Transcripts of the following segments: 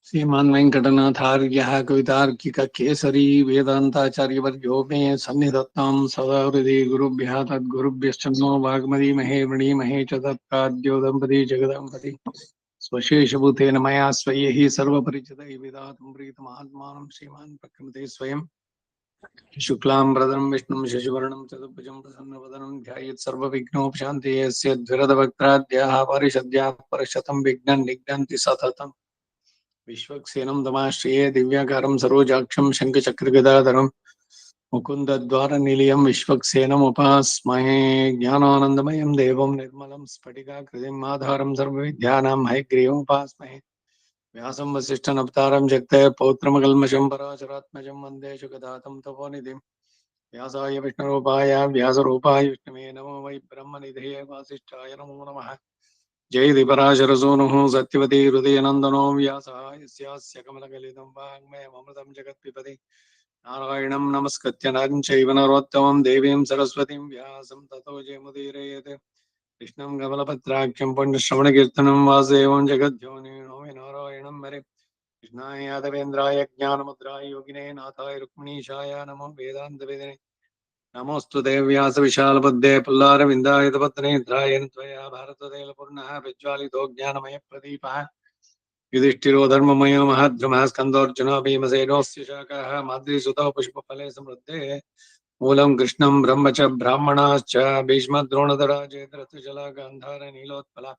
श्रीमान् वेङ्कटनाथार्यः कवितार्किककेसरी वेदान्ताचार्यवर्यो मे सन्निधत्तां सदा हृदि गुरुभ्यः तद्गुरुभ्यश्चन्नो वाग्मदीमहे वृणीमहे च तत्काद्यो दम्पती जगदम्पति स्वशेषभूतेन मया स्वयैः सर्वपरिचितैः विधातुं प्रीतमात्मानं श्रीमान् प्रकृते स्वयं शुक्लां वरदं विष्णुं शशिवर्णं चतुर्भुजं प्रसन्नवदनं ध्यायेत् सर्वविघ्नोपशान्तिः यस्य द्विरदवक्त्राद्याः परिषद्याः परशतं विघ्नं निघ्नन्ति सततम् विश्वक्सेनं तमाश्रये दिव्याकारं सरोजाक्षं शङ्खचक्रगदाधरं मुकुन्दद्वारनिलयं विश्वक्सेनमुपास्महे ज्ञानानन्दमयं देवं निर्मलं स्फटिकाकृतिम् आधारं सर्वविद्यानां हयग्रीवमुपास्महे व्यासं वसिष्ठनवतारं जगतः पौत्रमकल्मषं पराशरात्मजं वन्दे शुकदातं तपोनिधिं व्यासाय विष्णुरूपाय व्यासरूपाय विष्णवे नमो वै ब्रह्मनिधये वासिष्ठाय नमो नमः जय दिपराशरसूनुः सत्यवती हृदयनन्दनो व्यासः यस्यास्य कमलगलितं वाङ्मयममृतं जगत्पिबति नारायणं नमस्कृत्य नरं चैव नरोत्तमं देवीं सरस्वतीं व्यासं ततो जयमुदीरयेत् कृष्णं कमलपत्राख्यं पुण्यश्रवणकीर्तनं वासुदेवं जगद्योनिनो नारायणं हरे कृष्णाय यादवेन्द्राय ज्ञानमुद्राय योगिने नाथाय रुक्मिणीशाय नमो वेदान्तवेदिने नमोस्तु देव्यास विशालबुद्धे पुल्लारविन्दायतपत्नेत्राय त्वया भारतदेलपूर्णः विज्वालितो ज्ञानमय प्रदीपः युधिष्ठिरो धर्ममयो महद्रुमः स्कन्दोऽर्जुनो भीमसेनोऽस्य शाखाः माद्रीसुतो पुष्पफले समृद्धे मूलं कृष्णं ब्रह्म च ब्राह्मणाश्च भीष्मद्रोणतरा चेतरथुजला गान्धार नीलोत्पला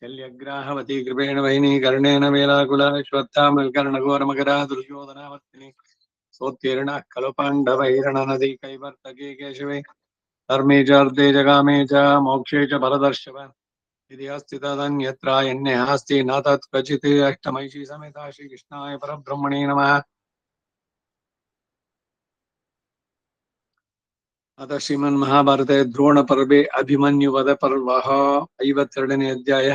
शल्यग्राहवती कृपेण वहिनी कर्णेन वेलाकुला श्वत्थामल्कर्णघोरमकरा दुर्योधनावर्तिनी सोत्तीर्णः खलु पाण्डवैरणनदी कैवर्तके केशवे धर्मे च अर्थे च कामे च मोक्षे च फलदर्शव यदि अस्ति तदन्यत्र यन्यः न तत् क्वचित् अष्टमैषी समेता श्रीकृष्णाय परब्रह्मणे नमः। अतः श्रीमन्महाभारते द्रोणपर्वे अभिमन्युवध पर्वः 52ನೇ ಅಧ್ಯಾಯ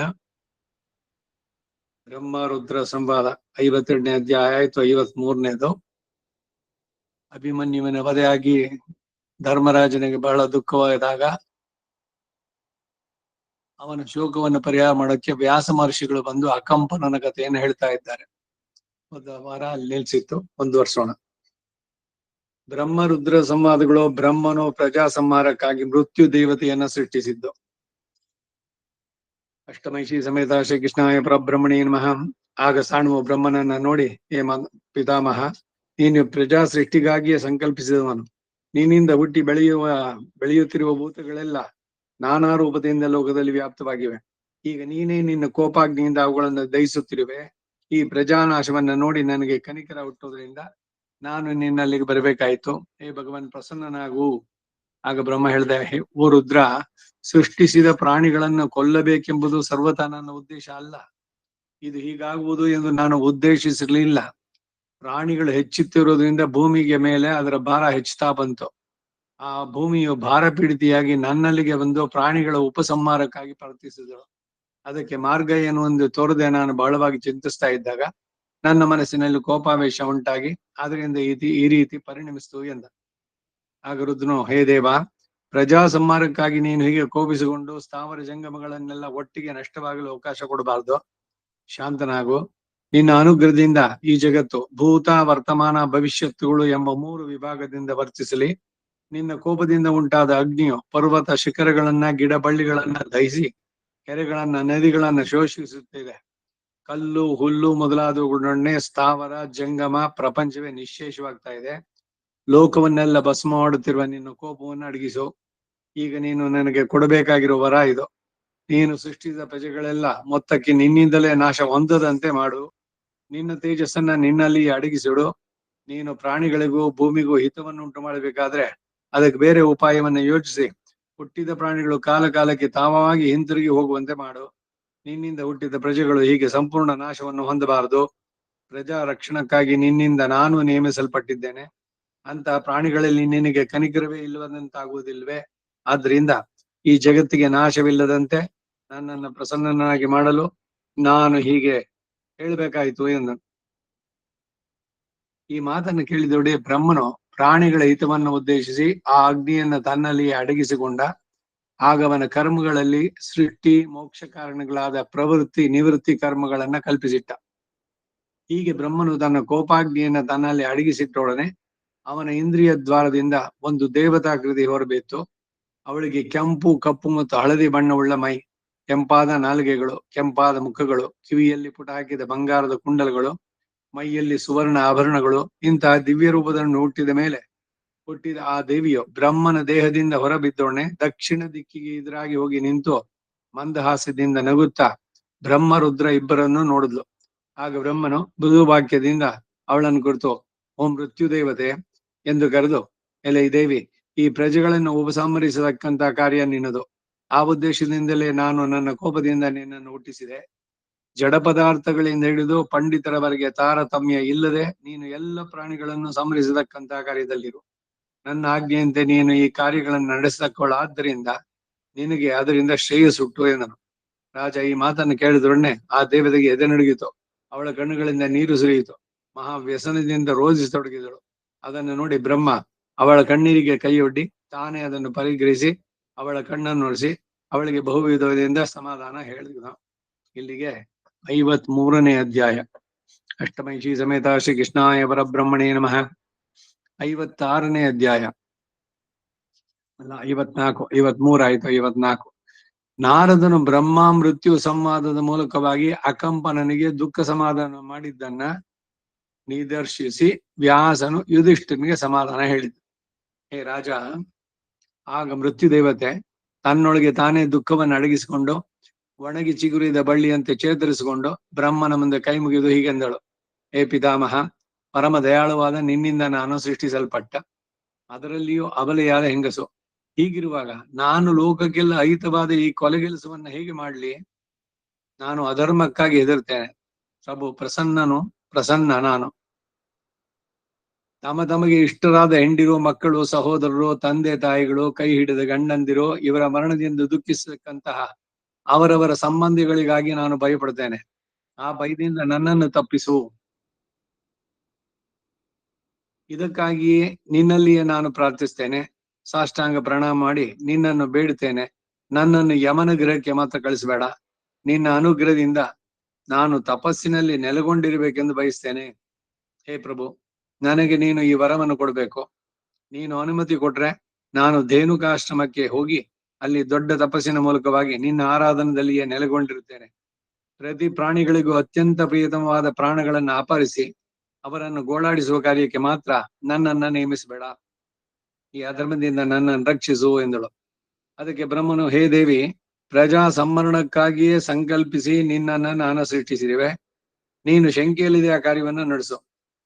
ಬ್ರಹ್ಮ ರುದ್ರ ಸಂವಾದ 52ನೇ ಅಧ್ಯಾಯ ಆಯ್ತು 53ನೇದು ಅಭಿಮನ್ಯುವಿನ ವಧೆಯಾಗಿ ಧರ್ಮರಾಜನಿಗೆ ಬಹಳ ದುಃಖವಾದಾಗ ಅವನ ಶೋಕವನ್ನು ಪರಿಹಾರ ಮಾಡೋಕ್ಕೆ ವ್ಯಾಸ ಮಹರ್ಷಿಗಳು ಬಂದು ಅಕಂಪನನ ಕಥೆಯನ್ನು ಹೇಳ್ತಾ ಇದ್ದಾರೆ. ಒಂದು ವಾರ ಅಲ್ಲಿ ನಿಲ್ಸಿತ್ತು, ಮುಂದುವರ್ಸೋಣ. ಬ್ರಹ್ಮ ರುದ್ರ ಸಂವಾದಗಳು ಬ್ರಹ್ಮನು ಪ್ರಜಾ ಸಂಹಾರಕ್ಕಾಗಿ ಮೃತ್ಯು ದೇವತೆಯನ್ನ ಸೃಷ್ಟಿಸಿದ್ದು. ಅಷ್ಟಮೈಷಿ ಸಮೇತ ಶ್ರೀಕೃಷ್ಣಾಯ ಪರಬ್ರಹ್ಮಣೇ ನಮಃ. ಆಗ ಸಾಣುವ ಬ್ರಹ್ಮನನ್ನ ನೋಡಿ, ಹೇ ಪಿತಾಮಹ, ನೀನು ಪ್ರಜಾ ಸೃಷ್ಟಿಗಾಗಿಯೇ ಸಂಕಲ್ಪಿಸಿದವನು. ನೀನಿಂದ ಹುಟ್ಟಿ ಬೆಳೆಯುತ್ತಿರುವ ಭೂತಗಳೆಲ್ಲ ನಾನಾ ರೂಪದಿಂದ ಲೋಕದಲ್ಲಿ ವ್ಯಾಪ್ತವಾಗಿವೆ. ಈಗ ನೀನೇ ನಿನ್ನ ಕೋಪಾಗ್ನಿಯಿಂದ ಅವುಗಳನ್ನು ದಹಿಸುತ್ತಿರುವೆ. ಈ ಪ್ರಜಾನಾಶವನ್ನ ನೋಡಿ ನನಗೆ ಕನಿಕರ ಹುಟ್ಟೋದ್ರಿಂದ ನಾನು ನಿನ್ನಲ್ಲಿಗೆ ಬರಬೇಕಾಯ್ತು. ಹೇ ಭಗವಾನ್, ಪ್ರಸನ್ನನಾಗು. ಆಗ ಬ್ರಹ್ಮ ಹೇಳ್ದೆ, ಓ ರುದ್ರ, ಸೃಷ್ಟಿಸಿದ ಪ್ರಾಣಿಗಳನ್ನು ಕೊಲ್ಲಬೇಕೆಂಬುದು ಸರ್ವತಾ ನನ್ನ ಉದ್ದೇಶ ಅಲ್ಲ. ಇದು ಹೀಗಾಗುವುದು ಎಂದು ನಾನು ಉದ್ದೇಶಿಸಿರ್ಲಿಲ್ಲ. ಪ್ರಾಣಿಗಳು ಹೆಚ್ಚುತ್ತಿರೋದ್ರಿಂದ ಭೂಮಿಗೆ ಮೇಲೆ ಅದರ ಭಾರ ಹೆಚ್ಚುತ್ತಾ ಬಂತು. ಆ ಭೂಮಿಯು ಭಾರ ಪೀಡಿತಿಯಾಗಿ ನನ್ನಲ್ಲಿಗೆ ಬಂದು ಪ್ರಾಣಿಗಳ ಉಪಸಂಹಾರಕ್ಕಾಗಿ ಪ್ರಾರ್ಥಿಸಿದಳು. ಅದಕ್ಕೆ ಮಾರ್ಗ ಏನು ಎಂದು ತೋರದೆ ನಾನು ಬಹಳವಾಗಿ ಚಿಂತಿಸ್ತಾ ಇದ್ದಾಗ ನನ್ನ ಮನಸ್ಸಿನಲ್ಲಿ ಕೋಪಾವೇಶ ಉಂಟಾಗಿ ಅದರಿಂದ ಈ ರೀತಿ ಪರಿಣಮಿಸಿತು ಎಂದ. ಆಗ ರುದ್ರನು, ಹೇ ದೇವ, ಪ್ರಜಾ ಸಂಹಾರಕ್ಕಾಗಿ ನೀನು ಹೀಗೆ ಕೋಪಿಸಿಕೊಂಡು ಸ್ಥಾವರ ಜಂಗಮಗಳನ್ನೆಲ್ಲ ಒಟ್ಟಿಗೆ ನಷ್ಟವಾಗಲು ಅವಕಾಶ ಕೊಡಬಾರ್ದು. ಶಾಂತನಾಗು. ನಿನ್ನ ಅನುಗ್ರಹದಿಂದ ಈ ಜಗತ್ತು ಭೂತ, ವರ್ತಮಾನ, ಭವಿಷ್ಯತ್ತುಗಳು ಎಂಬ 3 ವಿಭಾಗದಿಂದ ವರ್ತಿಸಲಿ. ನಿನ್ನ ಕೋಪದಿಂದ ಉಂಟಾದ ಅಗ್ನಿಯು ಪರ್ವತ ಶಿಖರಗಳನ್ನ, ಗಿಡ ಬಳ್ಳಿಗಳನ್ನ ದಹಿಸಿ ಕೆರೆಗಳನ್ನ, ನದಿಗಳನ್ನ ಶೋಷಿಸುತ್ತಿದೆ. ಕಲ್ಲು, ಹುಲ್ಲು ಮೊದಲಾದವುಗಳನ್ನೇ ಸ್ಥಾವರ ಜಂಗಮ ಪ್ರಪಂಚವೇ ನಿಶ್ಶೇಷವಾಗ್ತಾ ಇದೆ. ಲೋಕವನ್ನೆಲ್ಲ ಭಸ್ಮ ಮಾಡುತ್ತಿರುವ ನಿನ್ನ ಕೋಪವನ್ನು ಅಡಗಿಸು. ಈಗ ನೀನು ನನಗೆ ಕೊಡಬೇಕಾಗಿರುವ ವರ ಇದು. ನೀನು ಸೃಷ್ಟಿಸಿದ ಪ್ರಜೆಗಳೆಲ್ಲ ಮೊತ್ತಕ್ಕೆ ನಿನ್ನಿಂದಲೇ ನಾಶ ಹೊಂದದಂತೆ ಮಾಡು. ನಿನ್ನ ತೇಜಸ್ಸನ್ನ ನಿನ್ನಲ್ಲಿ ಅಡಗಿಸಿಡು. ನೀನು ಪ್ರಾಣಿಗಳಿಗೂ ಭೂಮಿಗೂ ಹಿತವನ್ನುಂಟು ಮಾಡಬೇಕಾದ್ರೆ ಅದಕ್ಕೆ ಬೇರೆ ಉಪಾಯವನ್ನ ಯೋಚಿಸಿ ಹುಟ್ಟಿದ ಪ್ರಾಣಿಗಳು ಕಾಲ ಕಾಲಕ್ಕೆ ತಾವಾಗಿ ಹಿಂತಿರುಗಿ ಹೋಗುವಂತೆ ಮಾಡು. ನಿನ್ನಿಂದ ಹುಟ್ಟಿದ ಪ್ರಜೆಗಳು ಹೀಗೆ ಸಂಪೂರ್ಣ ನಾಶವನ್ನು ಹೊಂದಬಾರದು. ಪ್ರಜಾ ರಕ್ಷಣಕ್ಕಾಗಿ ನಿನ್ನಿಂದ ನಾನು ನೇಮಿಸಲ್ಪಟ್ಟಿದ್ದೇನೆ. ಅಂತ ಪ್ರಾಣಿಗಳಲ್ಲಿ ನಿನಗೆ ಕನಿಕರವೇ ಇಲ್ಲದಂತಾಗುವುದಿಲ್ವೇ? ಆದ್ರಿಂದ ಈ ಜಗತ್ತಿಗೆ ನಾಶವಿಲ್ಲದಂತೆ ನನ್ನನ್ನು ಪ್ರಸನ್ನನಾಗಿ ಮಾಡಲು ನಾನು ಹೀಗೆ ಹೇಳ್ಬೇಕಾಯ್ತು ಎಂದು. ಈ ಮಾತನ್ನು ಕೇಳಿದೊಡೆ ಬ್ರಹ್ಮನು ಪ್ರಾಣಿಗಳ ಹಿತವನ್ನು ಉದ್ದೇಶಿಸಿ ಆ ಅಗ್ನಿಯನ್ನು ತನ್ನಲ್ಲಿ ಅಡಗಿಸಿಕೊಂಡ. ಆಗ ಅವನ ಕರ್ಮಗಳಲ್ಲಿ ಸೃಷ್ಟಿ ಮೋಕ್ಷ ಕಾರಣಗಳಾದ ಪ್ರವೃತ್ತಿ ನಿವೃತ್ತಿ ಕರ್ಮಗಳನ್ನ ಕಲ್ಪಿಸಿಟ್ಟ. ಹೀಗೆ ಬ್ರಹ್ಮನು ತನ್ನ ಕೋಪಾಗ್ನಿಯನ್ನ ತನ್ನಲ್ಲಿ ಅಡಗಿಸಿಟ್ಟೊಡನೆ ಅವನ ಇಂದ್ರಿಯ ದ್ವಾರದಿಂದ ಒಂದು ದೇವತಾಕೃತಿ ಹೊರಬಿತ್ತು. ಅವಳಿಗೆ ಕೆಂಪು, ಕಪ್ಪು ಮತ್ತು ಹಳದಿ ಬಣ್ಣವುಳ್ಳ ಮೈ, ಕೆಂಪಾದ ನಾಲಿಗೆಗಳು, ಕೆಂಪಾದ ಮುಖಗಳು, ಕಿವಿಯಲ್ಲಿ ಪುಟ ಹಾಕಿದ ಬಂಗಾರದ ಕುಂಡಲಗಳು, ಮೈಯಲ್ಲಿ ಸುವರ್ಣ ಆಭರಣಗಳು, ಇಂತಹ ದಿವ್ಯ ರೂಪವನ್ನು ಹುಟ್ಟಿದ ಆ ದೇವಿಯು ಬ್ರಹ್ಮನ ದೇಹದಿಂದ ಹೊರಬಿದ್ದೊಡನೆ ದಕ್ಷಿಣ ದಿಕ್ಕಿಗೆ ಎದುರಾಗಿ ಹೋಗಿ ನಿಂತು ಮಂದಹಾಸ್ಯದಿಂದ ನಗುತ್ತಾ ಬ್ರಹ್ಮರುದ್ರ ಇಬ್ಬರನ್ನು ನೋಡಿದ್ಲು. ಆಗ ಬ್ರಹ್ಮನು ಮೃದು ವಾಕ್ಯದಿಂದ ಅವಳನ್ನು ಕುರಿತು ಓ ಮೃತ್ಯು ದೇವತೆ ಎಂದು ಕರೆದು, ಎಲೆ ದೇವಿ, ಈ ಪ್ರಜೆಗಳನ್ನು ಉಪಸಂಹರಿಸತಕ್ಕಂತ ಕಾರ್ಯ ನಿನ್ನದು. ಆ ಉದ್ದೇಶದಿಂದಲೇ ನಾನು ನನ್ನ ಕೋಪದಿಂದ ನಿನ್ನನ್ನು ಹುಟ್ಟಿಸಿದೆ. ಜಡ ಪದಾರ್ಥಗಳಿಂದ ಹಿಡಿದು ಪಂಡಿತರವರೆಗೆ ತಾರತಮ್ಯ ಇಲ್ಲದೆ ನೀನು ಎಲ್ಲ ಪ್ರಾಣಿಗಳನ್ನು ಸಂಹರಿಸತಕ್ಕಂತ ಕಾರ್ಯದಲ್ಲಿರು. ನನ್ನ ಆಜ್ಞೆಯಂತೆ ನೀನು ಈ ಕಾರ್ಯಗಳನ್ನು ನಡೆಸಕೊಳ್ಳಾದ್ದರಿಂದ ನಿನಗೆ ಅದರಿಂದ ಶ್ರೇಯಸ್ಸುಟ್ಟು ಎಂದನು. ರಾಜ ಈ ಮಾತನ್ನು ಕೇಳಿದೊಡನೆ ಆ ದೇವತೆಗೆ ಎದೆ ನಡುಗಿತು. ಅವಳ ಕಣ್ಣುಗಳಿಂದ ನೀರು ಸುರಿಯಿತು. ಮಹಾ ವ್ಯಸನದಿಂದ ರೋಧಿಸತೊಡಗಿದಳು. ಅದನ್ನು ನೋಡಿ ಬ್ರಹ್ಮ ಅವಳ ಕಣ್ಣೀರಿಗೆ ಕೈಯೊಡ್ಡಿ ತಾನೇ ಅದನ್ನು ಪರಿಗ್ರಹಿಸಿ ಅವಳ ಕಣ್ಣನ್ನು ಒರೆಸಿ ಅವಳಿಗೆ ಬಹುವಿಧದಿಂದ ಸಮಾಧಾನ ಹೇಳಿದ. ಇಲ್ಲಿಗೆ 53ನೇ ಅಧ್ಯಾಯ. ಅಷ್ಟಮೈಷಿ ಸಮೇತ ಶ್ರೀ ಕೃಷ್ಣಾಯ ಪರಬ್ರಹ್ಮಣೇ ನಮಃ. 56ನೇ ಅಧ್ಯಾಯ ಅಲ್ಲ, 54, 53 ಆಯ್ತು. 54. ನಾರದನು ಬ್ರಹ್ಮ ಮೃತ್ಯು ಸಂವಾದದ ಮೂಲಕವಾಗಿ ಅಕಂಪನನಿಗೆ ದುಃಖ ಸಮಾಧಾನ ಮಾಡಿದ್ದನ್ನ ನಿದರ್ಶಿಸಿ ವ್ಯಾಸನು ಯುಧಿಷ್ಠಿರನಿಗೆ ಸಮಾಧಾನ ಹೇಳಿದ. ಹೇ ರಾಜ, ಆಗ ಮೃತ್ಯು ದೇವತೆ ತನ್ನೊಳಗೆ ತಾನೇ ದುಃಖವನ್ನು ಅಡಗಿಸಿಕೊಂಡು ಒಣಗಿ ಚಿಗುರಿದ ಬಳ್ಳಿಯಂತೆ ಚೇತರಿಸಿಕೊಂಡು ಬ್ರಹ್ಮನ ಮುಂದೆ ಕೈ ಮುಗಿದು ಹೀಗೆಂದಳು. ಹೇ ಪಿತಾಮಹ, ಪರಮ ದಯಾಳುವಾದ ನಿನ್ನಿಂದ ನಾನು ಸೃಷ್ಟಿಸಲ್ಪಟ್ಟ, ಅದರಲ್ಲಿಯೂ ಅಬಲೆಯಾದ ಹೆಂಗಸು. ಹೀಗಿರುವಾಗ ನಾನು ಲೋಕಕ್ಕೆಲ್ಲ ಅಹಿತವಾದ ಈ ಕೊಲೆಗೆಲಸವನ್ನ ಹೇಗೆ ಮಾಡ್ಲಿ? ನಾನು ಅಧರ್ಮಕ್ಕಾಗಿ ಹೆದರ್ತೇನೆ. ಪ್ರಭು ಪ್ರಸನ್ನ ನಾನು. ತಮಗೆ ಇಷ್ಟರಾದ ಹೆಂಡಿರು, ಮಕ್ಕಳು, ಸಹೋದರರು, ತಂದೆ ತಾಯಿಗಳು, ಕೈ ಹಿಡಿದ ಗಂಡಂದಿರು ಇವರ ಮರಣದಿಂದ ದುಃಖಿಸತಕ್ಕಂತಹ ಅವರವರ ಸಂಬಂಧಿಗಳಿಗಾಗಿ ನಾನು ಭಯಪಡ್ತೇನೆ. ಆ ಭಯದಿಂದ ನನ್ನನ್ನು ತಪ್ಪಿಸು. ಇದಕ್ಕಾಗಿಯೇ ನಿನ್ನಲ್ಲಿಯೇ ನಾನು ಪ್ರಾರ್ಥಿಸ್ತೇನೆ. ಸಾಷ್ಟಾಂಗ ಪ್ರಣಾಮ ಮಾಡಿ ನಿನ್ನನ್ನು ಬೇಡುತ್ತೇನೆ. ನನ್ನನ್ನು ಯಮನ ಗೃಹಕ್ಕೆ ಮಾತ್ರ ಕಳಿಸಬೇಡ. ನಿನ್ನ ಅನುಗ್ರಹದಿಂದ ನಾನು ತಪಸ್ಸಿನಲ್ಲಿ ನೆಲೆಗೊಂಡಿರಬೇಕೆಂದು ಬಯಸ್ತೇನೆ. ಹೇ ಪ್ರಭು, ನನಗೆ ನೀನು ಈ ವರವನ್ನು ಕೊಡಬೇಕು. ನೀನು ಅನುಮತಿ ಕೊಟ್ರೆ ನಾನು ಧೇನುಕಾಶ್ರಮಕ್ಕೆ ಹೋಗಿ ಅಲ್ಲಿ ದೊಡ್ಡ ತಪಸ್ಸಿನ ಮೂಲಕವಾಗಿ ನಿನ್ನ ಆರಾಧನದಲ್ಲಿಯೇ ನೆಲೆಗೊಂಡಿರುತ್ತೇನೆ. ಪ್ರತಿ ಪ್ರಾಣಿಗಳಿಗೂ ಅತ್ಯಂತ ಪ್ರಿಯತಮವಾದ ಪ್ರಾಣಗಳನ್ನು ಅಪಹರಿಸಿ ಅವರನ್ನು ಗೋಳಾಡಿಸುವ ಕಾರ್ಯಕ್ಕೆ ಮಾತ್ರ ನನ್ನನ್ನ ನೇಮಿಸಬೇಡ. ಈ ಅಧರ್ಮದಿಂದ ನನ್ನನ್ನು ರಕ್ಷಿಸು ಎಂದಳು. ಅದಕ್ಕೆ ಬ್ರಹ್ಮನು, ಹೇ ದೇವಿ, ಪ್ರಜಾ ಸಂವರಣಕ್ಕಾಗಿಯೇ ಸಂಕಲ್ಪಿಸಿ ನಿನ್ನನ್ನ ನಾನು ಸೃಷ್ಟಿಸಿರುವೆ. ನೀನು ಶಂಕೆಯಲ್ಲಿದೆ ಆ ಕಾರ್ಯವನ್ನು ನಡೆಸು.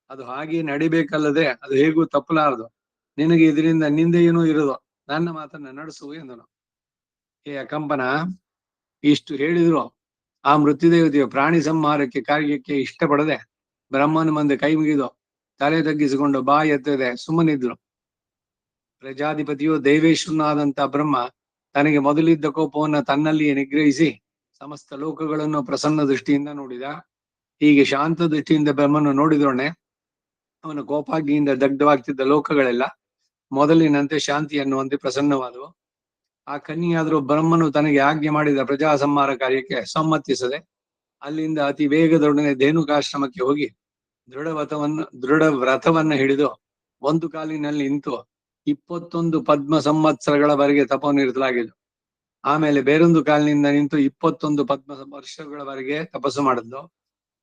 ಅದು ಹಾಗೆ ನಡಿಬೇಕಲ್ಲದೆ ಅದು ಹೇಗೂ ತಪ್ಪಲಾರದು. ನಿನಗೆ ಇದರಿಂದ ನಿಂದೆಯೇನೂ ಇರದು. ನನ್ನ ಮಾತನ್ನ ನಡೆಸು ಎಂದನು. ಹೇ ಅಕಂಪನ, ಇಷ್ಟು ಹೇಳಿದ್ರು ಆ ಮೃತ್ಯುದೇವತೆಯು ಪ್ರಾಣಿ ಸಂಹಾರಕ್ಕೆ ಕಾರ್ಯಕ್ಕೆ ಇಷ್ಟಪಡದೆ ಬ್ರಹ್ಮನ ಮುಂದೆ ಕೈ ಮುಗಿದು ತಲೆ ತಗ್ಗಿಸಿಕೊಂಡು ಬಾಯಿ ಎತ್ತದೆ ಸುಮ್ಮನಿದ್ರು. ಪ್ರಜಾಧಿಪತಿಯು ದೇವೇಶ್ವರನಾದಂತ ಬ್ರಹ್ಮ ತನಗೆ ಮೊದಲಿದ್ದ ಕೋಪವನ್ನು ತನ್ನಲ್ಲಿಯೇ ನಿಗ್ರಹಿಸಿ ಸಮಸ್ತ ಲೋಕಗಳನ್ನು ಪ್ರಸನ್ನ ದೃಷ್ಟಿಯಿಂದ ನೋಡಿದ. ಹೀಗೆ ಶಾಂತ ದೃಷ್ಟಿಯಿಂದ ಬ್ರಹ್ಮನು ನೋಡಿದೊಡನೆ ಅವನ ಕೋಪಾಗ್ನಿಯಿಂದ ದಗ್ಧವಾಗ್ತಿದ್ದ ಲೋಕಗಳೆಲ್ಲ ಮೊದಲಿನಂತೆ ಶಾಂತಿಯನ್ನು ಹೊಂದಿ ಪ್ರಸನ್ನವಾದವು. ಆ ಕನ್ನಿಯಾದರೂ ಬ್ರಹ್ಮನು ತನಗೆ ಆಜ್ಞೆ ಮಾಡಿದ ಪ್ರಜಾ ಸಂಹಾರ ಕಾರ್ಯಕ್ಕೆ ಸಮ್ಮತಿಸದೆ ಅಲ್ಲಿಂದ ಅತಿ ವೇಗದೊಡನೆ ಧೇನುಕಾಶ್ರಮಕ್ಕೆ ಹೋಗಿ ದೃಢ ವ್ರತವನ್ನ ಹಿಡಿದು ಒಂದು ಕಾಲಿನಲ್ಲಿ ನಿಂತು 21 ಪದ್ಮ ಸಂವತ್ಸರಗಳವರೆಗೆ ತಪನಿರಲಾಗಿದ್ದು. ಆಮೇಲೆ ಬೇರೊಂದು ಕಾಲಿನಿಂದ ನಿಂತು 21 ಪದ್ಮ ವರ್ಷಗಳವರೆಗೆ ತಪಸ್ಸು ಮಾಡಿದ್ಲು.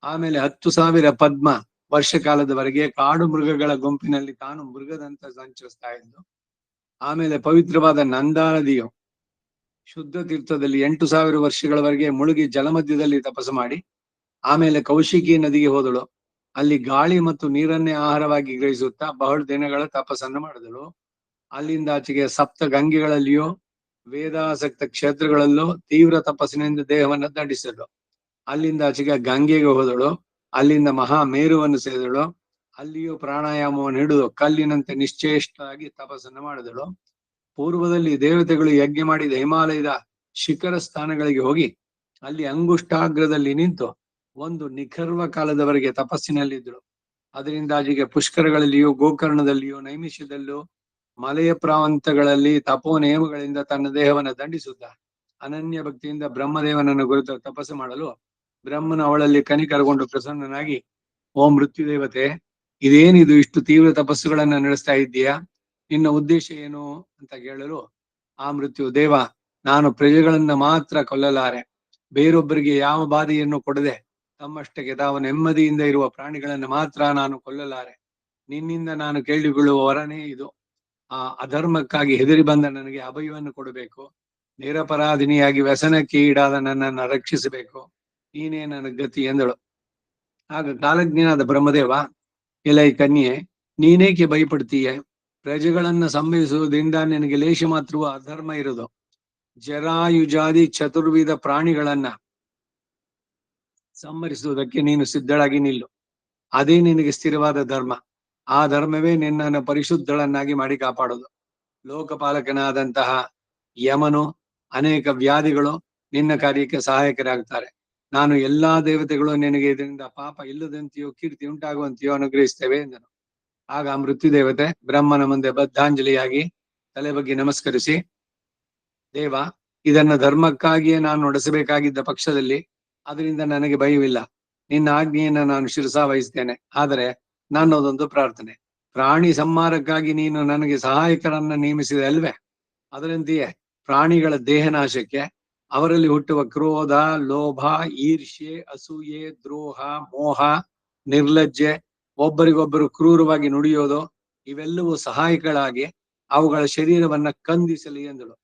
ಆಮೇಲೆ 10,000 ಪದ್ಮ ವರ್ಷ ಕಾಲದವರೆಗೆ ಕಾಡು ಮೃಗಗಳ ಗುಂಪಿನಲ್ಲಿ ತಾನು ಮೃಗದಂತ ಸಂಚರಿಸ್ತಾ ಇದ್ದು. ಆಮೇಲೆ ಪವಿತ್ರವಾದ ನಂದಾ ನದಿಯು ಶುದ್ಧ ತೀರ್ಥದಲ್ಲಿ 8,000 ವರ್ಷಗಳವರೆಗೆ ಮುಳುಗಿ ಜಲಮಧ್ಯದಲ್ಲಿ ತಪಸ್ಸು ಮಾಡಿ ಆಮೇಲೆ ಕೌಶಿಕಿ ನದಿಗೆ ಹೋದಳು. ಅಲ್ಲಿ ಗಾಳಿ ಮತ್ತು ನೀರನ್ನೇ ಆಹಾರವಾಗಿ ಗ್ರಹಿಸುತ್ತಾ ಬಹಳ ದಿನಗಳ ತಪಸ್ಸನ್ನು ಮಾಡಿದಳು. ಅಲ್ಲಿಂದ ಆಚೆಗೆ ಸಪ್ತ ಗಂಗೆಗಳಲ್ಲಿಯೂ ವೇದಾಸಕ್ತ ಕ್ಷೇತ್ರಗಳಲ್ಲೂ ತೀವ್ರ ತಪಸ್ಸಿನಿಂದ ದೇಹವನ್ನು ದಂಡಿಸಿದಳು. ಅಲ್ಲಿಂದ ಆಚೆಗೆ ಗಂಗೆಗೆ ಹೋದಳು. ಅಲ್ಲಿಂದ ಮಹಾ ಮೇರುವನ್ನು ಸೇರಿದಳು. ಅಲ್ಲಿಯೂ ಪ್ರಾಣಾಯಾಮವನ್ನು ಹಿಡಿದು ಕಲ್ಲಿನಂತೆ ನಿಶ್ಚೇಷ್ಟವಾಗಿ ತಪಸ್ಸನ್ನು ಮಾಡಿದಳು. ಪೂರ್ವದಲ್ಲಿ ದೇವತೆಗಳು ಯಜ್ಞ ಮಾಡಿದ ಹಿಮಾಲಯದ ಶಿಖರ ಸ್ಥಾನಗಳಿಗೆ ಹೋಗಿ ಅಲ್ಲಿ ಅಂಗುಷ್ಟಾಗ್ರದಲ್ಲಿ ನಿಂತು ಒಂದು ನಿಖರ್ವ ಕಾಲದವರೆಗೆ ತಪಸ್ಸಿನಲ್ಲಿದ್ದಳು. ಅದರಿಂದಾಜಿಗೆ ಪುಷ್ಕರಗಳಲ್ಲಿಯೂ ಗೋಕರ್ಣದಲ್ಲಿಯೂ ನೈಮಿಷ್ಯದಲ್ಲೂ ಮಲೆಯ ಪ್ರಾಂತಗಳಲ್ಲಿ ತಪೋ ನೇಮಗಳಿಂದ ತನ್ನ ದೇಹವನ್ನು ದಂಡಿಸುತ್ತ ಅನನ್ಯ ಭಕ್ತಿಯಿಂದ ಬ್ರಹ್ಮದೇವನನ್ನು ಕುರಿತು ತಪಸ್ಸು ಮಾಡಲು ಬ್ರಹ್ಮನು ಅವಳಲ್ಲಿ ಕನಿಕರಗೊಂಡು ಪ್ರಸನ್ನನಾಗಿ ಓಂ ಮೃತ್ಯು ದೇವತೆ, ಇದೇನಿದು ಇಷ್ಟು ತೀವ್ರ ತಪಸ್ಸುಗಳನ್ನ ನಡೆಸ್ತಾ ಇದ್ದೀಯಾ? ನಿನ್ನ ಉದ್ದೇಶ ಏನು ಅಂತ ಕೇಳಲು, ಆ ಮೃತ್ಯು ದೇವ, ನಾನು ಪ್ರಜೆಗಳನ್ನ ಮಾತ್ರ ಕೊಲ್ಲಲಾರೆ, ಬೇರೊಬ್ಬರಿಗೆ ಯಾವ ಬಾಧೆಯನ್ನು ಕೊಡದೆ ತಮ್ಮಷ್ಟಕ್ಕೆ ತಾವು ನೆಮ್ಮದಿಯಿಂದ ಇರುವ ಪ್ರಾಣಿಗಳನ್ನ ಮಾತ್ರ ನಾನು ಕೊಲ್ಲಲಾರೆ. ನಿನ್ನಿಂದ ನಾನು ಕೇಳಿಕೊಳ್ಳುವ ವರನೇ ಇದು. ಆ ಅಧರ್ಮಕ್ಕಾಗಿ ಹೆದರಿ ಬಂದ ನನಗೆ ಅಭಯವನ್ನು ಕೊಡಬೇಕು. ನಿರಪರಾಧಿನಿಯಾಗಿ ವ್ಯಸನಕ್ಕೆ ಈಡಾದ ನನ್ನನ್ನು ರಕ್ಷಿಸಬೇಕು. ನೀನೇ ನನ್ನ ಗತಿ ಎಂದಳು. ಆಗ ಕಾಲಜ್ಞನಾದ ಬ್ರಹ್ಮದೇವ, ಎಲೈ ಕನ್ಯೆ, ನೀನೇಕೆ ಭಯಪಡ್ತೀಯ? ಪ್ರಜೆಗಳನ್ನ ಸಂಭವಿಸುವುದರಿಂದ ನಿನಗೆ ಲೇಷ ಮಾತ್ರವೂ ಅಧರ್ಮ ಇರುವುದು. ಜರಾಯುಜಾದಿ ಚತುರ್ವಿಧ ಪ್ರಾಣಿಗಳನ್ನ ಸಂಹರಿಸುವುದಕ್ಕೆ ನೀನು ಸಿದ್ಧಳಾಗಿ ನಿಲ್ಲು. ಅದೇ ನಿನಗೆ ಸ್ಥಿರವಾದ ಧರ್ಮ. ಆ ಧರ್ಮವೇ ನಿನ್ನನ್ನು ಪರಿಶುದ್ಧಳನ್ನಾಗಿ ಮಾಡಿ ಕಾಪಾಡೋದು. ಲೋಕಪಾಲಕನಾದಂತಹ ಯಮನು, ಅನೇಕ ವ್ಯಾಧಿಗಳು ನಿನ್ನ ಕಾರ್ಯಕ್ಕೆ ಸಹಾಯಕರಾಗ್ತಾರೆ. ನಾನು ಎಲ್ಲಾ ದೇವತೆಗಳು ನಿನಗೆ ಇದರಿಂದ ಪಾಪ ಇಲ್ಲದಂತೆಯೋ ಕೀರ್ತಿ ಉಂಟಾಗುವಂತೆಯೋ ಅನುಗ್ರಹಿಸ್ತೇವೆ ಎಂದನು. ಆಗ ಮೃತ್ಯು ದೇವತೆ ಬ್ರಹ್ಮನ ಮುಂದೆ ಬದ್ಧಾಂಜಲಿಯಾಗಿ ತಲೆ ಬಗ್ಗೆ ನಮಸ್ಕರಿಸಿ, ದೇವ, ಇದನ್ನ ಧರ್ಮಕ್ಕಾಗಿಯೇ ನಾನು ನಡೆಸಬೇಕಾಗಿದ್ದ ಪಕ್ಷದಲ್ಲಿ ಅದರಿಂದ ನನಗೆ ಭಯವಿಲ್ಲ. ನಿನ್ನ ಆಜ್ಞೆಯನ್ನ ನಾನು ಶಿರಸಾ ವಹಿಸ್ತೇನೆ. ಆದರೆ ನನ್ನದೊಂದು ಪ್ರಾರ್ಥನೆ. ಪ್ರಾಣಿ ಸಂಹಾರಕ್ಕಾಗಿ ನೀನು ನನಗೆ ಸಹಾಯಕರನ್ನ ನೇಮಿಸಿದೆ ಅಲ್ವೇ? ಅದರಂತೆಯೇ ಪ್ರಾಣಿಗಳ ದೇಹನಾಶಕ್ಕೆ ಅವರಲ್ಲಿ ಹುಟ್ಟುವ ಕ್ರೋಧ, ಲೋಭ, ಈರ್ಷ್ಯೆ, ಅಸೂಯೆ, ದ್ರೋಹ, ಮೋಹ, ನಿರ್ಲಜ್ಜೆ, ಒಬ್ಬರಿಗೊಬ್ಬರು ಕ್ರೂರವಾಗಿ ನುಡಿಯೋದು, ಇವೆಲ್ಲವೂ ಸಹಾಯಕಗಳಾಗಿ ಅವುಗಳ ಶರೀರವನ್ನ ಕಂದಿಸಲಿ ಎಂದಳು.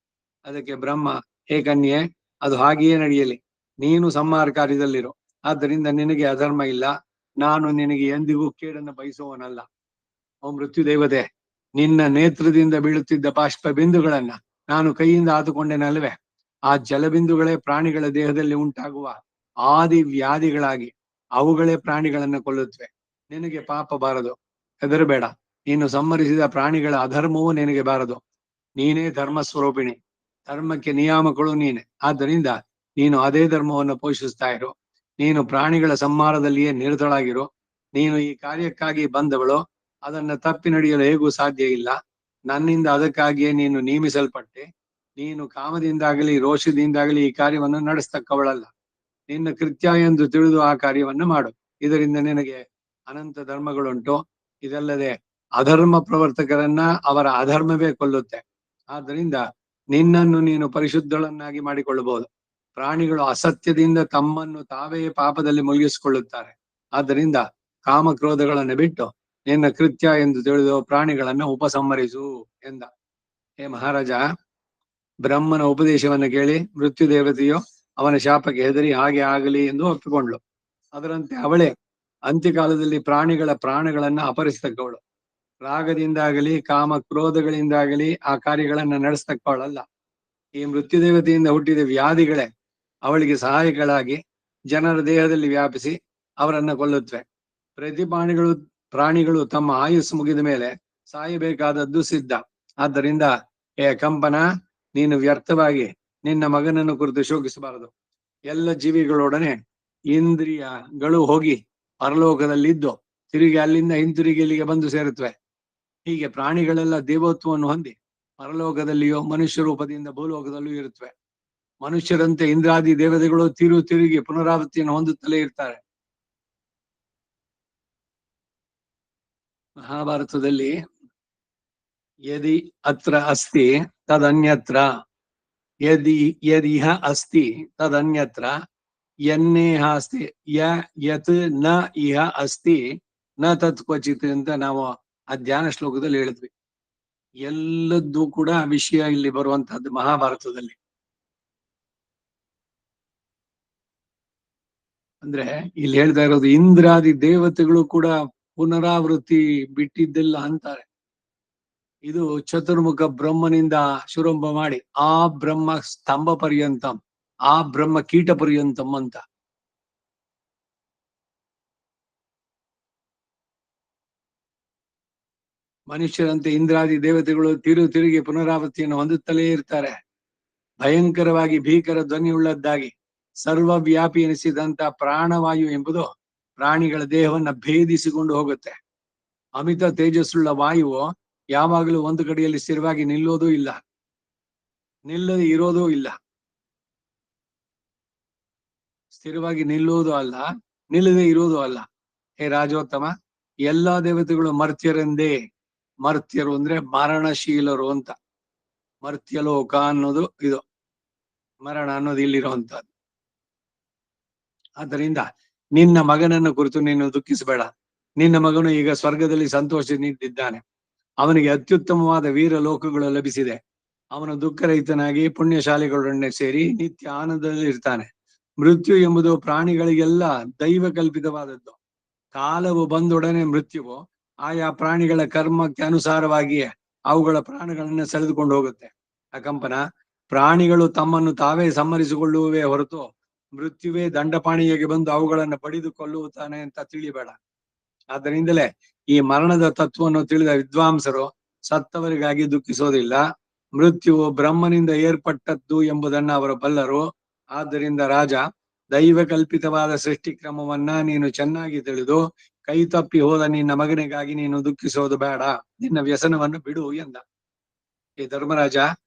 ಅದಕ್ಕೆ ಬ್ರಹ್ಮ, ಹೇ ಕನ್ಯೆ, ಅದು ಹಾಗೆಯೇ ನಡೆಯಲಿ. ನೀನು ಸಂಹಾರ ಕಾರ್ಯದಲ್ಲಿರು. ಆದ್ದರಿಂದ ನಿನಗೆ ಅಧರ್ಮ ಇಲ್ಲ. ನಾನು ನಿನಗೆ ಎಂದಿಗೂ ಕೇಡನ್ನು ಬಯಸುವವನಲ್ಲ. ಓ ಮೃತ್ಯು ದೇವತೆ, ನಿನ್ನ ನೇತ್ರದಿಂದ ಬೀಳುತ್ತಿದ್ದ ಬಾಷ್ಪ ಬಿಂದುಗಳನ್ನ ನಾನು ಕೈಯಿಂದ ಆತುಕೊಂಡೆನಲ್ವೇ? ಆ ಜಲಬಿಂದುಗಳೇ ಪ್ರಾಣಿಗಳ ದೇಹದಲ್ಲಿ ಉಂಟಾಗುವ ಆದಿ ವ್ಯಾಧಿಗಳಾಗಿ ಅವುಗಳೇ ಪ್ರಾಣಿಗಳನ್ನ ಕೊಲ್ಲುತ್ತವೆ. ನಿನಗೆ ಪಾಪ ಬಾರದು, ಹೆದರಬೇಡ. ನೀನು ಸಂಹರಿಸಿದ ಪ್ರಾಣಿಗಳ ಅಧರ್ಮವೂ ನಿನಗೆ ಬಾರದು. ನೀನೇ ಧರ್ಮ ಸ್ವರೂಪಿಣಿ, ಧರ್ಮಕ್ಕೆ ನಿಯಾಮಕಳು ನೀನೆ. ಆದ್ದರಿಂದ ನೀನು ಅದೇ ಧರ್ಮವನ್ನು ಪೋಷಿಸ್ತಾ ಇರು. ನೀನು ಪ್ರಾಣಿಗಳ ಸಂಹಾರದಲ್ಲಿಯೇ ನಿರತಳಾಗಿರು. ನೀನು ಈ ಕಾರ್ಯಕ್ಕಾಗಿ ಬಂದವಳು. ಅದನ್ನ ತಪ್ಪಿ ನಡೆಯಲು ಹೇಗೂ ಸಾಧ್ಯ ಇಲ್ಲ. ನನ್ನಿಂದ ಅದಕ್ಕಾಗಿಯೇ ನೀನು ನೇಮಿಸಲ್ಪಟ್ಟೆ. ನೀನು ಕಾಮದಿಂದಾಗಲಿ ರೋಷದಿಂದಾಗಲಿ ಈ ಕಾರ್ಯವನ್ನು ನಡೆಸ್ತಕ್ಕವಳಲ್ಲ. ನಿನ್ನ ಕೃತ್ಯ ಎಂದು ತಿಳಿದು ಆ ಕಾರ್ಯವನ್ನು ಮಾಡು. ಇದರಿಂದ ನಿನಗೆ ಅನಂತ ಧರ್ಮಗಳುಂಟು. ಇದಲ್ಲದೆ ಅಧರ್ಮ ಪ್ರವರ್ತಕರನ್ನ ಅವರ ಅಧರ್ಮವೇ ಕೊಲ್ಲುತ್ತೆ. ಆದ್ದರಿಂದ ನಿನ್ನನ್ನು ನೀನು ಪರಿಶುದ್ಧಳನ್ನಾಗಿ ಮಾಡಿಕೊಳ್ಳಬಹುದು. ಪ್ರಾಣಿಗಳು ಅಸತ್ಯದಿಂದ ತಮ್ಮನ್ನು ತಾವೇ ಪಾಪದಲ್ಲಿ ಮುಳುಗಿಸಿಕೊಳ್ಳುತ್ತಾರೆ. ಆದ್ದರಿಂದ ಕಾಮಕ್ರೋಧಗಳನ್ನು ಬಿಟ್ಟು ನಿನ್ನ ಕೃತ್ಯ ಎಂದು ತಿಳಿದು ಪ್ರಾಣಿಗಳನ್ನ ಉಪಸಂಹರಿಸು ಎಂದ. ಹೇ ಮಹಾರಾಜ, ಬ್ರಹ್ಮನ ಉಪದೇಶವನ್ನು ಕೇಳಿ ಮೃತ್ಯು ದೇವತೆಯು ಅವನ ಶಾಪಕ್ಕೆ ಹೆದರಿ ಹಾಗೆ ಆಗಲಿ ಎಂದು ಒಪ್ಪಿಕೊಂಡ್ಳು. ಅದರಂತೆ ಅವಳೇ ಅಂತ್ಯಕಾಲದಲ್ಲಿ ಪ್ರಾಣಿಗಳ ಪ್ರಾಣಗಳನ್ನ ಅಪಹರಿಸ್ತಕ್ಕವಳು. ರಾಗದಿಂದಾಗಲಿ ಕಾಮ ಕ್ರೋಧಗಳಿಂದಾಗಲಿ ಆ ಕಾರ್ಯಗಳನ್ನ ನಡೆಸ್ತಕ್ಕವಳಲ್ಲ. ಈ ಮೃತ್ಯು ದೇವತೆಯಿಂದ ಹುಟ್ಟಿದ ವ್ಯಾಧಿಗಳೇ ಅವಳಿಗೆ ಸಹಾಯಗಳಾಗಿ ಜನರ ದೇಹದಲ್ಲಿ ವ್ಯಾಪಿಸಿ ಅವರನ್ನ ಕೊಲ್ಲುತ್ತವೆ. ಪ್ರತಿ ಪ್ರಾಣಿಗಳು ತಮ್ಮ ಆಯುಸ್ಸು ಮುಗಿದ ಮೇಲೆ ಸಾಯಬೇಕಾದದ್ದು ಸಿದ್ಧ. ಆದ್ದರಿಂದ ಹೇ ಕಂಪನ, ನೀನು ವ್ಯರ್ಥವಾಗಿ ನಿನ್ನ ಮಗನನ್ನು ಕುರಿತು ಶೋಕಿಸಬಾರದು. ಎಲ್ಲ ಜೀವಿಗಳೊಡನೆ ಇಂದ್ರಿಯಗಳು ಹೋಗಿ ಪರಲೋಕದಲ್ಲಿದ್ದು ತಿರುಗಿ ಅಲ್ಲಿಂದ ಹಿಂತಿರುಗಿ ಇಲ್ಲಿಗೆ ಬಂದು ಸೇರುತ್ತವೆ. ಹೀಗೆ ಪ್ರಾಣಿಗಳೆಲ್ಲ ದೇವತ್ವವನ್ನು ಹೊಂದಿ ಪರಲೋಕದಲ್ಲಿಯೋ ಮನುಷ್ಯ ರೂಪದಿಂದ ಭೂಲೋಕದಲ್ಲೂ ಇರುತ್ತವೆ. ಮನುಷ್ಯರಂತೆ ಇಂದ್ರಾದಿ ದೇವತೆಗಳು ತಿರುಗಿ ಪುನರಾವೃತ್ತಿಯನ್ನು ಹೊಂದುತ್ತಲೇ ಇರ್ತಾರೆ. ಮಹಾಭಾರತದಲ್ಲಿ ಯದಿ ಅತ್ರ ಅಸ್ತಿ ತದನ್ಯತ್ರ, ಯದಿಹ ಅಸ್ತಿ ತದನ್ಯತ್ರ, ಯನ್ನೇಹ ಅಸ್ತಿ ಯತ್ ನ ಇಹ ಅಸ್ತಿ ನ ತತ್ ಕ್ವಚಿತ್ ಅಂತ ನಾವು ಆ ಧ್ಯಾನ ಶ್ಲೋಕದಲ್ಲಿ ಹೇಳಿದ್ವಿ. ಎಲ್ಲದ್ದೂ ಕೂಡ ವಿಷಯ ಇಲ್ಲಿ ಬರುವಂತಹದ್ದು ಮಹಾಭಾರತದಲ್ಲಿ. ಅಂದ್ರೆ ಇಲ್ಲಿ ಹೇಳ್ತಾ ಇರೋದು ಇಂದ್ರಾದಿ ದೇವತೆಗಳು ಕೂಡ ಪುನರಾವೃತ್ತಿ ಬಿಟ್ಟಿದ್ದಿಲ್ಲ ಅಂತಾರೆ. ಇದು ಚತುರ್ಮುಖ ಬ್ರಹ್ಮನಿಂದ ಶುರಂಭ ಮಾಡಿ ಆ ಬ್ರಹ್ಮ ಸ್ತಂಭ ಪರ್ಯಂತಂ, ಆ ಬ್ರಹ್ಮ ಕೀಟ ಪರ್ಯಂತಂ ಅಂತ. ಮನುಷ್ಯರಂತೆ ಇಂದ್ರಾದಿ ದೇವತೆಗಳು ತಿರುಗಿ ಪುನರಾವೃತ್ತಿಯನ್ನು ಹೊಂದುತ್ತಲೇ ಇರ್ತಾರೆ. ಭಯಂಕರವಾಗಿ ಭೀಕರ ಧ್ವನಿಯುಳ್ಳದ್ದಾಗಿ ಸರ್ವವ್ಯಾಪಿ ಎನಿಸಿದಂತ ಪ್ರಾಣವಾಯು ಎಂಬುದು ಪ್ರಾಣಿಗಳ ದೇಹವನ್ನ ಭೇದಿಸಿಕೊಂಡು ಹೋಗುತ್ತೆ. ಅಮಿತ ತೇಜಸ್ಸುಳ್ಳ ವಾಯುವು ಯಾವಾಗಲೂ ಒಂದು ಕಡೆಯಲ್ಲಿ ಸ್ಥಿರವಾಗಿ ನಿಲ್ಲೋದೂ ಇಲ್ಲ, ನಿಲ್ಲದೆ ಇರೋದೂ ಇಲ್ಲ. ಸ್ಥಿರವಾಗಿ ನಿಲ್ಲುವುದು ಅಲ್ಲ, ನಿಲ್ಲದೆ ಇರುವುದು ಅಲ್ಲ. ಹೇ ರಾಜೋತ್ತಮ, ಎಲ್ಲಾ ದೇವತೆಗಳು ಮರ್ತ್ಯರೆಂದೇ. ಮರ್ತ್ಯರು ಅಂದ್ರೆ ಮರಣಶೀಲರು ಅಂತ. ಮರ್ತ್ಯಲೋಕ ಅನ್ನೋದು ಇದು, ಮರಣ ಅನ್ನೋದು ಇಲ್ಲಿರುವಂತಹದ್ದು. ಆದ್ದರಿಂದ ನಿನ್ನ ಮಗನನ್ನು ಕುರಿತು ನೀನು ದುಃಖಿಸಬೇಡ. ನಿನ್ನ ಮಗನು ಈಗ ಸ್ವರ್ಗದಲ್ಲಿ ಸಂತೋಷದಿಂದಿದ್ದಾನೆ. ಅವನಿಗೆ ಅತ್ಯುತ್ತಮವಾದ ವೀರ ಲೋಕಗಳು ಲಭಿಸಿದೆ. ಅವನು ದುಃಖರಹಿತನಾಗಿ ಪುಣ್ಯಶಾಲಿಗಳೊಡನೆ ಸೇರಿ ನಿತ್ಯ ಆನಂದದಲ್ಲಿ ಇರ್ತಾನೆ. ಮೃತ್ಯು ಎಂಬುದು ಪ್ರಾಣಿಗಳಿಗೆಲ್ಲ ದೈವ ಕಲ್ಪಿತವಾದದ್ದು. ಕಾಲವು ಬಂದೊಡನೆ ಮೃತ್ಯುವು ಆಯಾ ಪ್ರಾಣಿಗಳ ಕರ್ಮಕ್ಕೆ ಅನುಸಾರವಾಗಿಯೇ ಅವುಗಳ ಪ್ರಾಣಗಳನ್ನ ಸೆಳೆದುಕೊಂಡು ಹೋಗುತ್ತೆ. ಅಕಂಪನ, ಪ್ರಾಣಿಗಳು ತಮ್ಮನ್ನು ತಾವೇ ಸಂಹರಿಸಿಕೊಳ್ಳುವವೇ ಹೊರತು ಮೃತ್ಯುವೇ ದಂಡಪಾಣಿಯಾಗಿ ಬಂದು ಅವುಗಳನ್ನು ಬಡಿದು ಕೊಲ್ಲುತ್ತಾನೆ ಅಂತ ತಿಳಿಬೇಡ. ಆದ್ದರಿಂದಲೇ ಈ ಮರಣದ ತತ್ವವನ್ನು ತಿಳಿದ ವಿದ್ವಾಂಸರು ಸತ್ತವರಿಗಾಗಿ ದುಃಖಿಸೋದಿಲ್ಲ. ಮೃತ್ಯುವು ಬ್ರಹ್ಮನಿಂದ ಏರ್ಪಟ್ಟದ್ದು ಎಂಬುದನ್ನ ಅವರು ಬಲ್ಲರು. ಆದ್ದರಿಂದ ರಾಜ, ದೈವ ಕಲ್ಪಿತವಾದ ಸೃಷ್ಟಿ ಕ್ರಮವನ್ನ ನೀನು ಚೆನ್ನಾಗಿ ತಿಳಿದು ಕೈ ತಪ್ಪಿ ಹೋದ ನಿನ್ನ ಮಗನಿಗಾಗಿ ನೀನು ದುಃಖಿಸೋದು ಬೇಡ. ನಿನ್ನ ವ್ಯಸನವನ್ನು ಬಿಡು ಎಂದ. ಈ ಧರ್ಮರಾಜ,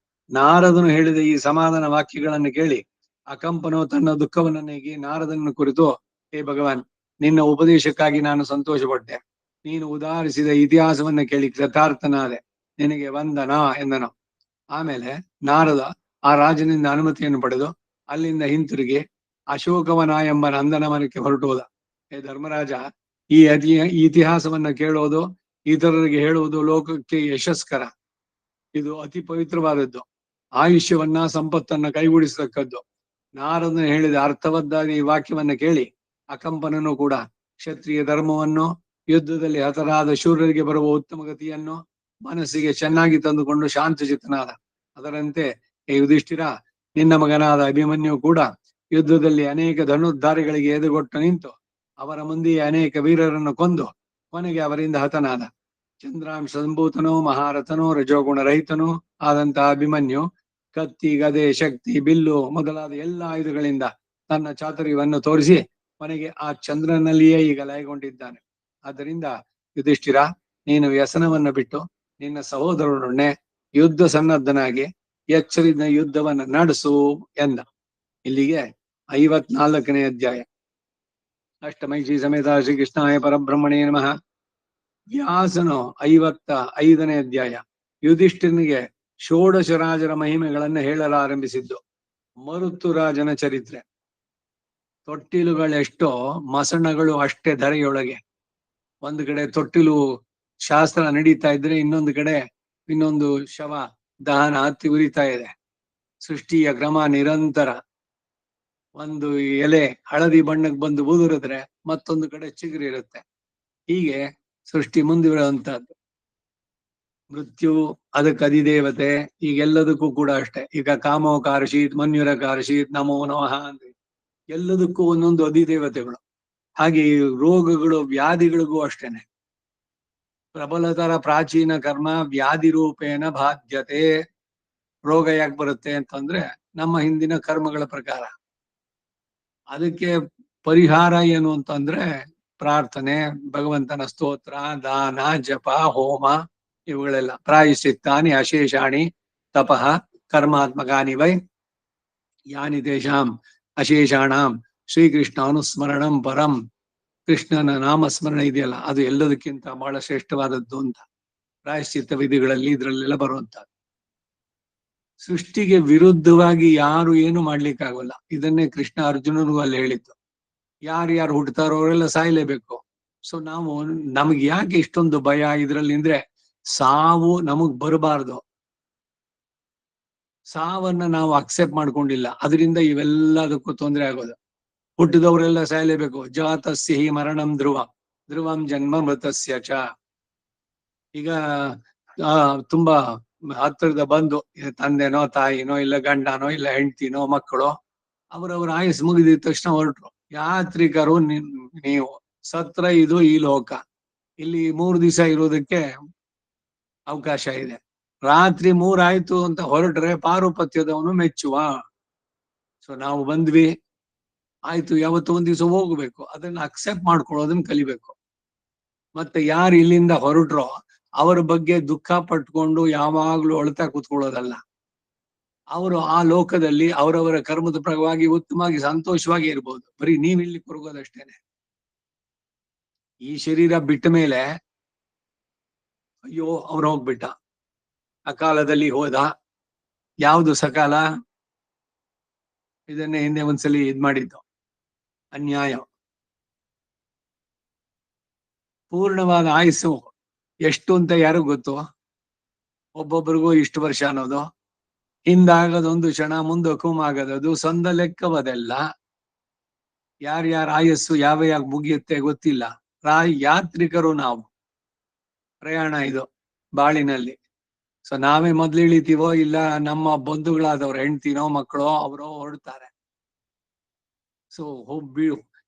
ನಾರದನು ಹೇಳಿದ ಈ ಸಮಾಧಾನ ವಾಕ್ಯಗಳನ್ನು ಕೇಳಿ ಅಕಂಪನು ತನ್ನ ದುಃಖವನ್ನು ನೀಗಿ ನಾರದನನ್ನು ಕುರಿತು, ಹೇ ಭಗವಾನ್, ನಿನ್ನ ಉಪದೇಶಕ್ಕಾಗಿ ನಾನು ಸಂತೋಷಪಟ್ಟೆ. ನೀನು ಉದಾಹರಿಸಿದ ಇತಿಹಾಸವನ್ನ ಕೇಳಿ ಕೃತಾರ್ಥನಾದೆ. ನಿನಗೆ ವಂದನ ಎಂದನು. ಆಮೇಲೆ ನಾರದ ಆ ರಾಜನಿಂದ ಅನುಮತಿಯನ್ನು ಪಡೆದು ಅಲ್ಲಿಂದ ಹಿಂತಿರುಗಿ ಅಶೋಕವನ ಎಂಬ ನಂದನವನಕ್ಕೆ ಹೊರಟು ಹೋದ. ಹೇ ಧರ್ಮರಾಜ, ಈ ಇತಿಹಾಸವನ್ನ ಕೇಳೋದು, ಇತರರಿಗೆ ಹೇಳುವುದು ಲೋಕಕ್ಕೆ ಯಶಸ್ಕರ. ಇದು ಅತಿ ಪವಿತ್ರವಾದದ್ದು. ಆಯುಷ್ಯವನ್ನ ಸಂಪತ್ತನ್ನ ಕೈಗೂಡಿಸತಕ್ಕದ್ದು. ನಾರದನು ಹೇಳಿದ ಅರ್ಥವದ್ದಾದ ಈ ವಾಕ್ಯವನ್ನ ಕೇಳಿ ಅಕಂಪನನು ಕೂಡ ಕ್ಷತ್ರಿಯ ಧರ್ಮವನ್ನು, ಯುದ್ಧದಲ್ಲಿ ಹತರಾದ ಶೂರರಿಗೆ ಬರುವ ಉತ್ತಮ ಗತಿಯನ್ನು ಮನಸ್ಸಿಗೆ ಚೆನ್ನಾಗಿ ತಂದುಕೊಂಡು ಶಾಂತಚಿತ್ತನಾದ. ಅದರಂತೆ ಹೇ ಯುಧಿಷ್ಠಿರ, ನಿನ್ನ ಮಗನಾದ ಅಭಿಮನ್ಯು ಕೂಡ ಯುದ್ಧದಲ್ಲಿ ಅನೇಕ ಧನುರ್ಧಾರಿಗಳಿಗೆ ಎದುಗೊಟ್ಟು ನಿಂತು ಅವರ ಮುಂದೆಯೇ ಅನೇಕ ವೀರರನ್ನು ಕೊಂದು ಕೊನೆಗೆ ಅವರಿಂದ ಹತನಾದ. ಚಂದ್ರಾಂಶ ಸಂಭೂತನೋ ಮಹಾರಥನೋ ರಜೋಗುಣ ರಹಿತನೋ ಆದಂತಹ ಅಭಿಮನ್ಯು ಕತ್ತಿ, ಗದೆ, ಶಕ್ತಿ, ಬಿಲ್ಲು ಮೊದಲಾದ ಎಲ್ಲ ಆಯುಧಗಳಿಂದ ತನ್ನ ಚಾತುರ್ಯವನ್ನು ತೋರಿಸಿ ಕೊನೆಗೆ ಆ ಚಂದ್ರನಲ್ಲಿಯೇ ಈಗ ಲಯಗೊಂಡಿದ್ದಾನೆ. ಆದ್ದರಿಂದ ಯುಧಿಷ್ಠಿರ, ನೀನು ವ್ಯಸನವನ್ನು ಬಿಟ್ಟು ನಿನ್ನ ಸಹೋದರನೊಡನೆ ಯುದ್ಧ ಸನ್ನದ್ಧನಾಗಿ ಎಚ್ಚರಿದ ಯುದ್ಧವನ್ನು ನಡೆಸು ಎಂದ. ಇಲ್ಲಿಗೆ 54ನೇ ಅಧ್ಯಾಯ. ಅಷ್ಟಮೈ ಶ್ರೀ ಸಮೇತ ಶ್ರೀಕೃಷ್ಣಾಯ ಪರಬ್ರಹ್ಮಣೇ ನಮಃ. ವ್ಯಾಸನು 55ನೇ ಅಧ್ಯಾಯ. ಯುಧಿಷ್ಠಿರನಿಗೆ ಷೋಡಶ ರಾಜರ ಮಹಿಮೆಗಳನ್ನು ಹೇಳಲಾರಂಭಿಸಿದ್ದು. ಮರುತು ರಾಜನ ಚರಿತ್ರೆ. ತೊಟ್ಟಿಲುಗಳೆಷ್ಟೋ, ಮಸಣಗಳು ಅಷ್ಟೇ ಧರೆಯೊಳಗೆ. ಒಂದು ಕಡೆ ತೊಟ್ಟಿಲು ಶಾಸ್ತ್ರ ನಡೀತಾ ಇದ್ರೆ ಇನ್ನೊಂದು ಶವ ದಹನ ಹತ್ತಿ ಉರಿತಾ ಇದೆ. ಸೃಷ್ಟಿಯ ಕ್ರಮ ನಿರಂತರ. ಒಂದು ಎಲೆ ಹಳದಿ ಬಣ್ಣಕ್ಕೆ ಬಂದು ಉದುರಿದ್ರೆ ಮತ್ತೊಂದು ಕಡೆ ಚಿಗುರಿರುತ್ತೆ. ಹೀಗೆ ಸೃಷ್ಟಿ ಮುಂದುವರೆಯುವಂತಹದ್ದು. ಮೃತ್ಯು ಅದಕ್ಕೆ ಅಧಿದೇವತೆ. ಈಗೆಲ್ಲದಕ್ಕೂ ಕೂಡ ಅಷ್ಟೇ. ಈಗ ಕಾಮೋ ಕಾರ್ಷೀತ್, ಮನ್ಯುರ ಕಾರ್ಷೀತ್, ನಮೋ ನಮಃ ಅಂದ್ರೆ ಎಲ್ಲದಕ್ಕೂ ಒಂದೊಂದು ಅಧಿದೇವತೆಗಳು. ಹಾಗೆ ಈ ರೋಗಗಳು, ವ್ಯಾಧಿಗಳಿಗೂ ಅಷ್ಟೇನೆ. ಪ್ರಬಲತರ ಪ್ರಾಚೀನ ಕರ್ಮ ವ್ಯಾಧಿ ರೂಪೇಣ ಬಾಧ್ಯತೆ. ರೋಗ ಯಾಕೆ ಬರುತ್ತೆ ಅಂತಂದ್ರೆ ನಮ್ಮ ಹಿಂದಿನ ಕರ್ಮಗಳ ಪ್ರಕಾರ. ಅದಕ್ಕೆ ಪರಿಹಾರ ಏನು ಅಂತಂದ್ರೆ ಪ್ರಾರ್ಥನೆ, ಭಗವಂತನ ಸ್ತೋತ್ರ, ದಾನ, ಜಪ, ಹೋಮ, ಇವುಗಳೆಲ್ಲ. ಪ್ರಾಯಶ್ಚಿತ್ತಾನಿ ಅಶೇಷಾಣಿ ತಪಃ ಕರ್ಮಾತ್ಮಕಾನಿ ವೈ ಯಾನಿ ತೇಷಾಂ ಅಶೇಷಾಣಂ ಶ್ರೀಕೃಷ್ಣ ಅನುಸ್ಮರಣಂ ಪರಂ. ಕೃಷ್ಣನ ನಾಮಸ್ಮರಣ ಇದೆಯಲ್ಲ, ಅದು ಎಲ್ಲದಕ್ಕಿಂತ ಬಹಳ ಶ್ರೇಷ್ಠವಾದದ್ದು ಅಂತ ಪ್ರಾಯಶ್ಚಿತ್ತ ವಿಧಿಗಳಲ್ಲಿ ಇದ್ರಲ್ಲೆಲ್ಲ ಬರುವಂತಹದ್ದು. ಸೃಷ್ಟಿಗೆ ವಿರುದ್ಧವಾಗಿ ಯಾರು ಏನು ಮಾಡ್ಲಿಕ್ಕಾಗಲ್ಲ. ಇದನ್ನೇ ಕೃಷ್ಣ ಅರ್ಜುನನಿಗೂ ಅಲ್ಲಿ ಹೇಳಿದ್ದು. ಯಾರು ಹುಟ್ಟುತ್ತಾರೋ ಅವರೆಲ್ಲ ಸಾಯ್ಲೇಬೇಕು. ಸೊ ನಮಗೆ ಯಾಕೆ ಇಷ್ಟೊಂದು ಭಯ ಇದ್ರಲ್ಲಿ ಅಂದ್ರೆ, ಸಾವು ನಮಗ್ ಬರಬಾರ್ದು. ಸಾವನ್ನ ನಾವು ಅಕ್ಸೆಪ್ಟ್ ಮಾಡ್ಕೊಂಡಿಲ್ಲ. ಅದರಿಂದ ಇವೆಲ್ಲದಕ್ಕೂ ತೊಂದರೆ ಆಗೋದು. ಹುಟ್ಟಿದವರೆಲ್ಲ ಸಾಯ್ಲೇಬೇಕು. ಜಾತಸ್ಯ ಹಿ ಮರಣಂ ಧ್ರುವಂ ಜನ್ಮ ಮೃತಸ್ಯ ಚ. ಈಗ ತುಂಬಾ ಹತ್ತಿರದ ಬಂದು ತಂದೆನೋ ತಾಯಿನೋ ಇಲ್ಲ ಗಂಡನೋ ಇಲ್ಲ ಹೆಂಡತಿನೋ ಮಕ್ಕಳು ಅವರವರ ಆಯಸ್ ಮುಗಿದಿದ ತಕ್ಷಣ ಹೊರಟ್ರು. ಯಾತ್ರಿಕರು ನೀವು ಸತ್ರ ಇದು ಈ ಲೋಕ. ಇಲ್ಲಿ 3 ದಿವಸ ಇರೋದಕ್ಕೆ ಅವಕಾಶ ಇದೆ. ರಾತ್ರಿ 3 ಆಯ್ತು ಅಂತ ಹೊರಟ್ರೆ ಪಾರುಪತ್ಯದವನು ಮೆಚ್ಚುವ. ಸೊ ನಾವು ಬಂದ್ವಿ, ಆಯ್ತು, ಯಾವತ್ತು ಒಂದ್ ದಿವಸ ಹೋಗ್ಬೇಕು. ಅದನ್ನ ಅಕ್ಸೆಪ್ಟ್ ಮಾಡ್ಕೊಳ್ಳೋದನ್ನ ಕಲಿಬೇಕು. ಮತ್ತೆ ಯಾರು ಇಲ್ಲಿಂದ ಹೊರಟ್ರೋ ಅವರ ಬಗ್ಗೆ ದುಃಖ ಪಟ್ಕೊಂಡು ಯಾವಾಗ್ಲೂ ಅಳ್ತಾ ಕೂತ್ಕೊಳ್ಳೋದಲ್ಲ. ಅವರು ಆ ಲೋಕದಲ್ಲಿ ಅವರವರ ಕರ್ಮದ ಪ್ರಭಾವವಾಗಿ ಉತ್ತಮವಾಗಿ ಸಂತೋಷವಾಗಿ ಇರ್ಬೋದು. ಬರೀ ನೀವಿಲ್ಲಿ ಕೊರಗೋದಷ್ಟೇನೆ. ಈ ಶರೀರ ಬಿಟ್ಟ ಮೇಲೆ ಅಯ್ಯೋ ಅವ್ರು ಹೋಗ್ಬಿಟ್ಟ, ಅಕಾಲದಲ್ಲಿ ಹೋದ. ಯಾವುದು ಸಕಾಲ? ಇದನ್ನೇ ಹಿಂದೆ ಒಂದ್ಸಲಿ ಇದ್ ಮಾಡಿದ್ದು ಅನ್ಯಾಯ. ಪೂರ್ಣವಾದ ಆಯುಸ್ಸು ಎಷ್ಟು ಅಂತ ಯಾರು ಗೊತ್ತು? ಒಬ್ಬೊಬ್ರಿಗೂ ಇಷ್ಟು ವರ್ಷ ಅನ್ನೋದು. ಹಿಂದಾಗದೊಂದು ಕ್ಷಣ, ಮುಂದಕ್ಕೂ ಆಗದದು ಸಂದ ಲೆಕ್ಕವದೆಲ್ಲ. ಯಾರ್ಯಾರ ಆಯಸ್ಸು ಯಾವ ಯಾವ ಮುಗಿಯುತ್ತೆ ಗೊತ್ತಿಲ್ಲ. ಯಾತ್ರಿಕರು ನಾವು, ಪ್ರಯಾಣ ಇದು ಬಾಳಿನಲ್ಲಿ. ಸೊ ನಾವೇ ಮೊದ್ಲು ಇಳಿತೀವೋ ಇಲ್ಲ ನಮ್ಮ ಬಂಧುಗಳಾದವ್ರ ಹೆಂಡ್ತಿನೋ ಮಕ್ಕಳೋ ಅವರೋ ಹೊರಡ್ತಾರೆ. ಸೊ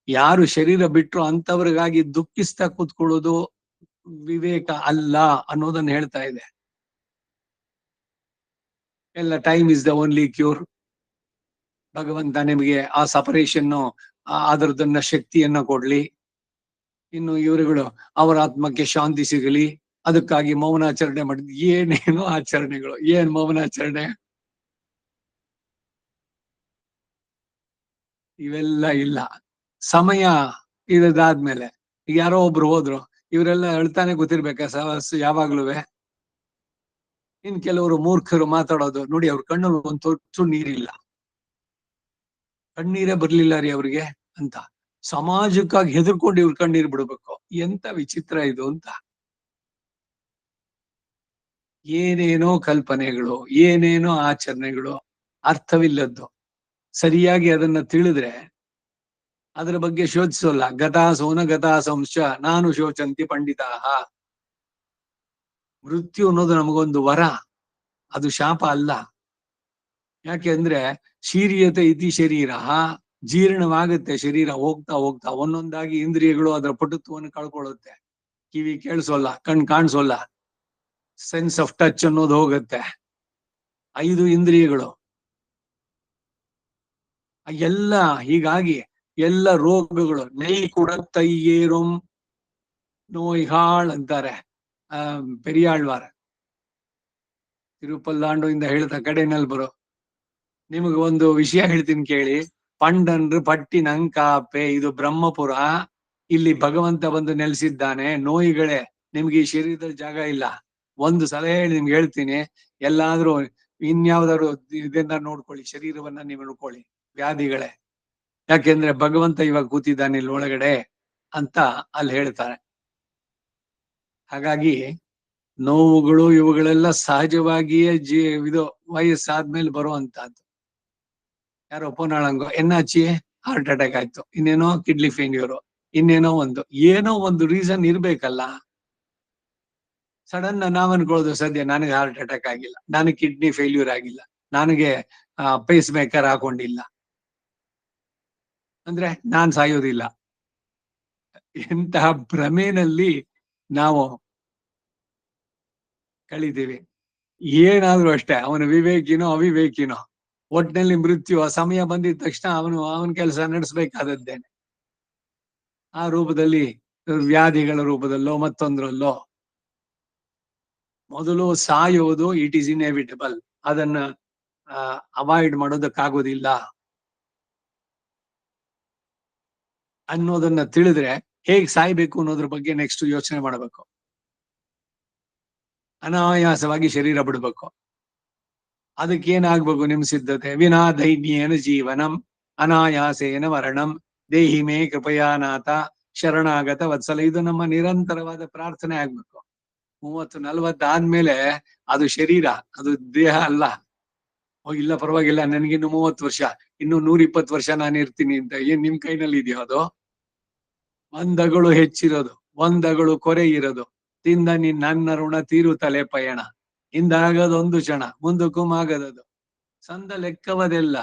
ಯಾರು ಶರೀರ ಬಿಟ್ರು ಅಂತವ್ರಿಗಾಗಿ ದುಃಖಿಸ್ತಾ ಕೂತ್ಕೊಳ್ಳೋದು ವಿವೇಕ ಅಲ್ಲ ಅನ್ನೋದನ್ನ ಹೇಳ್ತಾ ಇದೆ. ಎಲ್ಲ time is the only cure. ಭಗವಂತ ನಿಮಗೆ ಆ ಸಪರೇಷನ್ ಅದರದನ್ನ ಶಕ್ತಿಯನ್ನ ಕೊಡ್ಲಿ. ಇನ್ನು ಇವರುಗಳು ಅವರ ಆತ್ಮಕ್ಕೆ ಶಾಂತಿ ಸಿಗಲಿ, ಅದಕ್ಕಾಗಿ ಮೌನಾಚರಣೆ ಮಾಡಿದ್. ಏನೇನು ಆಚರಣೆಗಳು, ಏನ್ ಮೌನಾಚರಣೆ, ಇವೆಲ್ಲ ಇಲ್ಲ. ಸಮಯ ಇದಾದ್ಮೇಲೆ ಯಾರೋ ಒಬ್ರು ಹೋದ್ರು, ಇವರೆಲ್ಲ ಅಳ್ತಾನೆ ಗೊತ್ತಿರ್ಬೇಕಾ ಯಾವಾಗ್ಲೂ. ಇನ್ ಕೆಲವರು ಮೂರ್ಖರು ಮಾತಾಡೋದು ನೋಡಿ, ಅವ್ರ ಕಣ್ಣಲ್ಲಿ ಒಂದ್ ತೊಟ್ಟು ನೀರಿಲ್ಲ, ಕಣ್ಣೀರೇ ಬರ್ಲಿಲ್ಲ ರೀ ಅವ್ರಿಗೆ ಅಂತ. ಸಮಾಜಕ್ಕಾಗಿ ಹೆದರ್ಕೊಂಡು ಇವ್ರ ಕಣ್ಣೀರ್ ಬಿಡ್ಬೇಕು. ಎಂತ ವಿಚಿತ್ರ ಇದು ಅಂತ. ಏನೇನೋ ಕಲ್ಪನೆಗಳು, ಏನೇನೋ ಆಚರಣೆಗಳು, ಅರ್ಥವಿಲ್ಲದ್ದು. ಸರಿಯಾಗಿ ಅದನ್ನ ತಿಳಿದ್ರೆ ಅದರ ಬಗ್ಗೆ ಶೋಧಿಸೋಲ್ಲ. ಗತಾಸೋನ ಗತಾಸಂಶ ನಾನು ಶೋಚಂತಿ ಪಂಡಿತಾಹ. ಮೃತ್ಯು ಅನ್ನೋದು ನಮಗೊಂದು ವರ, ಅದು ಶಾಪ ಅಲ್ಲ. ಯಾಕೆ ಅಂದ್ರೆ ಶೀರ್ಯತೆ ಇತಿ ಶರೀರ, ಜೀರ್ಣವಾಗುತ್ತೆ ಶರೀರ ಹೋಗ್ತಾ ಹೋಗ್ತಾ. ಒಂದೊಂದಾಗಿ ಇಂದ್ರಿಯಗಳು ಅದರ ಪಟುತ್ವವನ್ನು ಕಳ್ಕೊಳ್ಳುತ್ತೆ. ಕಿವಿ ಕೇಳಿಸೋಲ್ಲ, ಕಣ್ ಕಾಣಿಸೋಲ್ಲ, ಸೆನ್ಸ್ ಆಫ್ ಟಚ್ ಅನ್ನೋದು ಹೋಗುತ್ತೆ. 5 ಇಂದ್ರಿಯಗಳು ಎಲ್ಲ. ಹೀಗಾಗಿ ಎಲ್ಲ ರೋಗಗಳು ನೈ ಕೂಡ ತೈಯೇರುಂ ನೋಯ್ಹಾಳ್ ಅಂತಾರೆ ಪೆರಿಯಾಳ್ವಾರ್. ತಿರುಪಲ್ಲಾಂಡು ಇಂದ ಹೇಳ್ತಾ ಕಡೆನಲ್ಲಿ ಬರೋ. ನಿಮಗೆ ಒಂದು ವಿಷಯ ಹೇಳ್ತೀನಿ ಕೇಳಿ. ಪಂಡನ್ರು ಪಟ್ಟಿನಂಕಾಪೆ, ಇದು ಬ್ರಹ್ಮಪುರ. ಇಲ್ಲಿ ಭಗವಂತ ಬಂದು ನೆಲೆಸಿದ್ದಾನೆ. ನೋಯಿಗಳೇ, ನಿಮ್ಗೆ ಈ ಶರೀರದಲ್ಲಿ ಜಾಗ ಇಲ್ಲ. ಒಂದು ಸಲ ಹೇಳಿ ನಿಮ್ಗೆ ಹೇಳ್ತೀನಿ, ಎಲ್ಲಾದ್ರೂ ಇನ್ಯಾವ್ದಾದ್ರು ಇದನ್ನ ನೋಡ್ಕೊಳ್ಳಿ, ಶರೀರವನ್ನ ನೀವು ನೋಡ್ಕೊಳ್ಳಿ, ವ್ಯಾಧಿಗಳೇ. ಯಾಕೆಂದ್ರೆ ಭಗವಂತ ಇವಾಗ ಕೂತಿದ್ದಾನೆ ಇಲ್ಲಿ ಒಳಗಡೆ ಅಂತ ಅಲ್ಲಿ ಹೇಳ್ತಾರೆ. ಹಾಗಾಗಿ ನೋವುಗಳು ಇವುಗಳೆಲ್ಲ ಸಹಜವಾಗಿಯೇ ಇದು ವಯಸ್ಸಾದ್ಮೇಲೆ ಬರುವಂತಹದ್ದು. ಯಾರೋ ಪೋನಾಳಂಗೋ ಎನ್ನಾಚಿ ಹಾರ್ಟ್ ಅಟ್ಯಾಕ್ ಆಯ್ತು, ಇನ್ನೇನೋ ಕಿಡ್ನಿ ಫೇಲ್ಯೂರ್, ಇನ್ನೇನೋ ಏನೋ ಒಂದು ರೀಸನ್ ಇರ್ಬೇಕಲ್ಲ. ಸಡನ್ ನಾವ್ ಅನ್ಕೊಳ್ಳೋದು, ಸದ್ಯ ನನಗೆ ಹಾರ್ಟ್ ಅಟ್ಯಾಕ್ ಆಗಿಲ್ಲ, ನನಗೆ ಕಿಡ್ನಿ ಫೇಲ್ಯೂರ್ ಆಗಿಲ್ಲ, ನನಗೆ ಪೇಸ್ ಮೇಕರ್ ಹಾಕೊಂಡಿಲ್ಲ ಅಂದ್ರೆ ನಾನ್ ಸಾಯೋದಿಲ್ಲ. ಎಂತಹ ಭ್ರಮೆನಲ್ಲಿ ನಾವು ಕಳಿತೀವಿ. ಏನಾದ್ರೂ ಅಷ್ಟೇ, ಅವನು ವಿವೇಕಿನೋ ಅವಿವೇಕಿನೋ, ಒಟ್ಟಿನಲ್ಲಿ ಮೃತ್ಯು ಆ ಸಮಯ ಬಂದಿದ ತಕ್ಷಣ ಅವನ ಕೆಲಸ ನಡೆಸಬೇಕಾದದ್ದೇನೆ. ಆ ರೂಪದಲ್ಲಿ, ವ್ಯಾಧಿಗಳ ರೂಪದಲ್ಲೋ ಮತ್ತೊಂದ್ರಲ್ಲೋ. ಮೊದಲು ಸಾಯೋದು ಇಟ್ ಈಸ್ ಇನ್ಎವಿಟಬಲ್, ಅದನ್ನ ಅವಾಯ್ಡ್ ಮಾಡೋದಕ್ಕಾಗೋದಿಲ್ಲ ಅನ್ನೋದನ್ನ ತಿಳಿದ್ರೆ ಹೇಗ್ ಸಾಯ್ಬೇಕು ಅನ್ನೋದ್ರ ಬಗ್ಗೆ ನೆಕ್ಸ್ಟ್ ಯೋಚನೆ ಮಾಡಬೇಕು. ಅನಾಯಾಸವಾಗಿ ಶರೀರ ಬಿಡ್ಬೇಕು. ಅದಕ್ಕೇನಾಗ್ಬೇಕು ನಿಮ್ ಸಿದ್ಧತೆ? ವಿನಾ ದೈನ್ಯೇನ ಜೀವನಂ ಅನಾಯಾಸೇನ ಮರಣಂ ದೇಹಿ ಮೇ ಕೃಪಯಾನಾಥ ಶರಣಾಗತ ವತ್ಸಲ. ಇದು ನಮ್ಮ ನಿರಂತರವಾದ ಪ್ರಾರ್ಥನೆ ಆಗ್ಬೇಕು. 30-40 ಆದ್ಮೇಲೆ ಅದು ಶರೀರ, ಅದು ದೇಹ ಅಲ್ಲ. ಇಲ್ಲ ಪರವಾಗಿಲ್ಲ, ನನ್ಗಿನ್ನು 30 ವರ್ಷ, ಇನ್ನು 120 ವರ್ಷ ನಾನು ಇರ್ತೀನಿ ಅಂತ ಏನ್ ನಿಮ್ ಕೈನಲ್ಲಿ ಇದೆಯೋ ಅದು? ಒಂದಗಳು ಹೆಚ್ಚಿರೋದು, ಒಂದಗಳು ಕೊರೆ ಇರೋದು. ತಿಂದ ನನ್ನ ಋಣ ತೀರು ತಲೆ ಪಯಣ. ಹಿಂದಾಗದೊಂದು ಕ್ಷಣ, ಮುಂದಕ್ಕೂ ಆಗದದು ಸಂದ ಲೆಕ್ಕವದೆಲ್ಲ.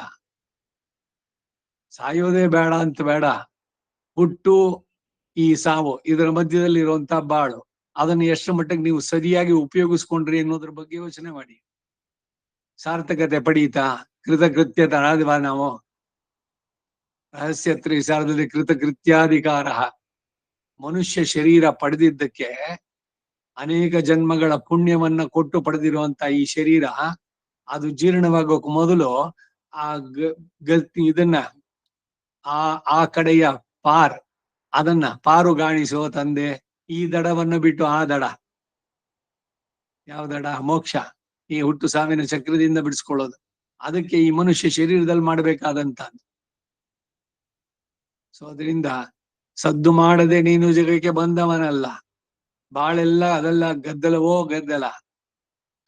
ಸಾಯೋದೇ ಬೇಡ ಅಂತ ಬೇಡ, ಹುಟ್ಟು ಈ ಸಾವು ಇದರ ಮಧ್ಯದಲ್ಲಿ ಇರುವಂತ ಬಾಳು, ಅದನ್ನು ಎಷ್ಟು ಮಟ್ಟಿಗೆ ನೀವು ಸರಿಯಾಗಿ ಉಪಯೋಗಿಸ್ಕೊಂಡ್ರಿ ಅನ್ನೋದ್ರ ಬಗ್ಗೆ ಯೋಚನೆ ಮಾಡಿ. ಸಾರ್ಥಕತೆ ಪಡೀತಾ, ಕೃತಕೃತ್ಯತ ನಾವು ರಹಸ್ಯ ತ್ರಿಸಾರದಲ್ಲಿ ಕೃತಕೃತ್ಯಾಧಿಕಾರ. ಮನುಷ್ಯ ಶರೀರ ಪಡೆದಿದ್ದಕ್ಕೆ ಅನೇಕ ಜನ್ಮಗಳ ಪುಣ್ಯವನ್ನ ಕೊಟ್ಟು ಪಡೆದಿರುವಂತ ಈ ಶರೀರ, ಅದು ಜೀರ್ಣವಾಗೋಕ್ ಮೊದಲು ಆ ಇದನ್ನ ಆ ಕಡೆಯ ಪಾರ್ ಅದನ್ನ ಪಾರುಗಾಣಿಸೋ ತಂದೆ. ಈ ದಡವನ್ನು ಬಿಟ್ಟು ಆ ದಡ, ಯಾವ ದಡ? ಮೋಕ್ಷ, ಈ ಹುಟ್ಟು ಸಾವಿನ ಚಕ್ರದಿಂದ ಬಿಡಿಸ್ಕೊಳ್ಳೋದು. ಅದಕ್ಕೆ ಈ ಮನುಷ್ಯ ಶರೀರದಲ್ಲಿ ಮಾಡಬೇಕಾದಂತ. ಸೊ ಅದರಿಂದ ಸದ್ದು ಮಾಡದೆ ನೀನು ಜಗಕ್ಕೆ ಬಂದವನಲ್ಲ. ಬಾಳೆಲ್ಲ ಅದೆಲ್ಲ ಗದ್ದಲವೋ ಗದ್ದಲ,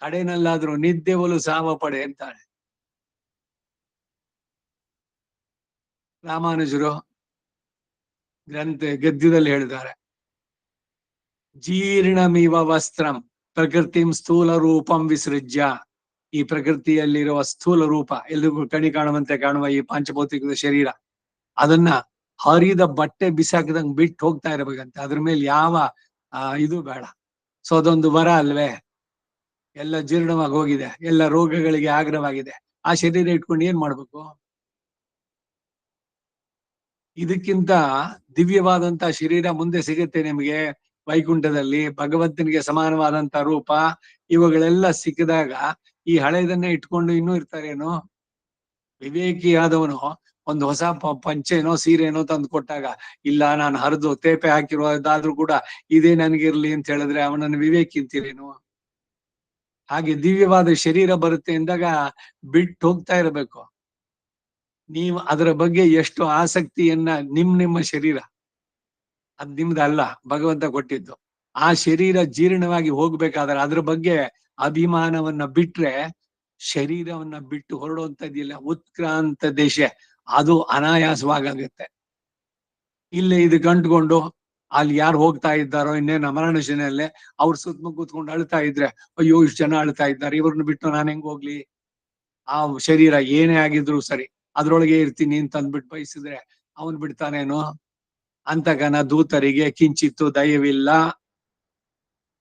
ಕಡೆನಲ್ಲಾದ್ರೂ ನಿದ್ದೆ ಒಲು ಸಾವ ಪಡೆ ಅಂತಾಳೆ ರಾಮಾನುಜರು ಗದ್ಯದಲ್ಲಿ ಹೇಳಿದ್ದಾರೆ. ಜೀರ್ಣಮಿವ ವಸ್ತ್ರಂ ಪ್ರಕೃತಿಂ ಸ್ಥೂಲ ರೂಪಂ ವಿಸೃಜ್ಯ. ಈ ಪ್ರಕೃತಿಯಲ್ಲಿರುವ ಸ್ಥೂಲ ರೂಪ, ಎಲ್ರಿಗೂ ಕಣಿ ಕಾಣುವಂತೆ ಕಾಣುವ ಈ ಪಂಚಭೌತಿಕದ ಶರೀರ, ಅದನ್ನ ಹರಿದ ಬಟ್ಟೆ ಬಿಸಾಕಿದಂಗ್ ಬಿಟ್ಟು ಹೋಗ್ತಾ ಇರಬೇಕಂತೆ. ಅದ್ರ ಮೇಲೆ ಯಾವ ಇದು ಬೇಡ. ಸೊ ಅದೊಂದು ವರ ಅಲ್ವೇ? ಎಲ್ಲ ಜೀರ್ಣವಾಗಿ ಹೋಗಿದೆ, ಎಲ್ಲ ರೋಗಗಳಿಗೆ ಆಗ್ರವಾಗಿದೆ. ಆ ಶರೀರ ಇಟ್ಕೊಂಡು ಏನ್ ಮಾಡ್ಬೇಕು? ಇದಕ್ಕಿಂತ ದಿವ್ಯವಾದಂತ ಶರೀರ ಮುಂದೆ ಸಿಗುತ್ತೆ ನಿಮಗೆ ವೈಕುಂಠದಲ್ಲಿ. ಭಗವಂತನಿಗೆ ಸಮಾನವಾದಂತ ರೂಪ ಇವುಗಳೆಲ್ಲ ಸಿಕ್ಕಿದಾಗ ಈ ಹಳೆದನ್ನೇ ಇಟ್ಕೊಂಡು ಇನ್ನೂ ಇರ್ತಾರೇನೋ? ವಿವೇಕಿಯಾದವನು ಒಂದು ಹೊಸ ಪಂಚೆನೋ ಸೀರೆನೋ ತಂದು ಕೊಟ್ಟಾಗ, ಇಲ್ಲ ನಾನು ಹರಿದು ತೇಪೆ ಹಾಕಿರೋದಾದ್ರೂ ಕೂಡ ಇದೇ ನನಗಿರ್ಲಿ ಅಂತ ಹೇಳಿದ್ರೆ ಅವನನ್ನು ವಿವೇಕಿ ಅಂತೀರೇನು? ಹಾಗೆ ದಿವ್ಯವಾದ ಶರೀರ ಬರುತ್ತೆ ಎಂದಾಗ ಬಿಟ್ಟು ಹೋಗ್ತಾ ಇರಬೇಕು. ನೀವು ಅದರ ಬಗ್ಗೆ ಎಷ್ಟು ಆಸಕ್ತಿಯನ್ನ, ನಿಮ್ಮ ಶರೀರ ಅದ್ ನಿಮ್ದಲ್ಲ, ಭಗವಂತ ಕೊಟ್ಟಿದ್ದು. ಆ ಶರೀರ ಜೀರ್ಣವಾಗಿ ಹೋಗ್ಬೇಕಾದ್ರೆ ಅದ್ರ ಬಗ್ಗೆ ಅಭಿಮಾನವನ್ನ ಬಿಟ್ರೆ, ಶರೀರವನ್ನ ಬಿಟ್ಟು ಹೊರಡುವಂತದ್ದಿಲ್ಲ. ಉತ್ಕ್ರಾಂತ ದೇಶ ಅದು ಅನಾಯಾಸವಾಗುತ್ತೆ. ಇಲ್ಲೇ ಇದು ಕಂಡುಕೊಂಡು ಅಲ್ಲಿ ಯಾರು ಹೋಗ್ತಾ ಇದ್ದಾರೋ ಇನ್ನೇನು ಮರಣಶನಲ್ಲೇ ಅವ್ರ ಸುತ್ತಮುತ್ತ ಕೂತ್ಕೊಂಡು ಅಳ್ತಾ ಇದ್ರೆ, ಅಯ್ಯೋ ಇಷ್ಟು ಜನ ಅಳ್ತಾ ಇದ್ದಾರೆ, ಇವ್ರನ್ನ ಬಿಟ್ಟು ನಾನು ಹೆಂಗ್ ಹೋಗ್ಲಿ? ಆ ಶರೀರ ಏನೇ ಆಗಿದ್ರು ಸರಿ ಅದ್ರೊಳಗೆ ಇರ್ತೀನಿ ಅಂತ ಅಂದ್ಬಿಟ್ಟು ಬಯಸಿದ್ರೆ ಅವನ್ ಬಿಡ್ತಾನೇನೋ? ಅಂತಕನ ದೂತರಿಗೆ ಕಿಂಚಿತ್ತು ದಯವಿಲ್ಲ,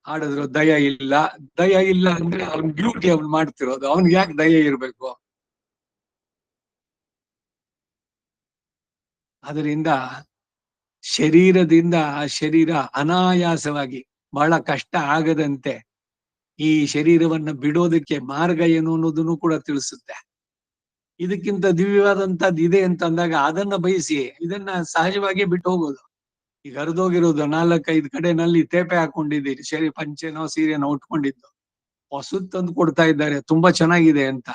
ಆಡಿದ್ರು ದಯ ಇಲ್ಲ. ದಯ ಇಲ್ಲ ಅಂದ್ರೆ ಅವ್ನ ಡ್ಯೂಟಿ ಅವ್ನು ಮಾಡ್ತಿರೋದು, ಅವ್ನಿಗೆ ಯಾಕೆ ದಯ ಇರ್ಬೇಕು? ಅದರಿಂದ ಶರೀರದಿಂದ ಆ ಶರೀರ ಅನಾಯಾಸವಾಗಿ, ಬಹಳ ಕಷ್ಟ ಆಗದಂತೆ ಈ ಶರೀರವನ್ನ ಬಿಡೋದಕ್ಕೆ ಮಾರ್ಗ ಏನು ಅನ್ನೋದನ್ನು ಕೂಡ ತಿಳಿಸುತ್ತೆ. ಇದಕ್ಕಿಂತ ದಿವ್ಯವಾದಂತದ್ದು ಇದೆ ಅಂತ ಅಂದಾಗ ಅದನ್ನ ಬಯಸಿ ಇದನ್ನ ಸಹಜವಾಗಿ ಬಿಟ್ಟು ಹೋಗೋದು. ಈಗ ಹರಿದೋಗಿರೋದು 4-5 ಕಡೆನಲ್ಲಿ ತೇಪೆ ಹಾಕೊಂಡಿದ್ದೀರಿ, ಶರೀರ ಪಂಚೆನೋ ಸೀರೆನೋ ಉಟ್ಕೊಂಡಿದ್ದು, ಹೊಸದ್ ತಂದು ಕೊಡ್ತಾ ಇದ್ದಾರೆ, ತುಂಬಾ ಚೆನ್ನಾಗಿದೆ ಅಂತ.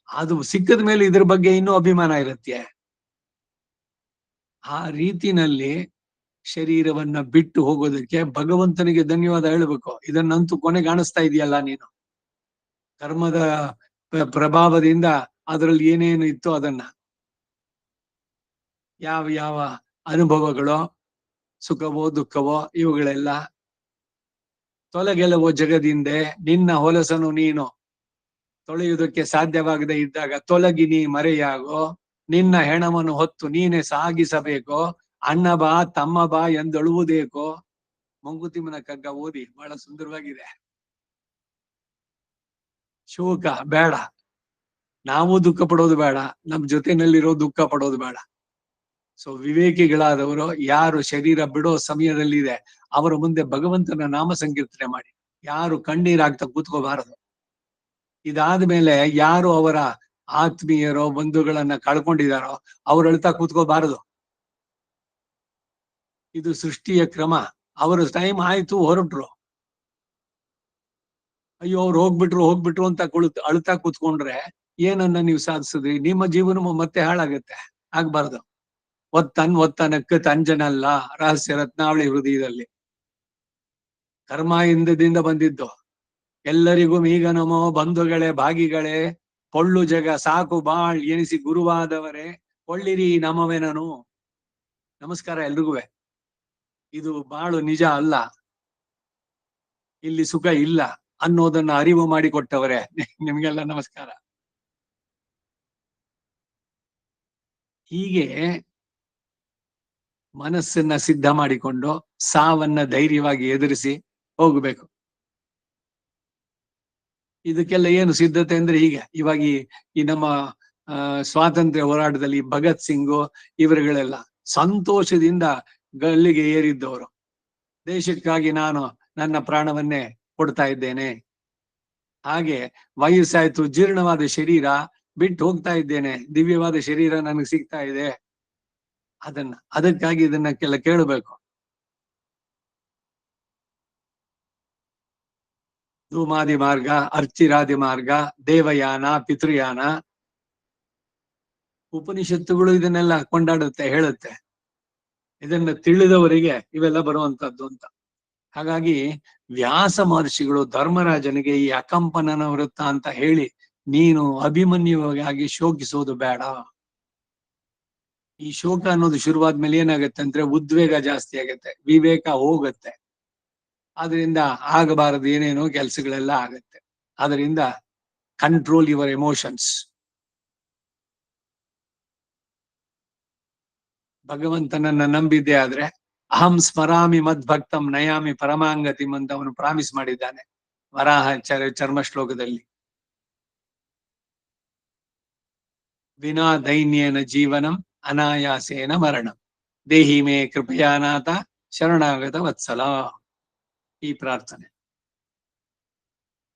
ಅದು ಸಿಕ್ಕದ ಮೇಲೆ ಇದ್ರ ಬಗ್ಗೆ ಇನ್ನೂ ಅಭಿಮಾನ ಇರುತ್ತೆ. ಆ ರೀತಿನಲ್ಲಿ ಶರೀರವನ್ನ ಬಿಟ್ಟು ಹೋಗೋದಕ್ಕೆ ಭಗವಂತನಿಗೆ ಧನ್ಯವಾದ ಹೇಳ್ಬೇಕು. ಇದನ್ನಂತೂ ಕೊನೆಗೆ ಕಾಣಿಸ್ತಾ ಇದೆಯಲ್ಲ ನೀನು. ಕರ್ಮದ ಪ್ರಭಾವದಿಂದ ಅದರಲ್ಲಿ ಏನೇನು ಇತ್ತು ಅದನ್ನ, ಯಾವ ಯಾವ ಅನುಭವಗಳೋ ಸುಖವೋ ದುಃಖವೋ ಇವುಗಳೆಲ್ಲ ತೊಲಗೆಲವೋ ಜಗದಿಂದೆ ನಿನ್ನ ಹೊಲಸನು ನೀನು ತೊಳೆಯುವುದಕ್ಕೆ ಸಾಧ್ಯವಾಗದೆ ಇದ್ದಾಗ ತೊಲಗಿ ನೀ ಮರೆಯಾಗೋ. ನಿನ್ನ ಹೆಣವನ್ನು ಹೊತ್ತು ನೀನೆ ಸಾಗಿಸಬೇಕೋ. ಅಣ್ಣ ಬಾ ತಮ್ಮ ಬಾ ಎಂದಳುವುದೇಕೋ. ಮಂಕುತಿಮ್ಮನ ಕಗ್ಗ ಓದಿ, ಬಹಳ ಸುಂದರವಾಗಿದೆ. ಶೋಕ ಬೇಡ, ನಾವು ದುಃಖ ಪಡೋದು ಬೇಡ, ನಮ್ ಜೊತೆನಲ್ಲಿರೋ ದುಃಖ ಪಡೋದು ಬೇಡ. ಸೊ ವಿವೇಕಿಗಳಾದವರು ಯಾರು ಶರೀರ ಬಿಡೋ ಸಮಯದಲ್ಲಿದೆ ಅವರ ಮುಂದೆ ಭಗವಂತನ ನಾಮ ಸಂಕೀರ್ತನೆ ಮಾಡಿ. ಯಾರು ಕಣ್ಣೀರಾಗ್ತಾ ಕೂತ್ಕೋಬಾರದು. ಇದಾದ್ಮೇಲೆ ಯಾರು ಅವರ ಆತ್ಮೀಯರೋ ಬಂಧುಗಳನ್ನ ಕಳ್ಕೊಂಡಿದಾರೋ ಅವ್ರು ಅಳ್ತಾ ಕೂತ್ಕೋಬಾರದು. ಇದು ಸೃಷ್ಟಿಯ ಕ್ರಮ. ಅವರ ಟೈಮ್ ಆಯ್ತು, ಹೊರಟ್ರು. ಅಯ್ಯೋ ಅವ್ರು ಹೋಗ್ಬಿಟ್ರು ಅಂತ ಅಳ್ತಾ ಕೂತ್ಕೊಂಡ್ರೆ ಏನನ್ನ ನೀವು ಸಾಧಿಸಿದ್ರಿ? ನಿಮ್ಮ ಜೀವನ ಮತ್ತೆ ಹಾಳಾಗತ್ತೆ. ಆಗ್ಬಾರ್ದು. ಒತ್ತನಕ್ಕ ತಂಜನಲ್ಲ ರಹಸ್ಯ ರತ್ನಾವಳಿ ಹೃದಯದಲ್ಲಿ. ಕರ್ಮಾಯಿಂದ ಬಂದಿದ್ದು. ಎಲ್ಲರಿಗೂ ಈಗ ನಮೋ ಬಂಧುಗಳೇ ಭಾಗಿಗಳೇ, ಪೊಳ್ಳು ಜಗ ಸಾಕು ಬಾಳ್ ಎನಿಸಿ ಗುರುವಾದವರೇ, ಕೊಳ್ಳಿರಿ ನಮವೆನನು. ನಮಸ್ಕಾರ ಎಲ್ರಿಗೂ. ಇದು ಬಾಳು ನಿಜ ಅಲ್ಲ, ಇಲ್ಲಿ ಸುಖ ಇಲ್ಲ ಅನ್ನೋದನ್ನ ಅರಿವು ಮಾಡಿಕೊಟ್ಟವರೇ ನಿಮ್ಗೆಲ್ಲ ನಮಸ್ಕಾರ. ಹೀಗೆ ಮನಸ್ಸನ್ನ ಸಿದ್ಧ ಮಾಡಿಕೊಂಡು ಸಾವನ್ನ ಧೈರ್ಯವಾಗಿ ಎದುರಿಸಿ ಹೋಗ್ಬೇಕು. ಇದಕ್ಕೆಲ್ಲ ಏನು ಸಿದ್ಧತೆ ಅಂದ್ರೆ ಹೀಗೆ. ಇವಾಗ ಈ ನಮ್ಮ ಸ್ವಾತಂತ್ರ್ಯ ಹೋರಾಟದಲ್ಲಿ ಭಗತ್ ಸಿಂಗು ಇವರುಗಳೆಲ್ಲ ಸಂತೋಷದಿಂದ ಗಲ್ಲಿಗೆ ಏರಿದ್ದವರು. ದೇಶಕ್ಕಾಗಿ ನಾನು ನನ್ನ ಪ್ರಾಣವನ್ನೇ ಕೊಡ್ತಾ ಇದ್ದೇನೆ. ಹಾಗೆ ವಯಸ್ಸಾಯ್ತು, ಜೀರ್ಣವಾದ ಶರೀರ ಬಿಟ್ಟು ಹೋಗ್ತಾ ಇದ್ದೇನೆ, ದಿವ್ಯವಾದ ಶರೀರ ನನಗೆ ಸಿಗ್ತಾ ಇದೆ. ಅದಕ್ಕಾಗಿ ಇದನ್ನೆಲ್ಲ ಕೇಳಬೇಕು. ಧೂಮಾದಿ ಮಾರ್ಗ, ಅರ್ಚಿರಾದಿ ಮಾರ್ಗ, ದೇವಯಾನ, ಪಿತೃಯಾನ, ಉಪನಿಷತ್ತುಗಳು ಇದನ್ನೆಲ್ಲ ಕೊಂಡಾಡುತ್ತೆ, ಹೇಳುತ್ತೆ. ಇದನ್ನ ತಿಳಿದವರಿಗೆ ಇವೆಲ್ಲ ಬರುವಂತದ್ದು ಅಂತ. ಹಾಗಾಗಿ ವ್ಯಾಸ ಮಹರ್ಷಿಗಳು ಧರ್ಮರಾಜನಿಗೆ ಈ ಅಕಂಪನನ ವೃತ್ತ ಅಂತ ಹೇಳಿ, ನೀನು ಅಭಿಮನ್ಯುವಾಗಿ ಶೋಕಿಸೋದು ಬೇಡ. ಈ ಶೋಕ ಅನ್ನೋದು ಶುರುವಾದ್ಮೇಲೆ ಏನಾಗತ್ತೆ ಅಂದ್ರೆ ಉದ್ವೇಗ ಜಾಸ್ತಿ ಆಗತ್ತೆ, ವಿವೇಕ ಹೋಗತ್ತೆ. ಅದರಿಂದ ಆಗಬಾರದು ಏನೇನೋ ಕೆಲಸಗಳೆಲ್ಲ ಆಗತ್ತೆ. ಅದರಿಂದ ಕಂಟ್ರೋಲ್ ಯುವರ್ ಎಮೋಷನ್ಸ್. ಭಗವಂತನನ್ನ ನಂಬಿದ್ದೆ ಆದ್ರೆ ಅಹಂ ಸ್ಮರಾಮಿ ಮದ್ಭಕ್ತಂ ನಯಾಮಿ ಪರಮಾಂಗತಿಂ ಅಂತ ಅವನು ಪ್ರಾಮಿಸ್ ಮಾಡಿದ್ದಾನೆ ವರಾಹ ಚರ್ಮ ಶ್ಲೋಕದಲ್ಲಿ. ವಿನಾ ದೈನ್ಯೇನ ಜೀವನಂ ಅನಾಯಾಸೇನ ಮರಣಂ ದೇಹಿ ಮೇ ಕೃಪಯಾನಾಥ ಶರಣಾಗತ ವತ್ಸಲ. ಈ ಪ್ರಾರ್ಥನೆ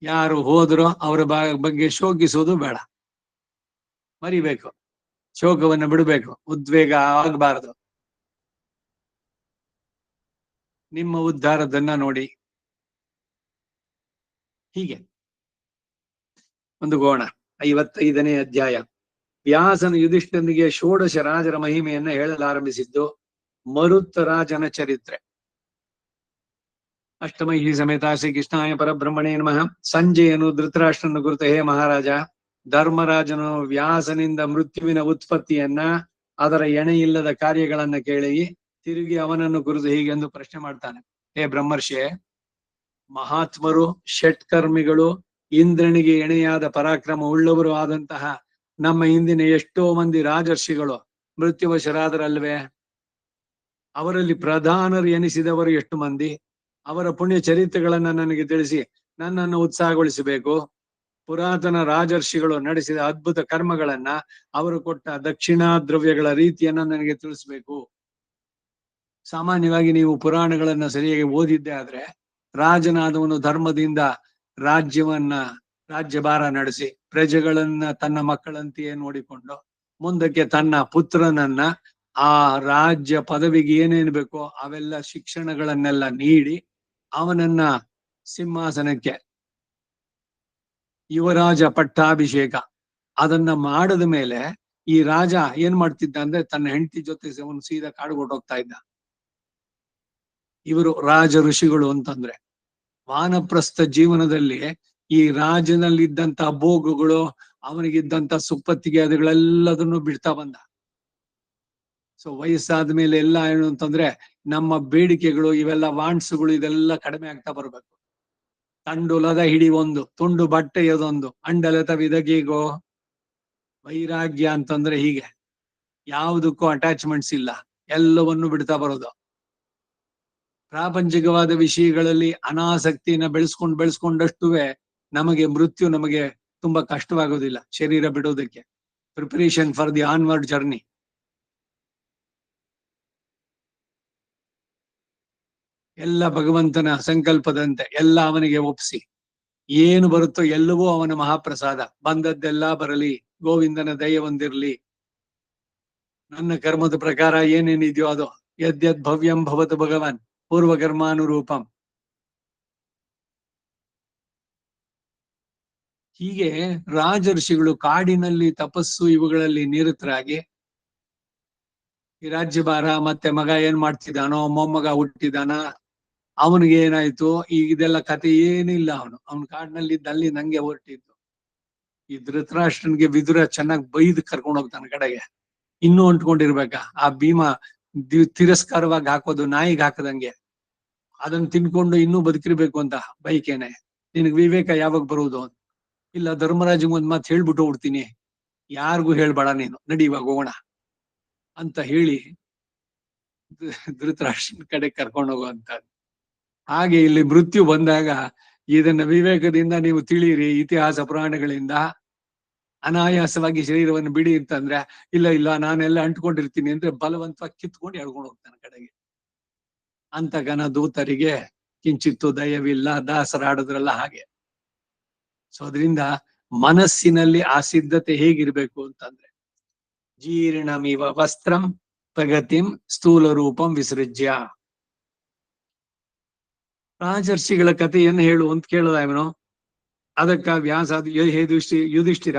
ಯಾರು ಹೋದ್ರೋ ಅವರ ಬಗ್ಗೆ ಶೋಕಿಸೋದು ಬೇಡ, ಮರಿಬೇಕು, ಶೋಕವನ್ನು ಬಿಡಬೇಕು, ಉದ್ವೇಗ ಆಗಬಾರದು. ನಿಮ್ಮ ಉದ್ಧಾರದನ್ನ ನೋಡಿ. ಹೀಗೆ ಮುಂದುಗೋಣ. 55ನೇ ಅಧ್ಯಾಯ. ವ್ಯಾಸನು ಯುಧಿಷ್ಠನಿಗೆ ಷೋಡಶ ರಾಜರ ಮಹಿಮೆಯನ್ನ ಹೇಳಲಾರಂಭಿಸಿದ್ದು ಮರುತ್ತ ರಾಜನ ಚರಿತ್ರೆ. ಅಷ್ಟಮಹಿ ಸಮೇತ ಶ್ರೀ ಕೃಷ್ಣಾಯ ಪರಬ್ರಹ್ಮಣೇ ನಮಃ. ಸಂಜಯನು ಧೃತರಾಷ್ಟ್ರನ ಕುರಿತು, ಹೇ ಮಹಾರಾಜ, ಧರ್ಮರಾಜನು ವ್ಯಾಸನಿಂದ ಮೃತ್ಯುವಿನ ಉತ್ಪತ್ತಿಯನ್ನ, ಅದರ ಎಣೆಯಿಲ್ಲದ ಕಾರ್ಯಗಳನ್ನ ಕೇಳಿ ತಿರುಗಿ ಅವನನ್ನು ಕುರಿತು ಹೀಗೆಂದು ಪ್ರಶ್ನೆ ಮಾಡ್ತಾನೆ. ಹೇ ಬ್ರಹ್ಮರ್ಷೆ, ಮಹಾತ್ಮರು, ಷಟ್ಕರ್ಮಿಗಳು, ಇಂದ್ರನಿಗೆ ಎಣೆಯಾದ ಪರಾಕ್ರಮ ಉಳ್ಳವರು ಆದಂತಹ ನಮ್ಮ ಹಿಂದಿನ ಎಷ್ಟೋ ಮಂದಿ ರಾಜರ್ಷಿಗಳು ಮೃತ್ಯುವಶರಾದರಲ್ವೇ? ಅವರಲ್ಲಿ ಪ್ರಧಾನರು ಎನಿಸಿದವರು ಎಷ್ಟು ಮಂದಿ? ಅವರ ಪುಣ್ಯ ಚರಿತ್ರೆಗಳನ್ನ ನನಗೆ ತಿಳಿಸಿ ನನ್ನನ್ನು ಉತ್ಸಾಹಗೊಳಿಸಬೇಕು. ಪುರಾತನ ರಾಜರ್ಷಿಗಳು ನಡೆಸಿದ ಅದ್ಭುತ ಕರ್ಮಗಳನ್ನ, ಅವರು ಕೊಟ್ಟ ದಕ್ಷಿಣಾ ದ್ರವ್ಯಗಳ ರೀತಿಯನ್ನ ನನಗೆ ತಿಳಿಸ್ಬೇಕು. ಸಾಮಾನ್ಯವಾಗಿ ನೀವು ಪುರಾಣಗಳನ್ನ ಸರಿಯಾಗಿ ಓದಿದ್ದೆ ಆದ್ರೆ, ರಾಜನಾದವನು ಧರ್ಮದಿಂದ ರಾಜ್ಯಭಾರ ನಡೆಸಿ ಪ್ರಜೆಗಳನ್ನ ತನ್ನ ಮಕ್ಕಳಂತೆಯೇ ನೋಡಿಕೊಂಡು ಮುಂದಕ್ಕೆ ತನ್ನ ಪುತ್ರನನ್ನ ಆ ರಾಜ್ಯ ಪದವಿಗೆ ಏನೇನು ಬೇಕೋ ಅವೆಲ್ಲ ಶಿಕ್ಷಣಗಳನ್ನೆಲ್ಲ ನೀಡಿ ಅವನನ್ನ ಸಿಂಹಾಸನಕ್ಕೆ ಯುವರಾಜ ಪಟ್ಟಾಭಿಷೇಕ ಅದನ್ನ ಮಾಡದ ಮೇಲೆ ಈ ರಾಜ ಏನ್ ಮಾಡ್ತಿದ್ದ ಅಂದ್ರೆ ತನ್ನ ಹೆಂಡತಿ ಜೊತೆ ಅವನು ಸೀದಾ ಕಾಡುಗೊಟ್ಟೋಗ್ತಾ ಇದ್ದ. ಇವರು ರಾಜ ಋಷಿಗಳು ಅಂತಂದ್ರೆ ವಾನಪ್ರಸ್ಥ ಜೀವನದಲ್ಲಿ ಈ ರಾಜನಲ್ಲಿದ್ದಂತ ಭೋಗಗಳು, ಅವನಿಗಿದ್ದಂತ ಸುಪ್ಪತ್ತಿಗೆ ಅದುಗಳೆಲ್ಲದನ್ನು ಬಿಡ್ತಾ ಬಂದ. ಸೊ ವಯಸ್ಸಾದ ಮೇಲೆ ಎಲ್ಲ ಏನು ಅಂತಂದ್ರೆ ನಮ್ಮ ಬೇಡಿಕೆಗಳು, ಇವೆಲ್ಲ ವಾಂಟ್ಸ್ಗಳು, ಇದೆಲ್ಲ ಕಡಿಮೆ ಆಗ್ತಾ ಬರ್ಬೇಕು. ತಂಡುಲದ ಹಿಡಿ ಒಂದು, ತುಂಡು ಬಟ್ಟೆಯದೊಂದು, ಅಂಡಲತ ವಿದಗೀಗೋ. ವೈರಾಗ್ಯ ಅಂತಂದ್ರೆ ಹೀಗೆ, ಯಾವುದಕ್ಕೂ ಅಟ್ಯಾಚ್ಮೆಂಟ್ಸ್ ಇಲ್ಲ, ಎಲ್ಲವನ್ನು ಬಿಡ್ತಾ ಬರೋದು. ಪ್ರಾಪಂಚಿಕವಾದ ವಿಷಯಗಳಲ್ಲಿ ಅನಾಸಕ್ತಿಯನ್ನ ಬೆಳೆಸ್ಕೊಂಡಷ್ಟುವೆ ನಮಗೆ ಮೃತ್ಯು ನಮಗೆ ತುಂಬಾ ಕಷ್ಟವಾಗೋದಿಲ್ಲ ಶರೀರ ಬಿಡೋದಕ್ಕೆ. Preparation for the onward journey. ಎಲ್ಲ ಭಗವಂತನ ಸಂಕಲ್ಪದಂತೆ ಎಲ್ಲ ಅವನಿಗೆ ಒಪ್ಪಿಸಿ, ಏನು ಬರುತ್ತೋ ಎಲ್ಲವೂ ಅವನ ಮಹಾಪ್ರಸಾದ. ಬಂದದ್ದೆಲ್ಲ ಬರಲಿ, ಗೋವಿಂದನ ದಯ ಹೊಂದಿರ್ಲಿ, ನನ್ನ ಕರ್ಮದ ಪ್ರಕಾರ ಏನೇನಿದೆಯೋ ಅದು, ಯದ್ಯದ್ ಭವ್ಯಂ ಭವತು ಭಗವಾನ್ ಪೂರ್ವಕರ್ಮಾನುರೂಪಂ. ಹೀಗೆ ರಾಜರ್ಷಿಗಳು ಕಾಡಿನಲ್ಲಿ ತಪಸ್ಸು ಇವುಗಳಲ್ಲಿ ನಿರತರಾಗಿ ಈ ರಾಜ್ಯಭಾರ, ಮತ್ತೆ ಮಗ ಏನ್ ಮಾಡ್ತಿದ್ದಾನೋ, ಮೊಮ್ಮಗ ಹುಟ್ಟಿದಾನ, ಅವನಿಗೆ ಏನಾಯ್ತು, ಈಗ ಇದೆಲ್ಲ ಕತೆ ಏನಿಲ್ಲ. ಅವನು ಕಾಡಿನಲ್ಲಿ ಅಲ್ಲಿ ನಂಗೆ ಹೊರಟಿದ್ದು. ಈ ಧೃತರಾಷ್ಟ್ರನ್ಗೆ ವಿದುರ ಚೆನ್ನಾಗಿ ಬೈದು ಕರ್ಕೊಂಡು ಹೋಗ್ತಾನೆ ಕಡೆಗೆ. ಇನ್ನೂ ಅಂಟ್ಕೊಂಡಿರ್ಬೇಕಾ ಆ ಭೀಮ ತಿರಸ್ಕಾರವಾಗಿ ಹಾಕೋದು ನಾಯಿಗೆ ಹಾಕದಂಗೆ, ಅದನ್ನ ತಿನ್ಕೊಂಡು ಇನ್ನೂ ಬದುಕಿರ್ಬೇಕು ಅಂತ ಬೈಕೇನೆ. ನಿನಗ್ ವಿವೇಕ ಯಾವಾಗ ಬರುವುದು? ಇಲ್ಲ, ಧರ್ಮರಾಜ್ ಒಂದ್ ಮಾತು ಹೇಳ್ಬಿಟ್ಟು ಹೋಗ್ತೀನಿ, ಯಾರಿಗೂ ಹೇಳ್ಬೇಡ ನೀನು, ನಡಿ ಇವಾಗ ಹೋಗೋಣ ಅಂತ ಹೇಳಿ ಧೃತರಾಷ್ಟ್ರನ ಕಡೆ ಕರ್ಕೊಂಡು ಹೋಗುವಂತ. ಹಾಗೆ ಇಲ್ಲಿ ಮೃತ್ಯು ಬಂದಾಗ ಇದನ್ನ ವಿವೇಕದಿಂದ ನೀವು ತಿಳಿಯಿರಿ, ಇತಿಹಾಸ ಪುರಾಣಗಳಿಂದ ಅನಾಯಾಸವಾಗಿ ಶರೀರವನ್ನು ಬಿಡಿ ಅಂತಂದ್ರೆ, ಇಲ್ಲ ನಾನೆಲ್ಲ ಅಂಟ್ಕೊಂಡಿರ್ತೀನಿ ಅಂದ್ರೆ ಬಲವಂತವಾಗಿ ಕಿತ್ಕೊಂಡು ಎಳ್ಕೊಂಡು ಹೋಗ್ತಾನೆ ಕಡೆಗೆ. ಅಂತ ಘನ ದೂತರಿಗೆ ಕಿಂಚಿತ್ತು ದಯವಿಲ್ಲ, ದಾಸರಾಡೋದ್ರಲ್ಲ ಹಾಗೆ. ಸೊ ಅದರಿಂದ ಮನಸ್ಸಿನಲ್ಲಿ ಆ ಸಿದ್ಧತೆ ಹೇಗಿರ್ಬೇಕು ಅಂತಂದ್ರೆ, ಜೀರ್ಣಮಿವ ವಸ್ತ್ರಂ ಪ್ರಗತಿಂ ಸ್ಥೂಲ ರೂಪಂ ವಿಸೃಜ್ಯ. ರಾಜರ್ಷಿಗಳ ಕಥೆಯನ್ನು ಹೇಳು ಅಂತ ಕೇಳದ ಇವನು. ಅದಕ್ಕ ವ್ಯಾಸ ಯುಧಿಷ್ಠಿರ,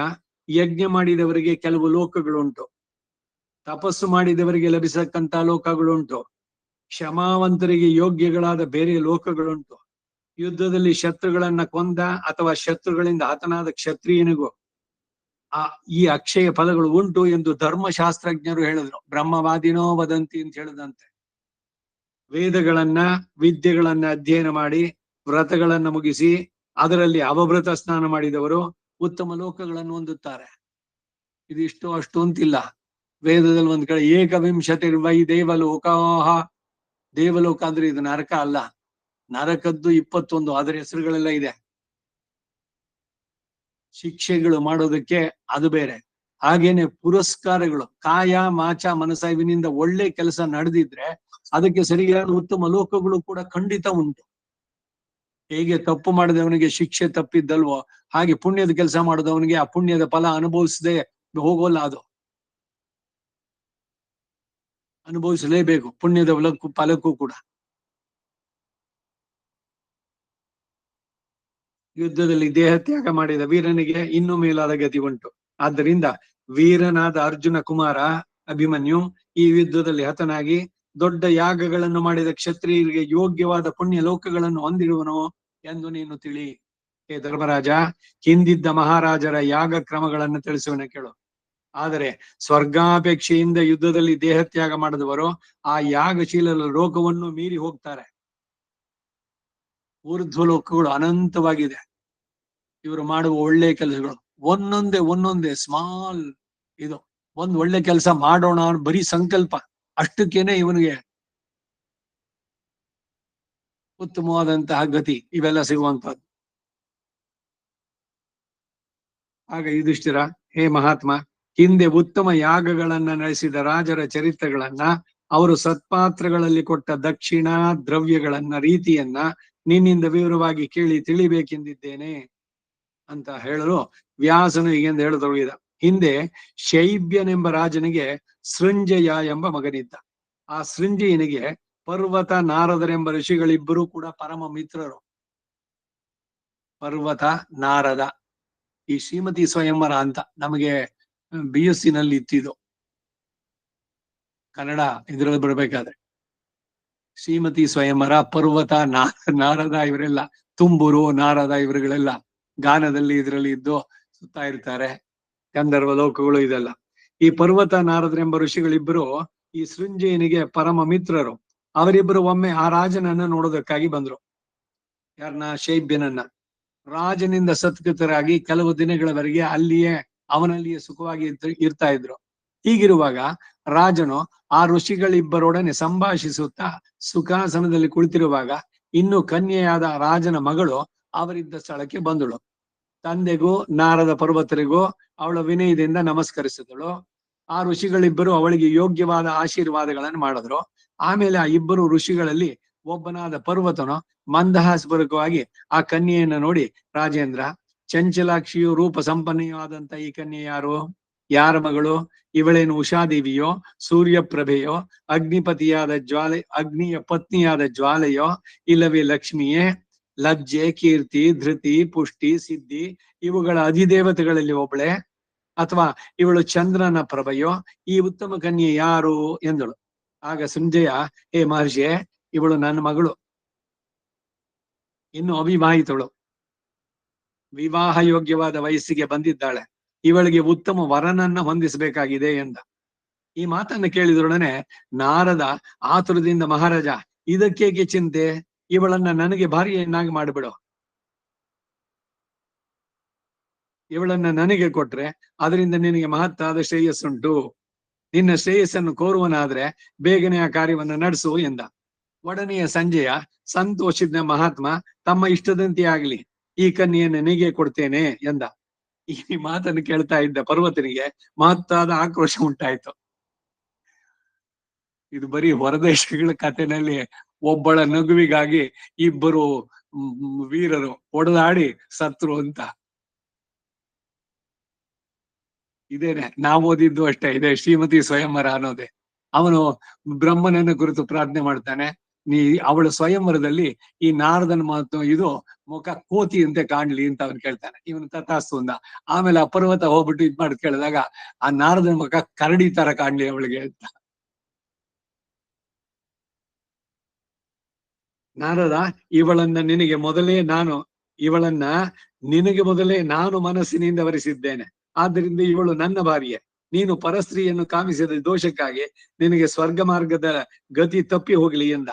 ಯಜ್ಞ ಮಾಡಿದವರಿಗೆ ಕೆಲವು ಲೋಕಗಳುಂಟು, ತಪಸ್ಸು ಮಾಡಿದವರಿಗೆ ಲಭಿಸಕ್ಕಂತ ಲೋಕಗಳುಂಟು, ಕ್ಷಮಾವಂತರಿಗೆ ಯೋಗ್ಯಗಳಾದ ಬೇರೆ ಲೋಕಗಳುಂಟು, ಯುದ್ಧದಲ್ಲಿ ಶತ್ರುಗಳನ್ನ ಕೊಂದ ಅಥವಾ ಶತ್ರುಗಳಿಂದ ಹತನಾದ ಕ್ಷತ್ರಿಯನಿಗೂ ಈ ಅಕ್ಷಯ ಫಲಗಳು ಉಂಟು ಎಂದು ಧರ್ಮಶಾಸ್ತ್ರಜ್ಞರು ಹೇಳಿದ್ರು. ಬ್ರಹ್ಮವಾದಿನೋ ವದಂತಿ ಅಂತ ಹೇಳಿದಂತೆ. ವೇದಗಳನ್ನ ವಿದ್ಯೆಗಳನ್ನ ಅಧ್ಯಯನ ಮಾಡಿ ವ್ರತಗಳನ್ನ ಮುಗಿಸಿ ಅದರಲ್ಲಿ ಅವಭೃತ ಸ್ನಾನ ಮಾಡಿದವರು ಉತ್ತಮ ಲೋಕಗಳನ್ನು ಹೊಂದುತ್ತಾರೆ. ಇದಿಷ್ಟು ಅಷ್ಟು ಅಂತಿಲ್ಲ. ವೇದದಲ್ಲಿ ಒಂದ್ ಕಡೆ ಏಕವಿಂಶತಿರ್ವೈ ದೇವಲೋಕಾಹ. ದೇವಲೋಕ ಅಂದ್ರೆ ಇದು ನರಕ ಅಲ್ಲ, ನರಕದ್ದು 21 ಅದರ ಹೆಸರುಗಳೆಲ್ಲ ಇದೆ. ಶಿಕ್ಷೆಗಳು ಮಾಡೋದಕ್ಕೆ ಅದು ಬೇರೆ. ಹಾಗೇನೆ ಪುರಸ್ಕಾರಗಳು, ಕಾಯ ಮಾಚ ಮನಸ ಇವನಿಂದ ಒಳ್ಳೆ ಕೆಲಸ ನಡೆದಿದ್ರೆ ಅದಕ್ಕೆ ಸರಿಯಾದ ಉತ್ತಮ ಲೋಕಗಳು ಕೂಡ ಖಂಡಿತ ಉಂಟು. ಹೇಗೆ ತಪ್ಪು ಮಾಡಿದವನಿಗೆ ಶಿಕ್ಷೆ ತಪ್ಪಿದ್ದಲ್ವೋ ಹಾಗೆ ಪುಣ್ಯದ ಕೆಲಸ ಮಾಡಿದವನಿಗೆ ಆ ಪುಣ್ಯದ ಫಲ ಅನುಭವಿಸದೆ ಹೋಗೋಲ್ಲ. ಅದು ಅನುಭವಿಸಲೇಬೇಕು, ಪುಣ್ಯದ ಫಲಕ್ಕೂ ಕೂಡ. ಯುದ್ಧದಲ್ಲಿ ದೇಹ ತ್ಯಾಗ ಮಾಡಿದ ವೀರನಿಗೆ ಇನ್ನೂ ಮೇಲಾದ ಗತಿ ಉಂಟು. ಆದ್ದರಿಂದ ವೀರನಾದ ಅರ್ಜುನ ಕುಮಾರ ಅಭಿಮನ್ಯು ಈ ಯುದ್ಧದಲ್ಲಿ ಹತನಾಗಿ ದೊಡ್ಡ ಯಾಗಗಳನ್ನು ಮಾಡಿದ ಕ್ಷತ್ರಿಯರಿಗೆ ಯೋಗ್ಯವಾದ ಪುಣ್ಯ ಲೋಕಗಳನ್ನು ಹೊಂದಿರುವನು ಎಂದು ನೀನು ತಿಳಿ. ಹೇ ಧರ್ಮರಾಜ, ಹಿಂದಿದ್ದ ಮಹಾರಾಜರ ಯಾಗ ಕ್ರಮಗಳನ್ನು ತಿಳಿಸುವನ ಕೇಳು. ಆದರೆ ಸ್ವರ್ಗಾಪೇಕ್ಷೆಯಿಂದ ಯುದ್ಧದಲ್ಲಿ ದೇಹ ತ್ಯಾಗ ಮಾಡಿದವರು ಆ ಯಾಗಶೀಲ ಲೋಕವನ್ನು ಮೀರಿ ಹೋಗ್ತಾರೆ. ಊರ್ಧ್ವ ಲೋಕಗಳು ಅನಂತವಾಗಿದೆ. ಇವರು ಮಾಡುವ ಒಳ್ಳೆ ಕೆಲಸಗಳು ಒಂದೊಂದೇ ಸ್ಮಾಲ್ ಇದು. ಒಂದ್ ಒಳ್ಳೆ ಕೆಲಸ ಮಾಡೋಣ ಬರೀ ಸಂಕಲ್ಪ ಅಷ್ಟಕ್ಕೇನೆ ಇವನಿಗೆ ಉತ್ತಮವಾದಂತಹ ಗತಿ ಇವೆಲ್ಲ ಸಿಗುವಂತಹದ್ದು. ಆಗ ಯುಧಿಷ್ಠಿರ, ಹೇ ಮಹಾತ್ಮ, ಹಿಂದೆ ಉತ್ತಮ ಯಾಗಗಳನ್ನ ನಡೆಸಿದ ರಾಜರ ಚರಿತ್ರೆಗಳನ್ನ, ಅವರು ಸತ್ಪಾತ್ರಗಳಲ್ಲಿ ಕೊಟ್ಟ ದಕ್ಷಿಣ ದ್ರವ್ಯಗಳನ್ನ ರೀತಿಯನ್ನ ನಿನ್ನಿಂದ ವಿವರವಾಗಿ ಕೇಳಿ ತಿಳಿಬೇಕೆಂದಿದ್ದೇನೆ ಅಂತ ಹೇಳಲು ವ್ಯಾಸನು ಹೀಗೆಂದು ಹೇಳತೊಡಗಿದ. ಹಿಂದೆ ಶೈಬ್ಯನೆಂಬ ರಾಜನಿಗೆ ಸೃಂಜಯ ಎಂಬ ಮಗನಿದ್ದ. ಆ ಸೃಂಜಯನಿಗೆ ಪರ್ವತ ನಾರದರೆಂಬ ಋಷಿಗಳಿಬ್ಬರು ಕೂಡ ಪರಮ ಮಿತ್ರರು. ಪರ್ವತ ನಾರದ, ಈ ಶ್ರೀಮತಿ ಸ್ವಯಂವರ ಅಂತ ನಮಗೆ BSc ನಲ್ಲಿ ಇತ್ತಿದು, ಕನ್ನಡ ಇದ್ರಲ್ಲಿ ಬರ್ಬೇಕಾದ್ರೆ. ಶ್ರೀಮತಿ ಸ್ವಯಂವರ, ಪರ್ವತ ನಾರದ ಇವರೆಲ್ಲ, ತುಂಬೂರು ನಾರದ ಇವರುಗಳೆಲ್ಲ ಗಾನದಲ್ಲಿ ಇದರಲ್ಲಿ ಇದ್ದು ಸುತ್ತಾ ಇರ್ತಾರೆ. ಗಂಧರ್ವ ಲೋಕಗಳು ಇದೆಲ್ಲ. ಈ ಪರ್ವತ ನಾರದರೆಂಬ ಋಷಿಗಳಿಬ್ಬರು ಈ ಸೃಂಜಯನಿಗೆ ಪರಮ ಮಿತ್ರರು. ಅವರಿಬ್ಬರು ಒಮ್ಮೆ ಆ ರಾಜನನ್ನ ನೋಡೋದಕ್ಕಾಗಿ ಬಂದ್ರು. ಯಾರನ್ನ? ಶೈಬ್ಯನನ್ನ. ರಾಜನಿಂದ ಸತ್ಕೃತರಾಗಿ ಕೆಲವು ದಿನಗಳವರೆಗೆ ಅವನಲ್ಲಿಯೇ ಸುಖವಾಗಿ ಇರ್ತಾ ಇದ್ರು. ಹೀಗಿರುವಾಗ ರಾಜನು ಆ ಋಷಿಗಳಿಬ್ಬರೊಡನೆ ಸಂಭಾಷಿಸುತ್ತಾ ಸುಖಾಸನದಲ್ಲಿ ಕುಳಿತಿರುವಾಗ ಇನ್ನು ಕನ್ಯೆಯಾದ ರಾಜನ ಮಗಳು ಅವರಿದ್ದ ಸ್ಥಳಕ್ಕೆ ಬಂದಳು. ತಂದೆಗೂ ನಾರದ ಪರ್ವತರಿಗೂ ಅವಳ ವಿನಯದಿಂದ ನಮಸ್ಕರಿಸಿದಳು. ಆ ಋಷಿಗಳಿಬ್ಬರು ಅವಳಿಗೆ ಯೋಗ್ಯವಾದ ಆಶೀರ್ವಾದಗಳನ್ನು ಮಾಡಿದ್ರು. ಆಮೇಲೆ ಆ ಇಬ್ಬರು ಋಷಿಗಳಲ್ಲಿ ಒಬ್ಬನಾದ ಪರ್ವತನು ಮಂದಹಾಸ್ಪೂರ್ವಕವಾಗಿ ಆ ಕನ್ಯೆಯನ್ನ ನೋಡಿ, ರಾಜೇಂದ್ರ, ಚಂಚಲಾಕ್ಷಿಯು ರೂಪ ಸಂಪನ್ನೆಯೂ ಆದಂತ ಈ ಕನ್ಯೆ ಯಾರು? ಯಾರ ಮಗಳು? ಇವಳೇನು ಉಷಾದೇವಿಯೋ, ಸೂರ್ಯಪ್ರಭೆಯೋ, ಅಗ್ನಿಯ ಪತ್ನಿಯಾದ ಜ್ವಾಲೆಯೋ, ಇಲ್ಲವೇ ಲಕ್ಷ್ಮಿಯೇ? ಲಜ್ಜೆ, ಕೀರ್ತಿ, ಧೃತಿ, ಪುಷ್ಟಿ, ಸಿದ್ಧಿ ಇವುಗಳ ಅಧಿದೇವತೆಗಳಲ್ಲಿ ಒಬ್ಬಳೆ? ಅಥವಾ ಇವಳು ಚಂದ್ರನ ಪ್ರಭೆಯೋ? ಈ ಉತ್ತಮ ಕನ್ಯೆ ಯಾರು ಎಂದಳು. ಆಗ ಸಂಜಯ, ಹೇ ಮಹರ್ಷಿಯೇ, ಇವಳು ನನ್ನ ಮಗಳು, ಇನ್ನು ಅವಿವಾಹಿತಳು, ವಿವಾಹ ಯೋಗ್ಯವಾದ ವಯಸ್ಸಿಗೆ ಬಂದಿದ್ದಾಳೆ. ಇವಳಿಗೆ ಉತ್ತಮ ವರನನ್ನ ಹೊಂದಿಸಬೇಕಾಗಿದೆ ಎಂದ. ಈ ಮಾತನ್ನ ಕೇಳಿದೊಡನೆ ನಾರದ ಆತುರದಿಂದ, ಮಹಾರಾಜ, ಇದಕ್ಕೇಕೆ ಚಿಂತೆ? ಇವಳನ್ನ ನನಗೆ ಭಾರ್ಯೆಯನ್ನಾಗಿ ಮಾಡಿಬಿಡು. ಇವಳನ್ನ ನನಗೆ ಕೊಟ್ರೆ ಅದರಿಂದ ನಿನಗೆ ಮಹತ್ತಾದ ಶ್ರೇಯಸ್ಸುಂಟು. ನಿನ್ನ ಶ್ರೇಯಸ್ಸನ್ನು ಕೋರುವನಾದ್ರೆ ಬೇಗನೆ ಆ ಕಾರ್ಯವನ್ನ ನಡೆಸು ಎಂದ. ಒಡನೆಯ ಸಂಜಯ ಸಂತೋಷಿದ, ಮಹಾತ್ಮ, ತಮ್ಮ ಇಷ್ಟದಂತೆ ಆಗ್ಲಿ, ಈ ಕನ್ಯೆಯನ್ನು ನಿನಗೆ ಕೊಡ್ತೇನೆ ಎಂದ. ಈ ಮಾತನ್ನು ಕೇಳ್ತಾ ಇದ್ದ ಪರ್ವತನಿಗೆ ಮಹತ್ತಾದ ಆಕ್ರೋಶ ಉಂಟಾಯ್ತು. ಇದು ಬರೀ ಹೊರದೇಶಗಳ ಕಥೆನಲ್ಲಿ ಒಬ್ಬಳ ನಗುವಿಗಾಗಿ ಇಬ್ಬರು ವೀರರು ಹೊಡೆದಾಡಿ ಸತ್ರು ಅಂತ. ಇದೇನೆ ನಾವು ಓದಿದ್ದು ಅಷ್ಟೇ, ಇದೆ ಶ್ರೀಮತಿ ಸ್ವಯಂವರ ಅನ್ನೋದೇ. ಅವನು ಬ್ರಹ್ಮನನ್ನ ಕುರಿತು ಪ್ರಾರ್ಥನೆ ಮಾಡ್ತಾನೆ. ಅವಳ ಸ್ವಯಂವರದಲ್ಲಿ ಈ ನಾರದನ ಮಾತು ಇದು ಮುಖ ಕೋತಿಯಂತೆ ಕಾಣ್ಲಿ ಅಂತ ಅವನು ಕೇಳ್ತಾನೆ. ಇವನು ತಥಾಸ್ತು ಅಂದ. ಆಮೇಲೆ ಆ ಪರ್ವತ ಹೋಗ್ಬಿಟ್ಟು ಇದ್ ಮಾಡಿ ಕೇಳಿದಾಗ ಆ ನಾರದನ ಮುಖ ಕರಡಿ ತರ ಕಾಣ್ಲಿ ಅವಳಿಗೆ ಅಂತ. ನಾರದ ಇವಳನ್ನ ನಿನಗೆ ಮೊದಲೇ ನಾನು ಮನಸ್ಸಿನಿಂದ ವರಿಸಿದ್ದೇನೆ. ಆದ್ದರಿಂದ ಇವಳು ನನ್ನ ಭಾರ್ಯೆ. ನೀನು ಪರಸ್ತ್ರೀಯನ್ನು ಕಾಮಿಸಿದ ದೋಷಕ್ಕಾಗಿ ನಿನಗೆ ಸ್ವರ್ಗ ಮಾರ್ಗದ ಗತಿ ತಪ್ಪಿ ಹೋಗ್ಲಿ ಎಂದ.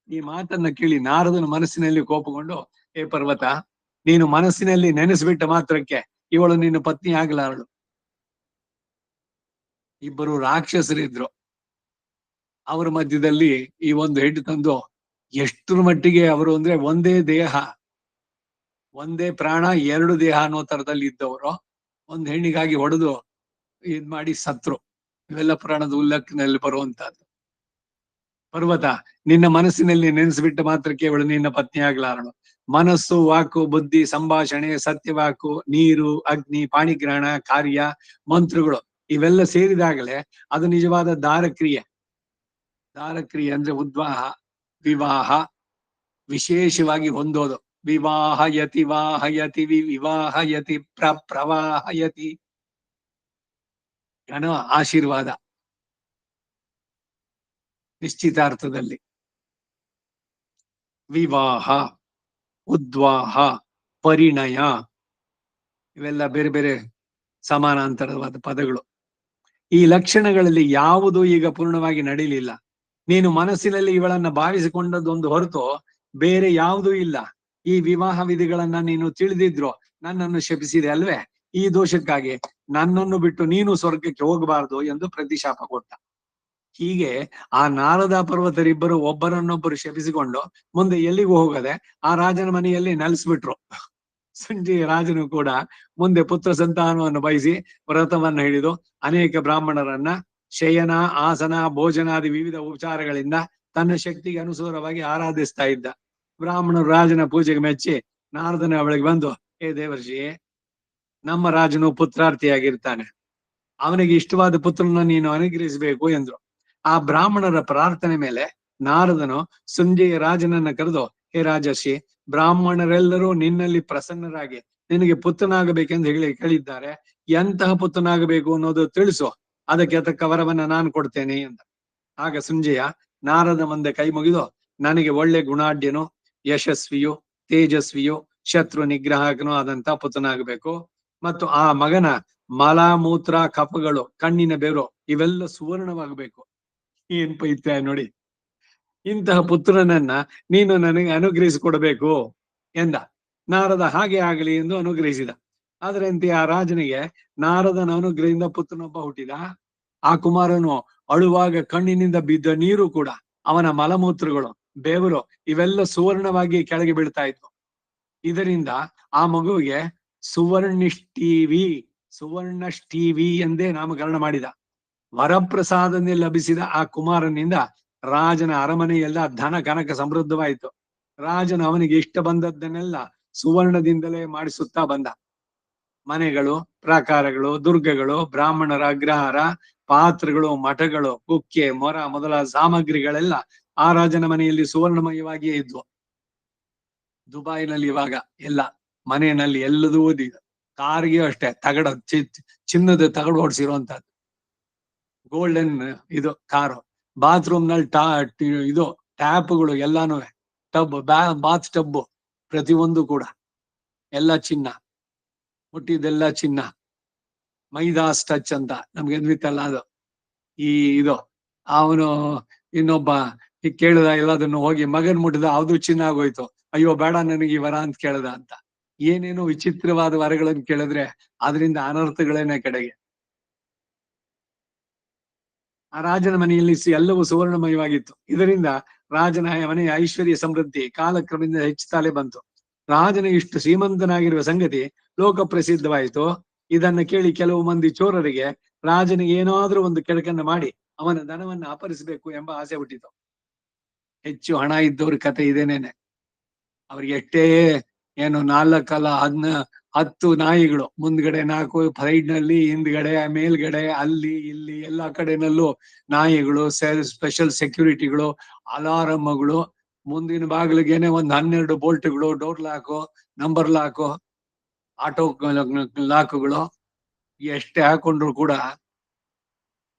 ಈ ಮಾತನ್ನ ಕೇಳಿ ನಾರದನ ಮನಸ್ಸಿನಲ್ಲಿ ಕೋಪಗೊಂಡು, ಏ ಪರ್ವತ, ನೀನು ಮನಸ್ಸಿನಲ್ಲಿ ನೆನೆಸ್ಬಿಟ್ಟ ಮಾತ್ರಕ್ಕೆ ಇವಳು ನಿನ್ನ ಪತ್ನಿ ಆಗ್ಲಾರಳು. ಇಬ್ಬರು ರಾಕ್ಷಸರಿದ್ರು. ಅವರ ಮಧ್ಯದಲ್ಲಿ ಈ ಒಂದು ಹೆಣ್ಣು ತಂದು ಎಷ್ಟರ ಮಟ್ಟಿಗೆ ಅವರು ಅಂದ್ರೆ ಒಂದೇ ದೇಹ, ಒಂದೇ ಪ್ರಾಣ, ಎರಡು ದೇಹ ಅನ್ನೋ ತರದಲ್ಲಿ ಇದ್ದವರು ಒಂದ್ ಹೆಣ್ಣಿಗಾಗಿ ಹೊಡೆದು ಇದ್ ಮಾಡಿ ಸತ್ರು. ಇವೆಲ್ಲ ಪುರಾಣದ ಉಲ್ಲೇಖನಲ್ಲಿ ಬರುವಂತಹದ್ದು. ಪರ್ವತ, ನಿನ್ನ ಮನಸ್ಸಿನಲ್ಲಿ ನೆನೆಸ್ಬಿಟ್ಟ ಮಾತ್ರಕ್ಕೆ ಇವಳು ನಿನ್ನ ಪತ್ನಿ ಆಗ್ಲಾರಳು. ಮನಸ್ಸು, ವಾಕು, ಬುದ್ಧಿ, ಸಂಭಾಷಣೆ, ಸತ್ಯವಾಕು, ನೀರು, ಅಗ್ನಿ, ಪಾಣಿಗ್ರಹಣ, ಕಾರ್ಯ, ಮಂತ್ರಗಳು ಇವೆಲ್ಲ ಸೇರಿದಾಗಲೇ ಅದು ನಿಜವಾದ ದಾರಕ್ರಿಯೆ. ದಾರಕ್ರಿಯೆ ಅಂದ್ರೆ ಉದ್ವಾಹ, ವಿವಾಹ, ವಿಶೇಷವಾಗಿ ಹೊಂದೋದು. ವಿವಾಹಯತಿ ವಾಹಯತಿ ವಿವಾಹಯತಿ ಪ್ರವಾಹಯತಿ ಅನ್ನೋ ಆಶೀರ್ವಾದ ನಿಶ್ಚಿತಾರ್ಥದಲ್ಲಿ. ವಿವಾಹ, ಉದ್ವಾಹ, ಪರಿಣಯ ಇವೆಲ್ಲ ಬೇರೆ ಬೇರೆ ಸಮಾನಾಂತರವಾದ ಪದಗಳು. ಈ ಲಕ್ಷಣಗಳಲ್ಲಿ ಯಾವುದು ಈಗ ಪೂರ್ಣವಾಗಿ ನಡೀಲಿಲ್ಲ. ನೀನು ಮನಸ್ಸಿನಲ್ಲಿ ಇವಳನ್ನ ಭಾವಿಸಿಕೊಂಡದ್ದೊಂದು ಹೊರತು ಬೇರೆ ಯಾವುದೂ ಇಲ್ಲ. ಈ ವಿವಾಹ ವಿಧಿಗಳನ್ನ ನೀನು ತಿಳಿದಿದ್ರು ನನ್ನನ್ನು ಶಪಿಸಿದೆ ಅಲ್ವೇ? ಈ ದೋಷಕ್ಕಾಗಿ ನನ್ನನ್ನು ಬಿಟ್ಟು ನೀನು ಸ್ವರ್ಗಕ್ಕೆ ಹೋಗಬಾರದು ಎಂದು ಪ್ರತಿಶಾಪ ಕೊಟ್ಟ. ಹೀಗೆ ಆ ನಾರದ ಪರ್ವತರಿಬ್ಬರು ಒಬ್ಬರನ್ನೊಬ್ಬರು ಶಪಿಸಿಕೊಂಡು ಮುಂದೆ ಎಲ್ಲಿಗೂ ಹೋಗದೆ ಆ ರಾಜನ ಮನೆಯಲ್ಲಿ ನೆಲೆಸ್ಬಿಟ್ರು. ಸಂಜೆಯ ರಾಜನು ಕೂಡ ಮುಂದೆ ಪುತ್ರ ಸಂತಾನವನ್ನು ಬಯಸಿ ವ್ರತವನ್ನು ಹಿಡಿದು ಅನೇಕ ಬ್ರಾಹ್ಮಣರನ್ನ ಶಯನ, ಆಸನ, ಭೋಜನಾದಿ ವಿವಿಧ ಉಪಚಾರಗಳಿಂದ ತನ್ನ ಶಕ್ತಿಗೆ ಅನುಸಾರವಾಗಿ ಆರಾಧಿಸ್ತಾ ಇದ್ದ. ಬ್ರಾಹ್ಮಣರು ರಾಜನ ಪೂಜೆಗೆ ಮೆಚ್ಚಿ ನಾರದನ ಅವಳಿಗೆ ಬಂದು, ಏ ದೇವರ್ಷಿ, ನಮ್ಮ ರಾಜನು ಪುತ್ರಾರ್ಥಿಯಾಗಿರ್ತಾನೆ, ಅವನಿಗೆ ಇಷ್ಟವಾದ ಪುತ್ರನ ನೀನು ಅನುಗ್ರಹಿಸಬೇಕು ಎಂದ್ರು. ಆ ಬ್ರಾಹ್ಮಣರ ಪ್ರಾರ್ಥನೆ ಮೇಲೆ ನಾರದನು ಸಂಜೆಯ ರಾಜನನ್ನ ಕರೆದು, ಹೇ ರಾಜರ್ಷಿ, ಬ್ರಾಹ್ಮಣರೆಲ್ಲರೂ ನಿನ್ನಲ್ಲಿ ಪ್ರಸನ್ನರಾಗಿ ನಿನಗೆ ಪುತ್ರನಾಗಬೇಕೆಂದು ಕೇಳಿದ್ದಾರೆ. ಎಂತಹ ಪುತ್ರನಾಗಬೇಕು ಅನ್ನೋದು ತಿಳಿಸು, ಅದಕ್ಕೆ ತಕ್ಕ ವರವನ್ನ ನಾನು ಕೊಡ್ತೇನೆ ಎಂದ. ಆಗ ಸಂಜೆಯ ನಾರದ ಮುಂದೆ ಕೈ ಮುಗಿದು, ನನಗೆ ಒಳ್ಳೆ ಗುಣಾಢ್ಯನು, ಯಶಸ್ವಿಯು, ತೇಜಸ್ವಿಯು, ಶತ್ರು ನಿಗ್ರಹಕನೂ ಆದಂತ ಪುತ್ರನಾಗಬೇಕು. ಮತ್ತು ಆ ಮಗನ ಮಲ, ಮೂತ್ರ, ಕಫಗಳು, ಕಣ್ಣಿನ ಬೆವರು ಇವೆಲ್ಲ ಸುವರ್ಣವಾಗಬೇಕು. ಏನ್ ಪೈತ್ಯ ನೋಡಿ. ಇಂತಹ ಪುತ್ರನನ್ನ ನೀನು ನನಗೆ ಅನುಗ್ರಹಿಸಿಕೊಡ್ಬೇಕು ಎಂದ. ನಾರದ ಹಾಗೆ ಆಗಲಿ ಎಂದು ಅನುಗ್ರಹಿಸಿದ. ಅದರಂತೆ ಆ ರಾಜನಿಗೆ ನಾರದನ ಅನುಗ್ರಹದಿಂದ ಪುತ್ರನೊಬ್ಬ ಹುಟ್ಟಿದ. ಆ ಕುಮಾರನು ಅಳುವಾಗ ಕಣ್ಣಿನಿಂದ ಬಿದ್ದ ನೀರು ಕೂಡ, ಅವನ ಮಲಮೂತ್ರಗಳು, ಬೆವರು ಇವೆಲ್ಲ ಸುವರ್ಣವಾಗಿ ಕೆಳಗೆ ಬೀಳ್ತಾ ಇದ್ವು. ಇದರಿಂದ ಆ ಮಗುವಿಗೆ ಸುವರ್ಣಷ್ಠೀವಿ ಎಂದೇ ನಾಮಕರಣ ಮಾಡಿದ. ವರಪ್ರಸಾದನೆ ಲಭಿಸಿದ ಆ ಕುಮಾರನಿಂದ ರಾಜನ ಅರಮನೆಯೆಲ್ಲ ಧನ ಕನಕ ಸಮೃದ್ಧವಾಯಿತು. ರಾಜನ ಅವನಿಗೆ ಇಷ್ಟ ಬಂದದ್ದನ್ನೆಲ್ಲ ಸುವರ್ಣದಿಂದಲೇ ಮಾಡಿಸುತ್ತಾ ಬಂದ. ಮನೆಗಳು, ಪ್ರಾಕಾರಗಳು, ದುರ್ಗಗಳು, ಬ್ರಾಹ್ಮಣರ ಅಗ್ರಹಾರ, ಪಾತ್ರಗಳು, ಮಠಗಳು, ಕುಕ್ಕೆ, ಮೊರ ಮೊದಲಾದ ಸಾಮಗ್ರಿಗಳೆಲ್ಲ ಆ ರಾಜನ ಮನೆಯಲ್ಲಿ ಸುವರ್ಣಮಯವಾಗಿಯೇ ಇದ್ವು. ದುಬೈನಲ್ಲಿ ಇವಾಗ ಎಲ್ಲ ಮನೆಯಲ್ಲಿ ಎಲ್ಲದೂ ಓದಿದ. ಕಾರ್ಗೆ ಅಷ್ಟೇ ಚಿನ್ನದ ತಗಡು ಹೊಡ್ಸಿರುವಂತಹದ್ದು, ಗೋಲ್ಡನ್ ಇದು ಕಾರು. ಬಾತ್ರೂಮ್ ನಲ್ಲಿ ಇದು ಟ್ಯಾಪ್ಗಳು ಎಲ್ಲಾನು, ಬಾತ್ ಟಬ್ ಪ್ರತಿಯೊಂದು ಕೂಡ ಎಲ್ಲ ಚಿನ್ನ, ಹುಟ್ಟಿದೆಲ್ಲ ಚಿನ್ನ. ಮೈದಾಸ್ ಟಚ್ ಅಂತ ನಮ್ಗೆ ಎದ್ವಿತ್ತಲ್ಲ ಅದು. ಇದು ಅವನು ಇನ್ನೊಬ್ಬ ಕೇಳಿದ, ಎಲ್ಲದನ್ನು ಹೋಗಿ ಮಗನ್ ಮುಟ್ಟಿದ, ಅದು ಚಿನ್ನ ಆಗೋಯ್ತು. ಅಯ್ಯೋ ಬೇಡ ನನಗೆ ಈ ವರ ಅಂತ ಕೇಳ್ದ ಅಂತ. ಏನೇನೋ ವಿಚಿತ್ರವಾದ ವರಗಳನ್ನು ಕೇಳಿದ್ರೆ ಅದರಿಂದ ಅನರ್ಥಗಳೇನೆ ಕಡೆಗೆ. ಆ ರಾಜನ ಮನೆಯಲ್ಲಿ ಎಲ್ಲವೂ ಸುವರ್ಣಮಯವಾಗಿತ್ತು. ಇದರಿಂದ ರಾಜನ ಮನೆಯ ಐಶ್ವರ್ಯ ಸಮೃದ್ಧಿ ಕಾಲಕ್ರಮದಿಂದ ಹೆಚ್ಚುತ್ತಲೇ ಬಂತು. ರಾಜನ ಇಷ್ಟು ಶ್ರೀಮಂತನಾಗಿರುವ ಸಂಗತಿ ಲೋಕ ಪ್ರಸಿದ್ಧವಾಯಿತು. ಇದನ್ನು ಕೇಳಿ ಕೆಲವು ಮಂದಿ ಚೋರರಿಗೆ ರಾಜನಿಗೆ ಏನಾದ್ರೂ ಒಂದು ಕೆಡಕನ್ನು ಮಾಡಿ ಅವನ ಧನವನ್ನು ಅಪಹರಿಸಬೇಕು ಎಂಬ ಆಸೆ ಹುಟ್ಟಿತು. ಹೆಚ್ಚು ಹಣ ಇದ್ದವ್ರ ಕತೆ ಇದೇನೇನೆ. ಅವ್ರಿಗೆ ಎಷ್ಟೇ ಏನು 4 ಅಲ್ಲ 10 ನಾಯಿಗಳು, ಮುಂದ್ಗಡೆ 4, ಸೈಡ್ ನಲ್ಲಿ, ಹಿಂದ್ಗಡೆ, ಮೇಲ್ಗಡೆ, ಅಲ್ಲಿ ಇಲ್ಲಿ ಎಲ್ಲಾ ಕಡೆನಲ್ಲೂ ನಾಯಿಗಳು, ಸ್ಪೆಷಲ್ ಸೆಕ್ಯೂರಿಟಿಗಳು, ಅಲಾರಮ್ಗಳು, ಮುಂದಿನ ಬಾಗಿಲಿಗೇನೆ ಒಂದ್ 12 ಬೋಲ್ಟ್ಗಳು, ಡೋರ್ ಲಾಕು, ನಂಬರ್ ಲಾಕು, ಆಟೋ ಲಾಕುಗಳು ಎಷ್ಟೇ ಹಾಕೊಂಡ್ರು ಕೂಡ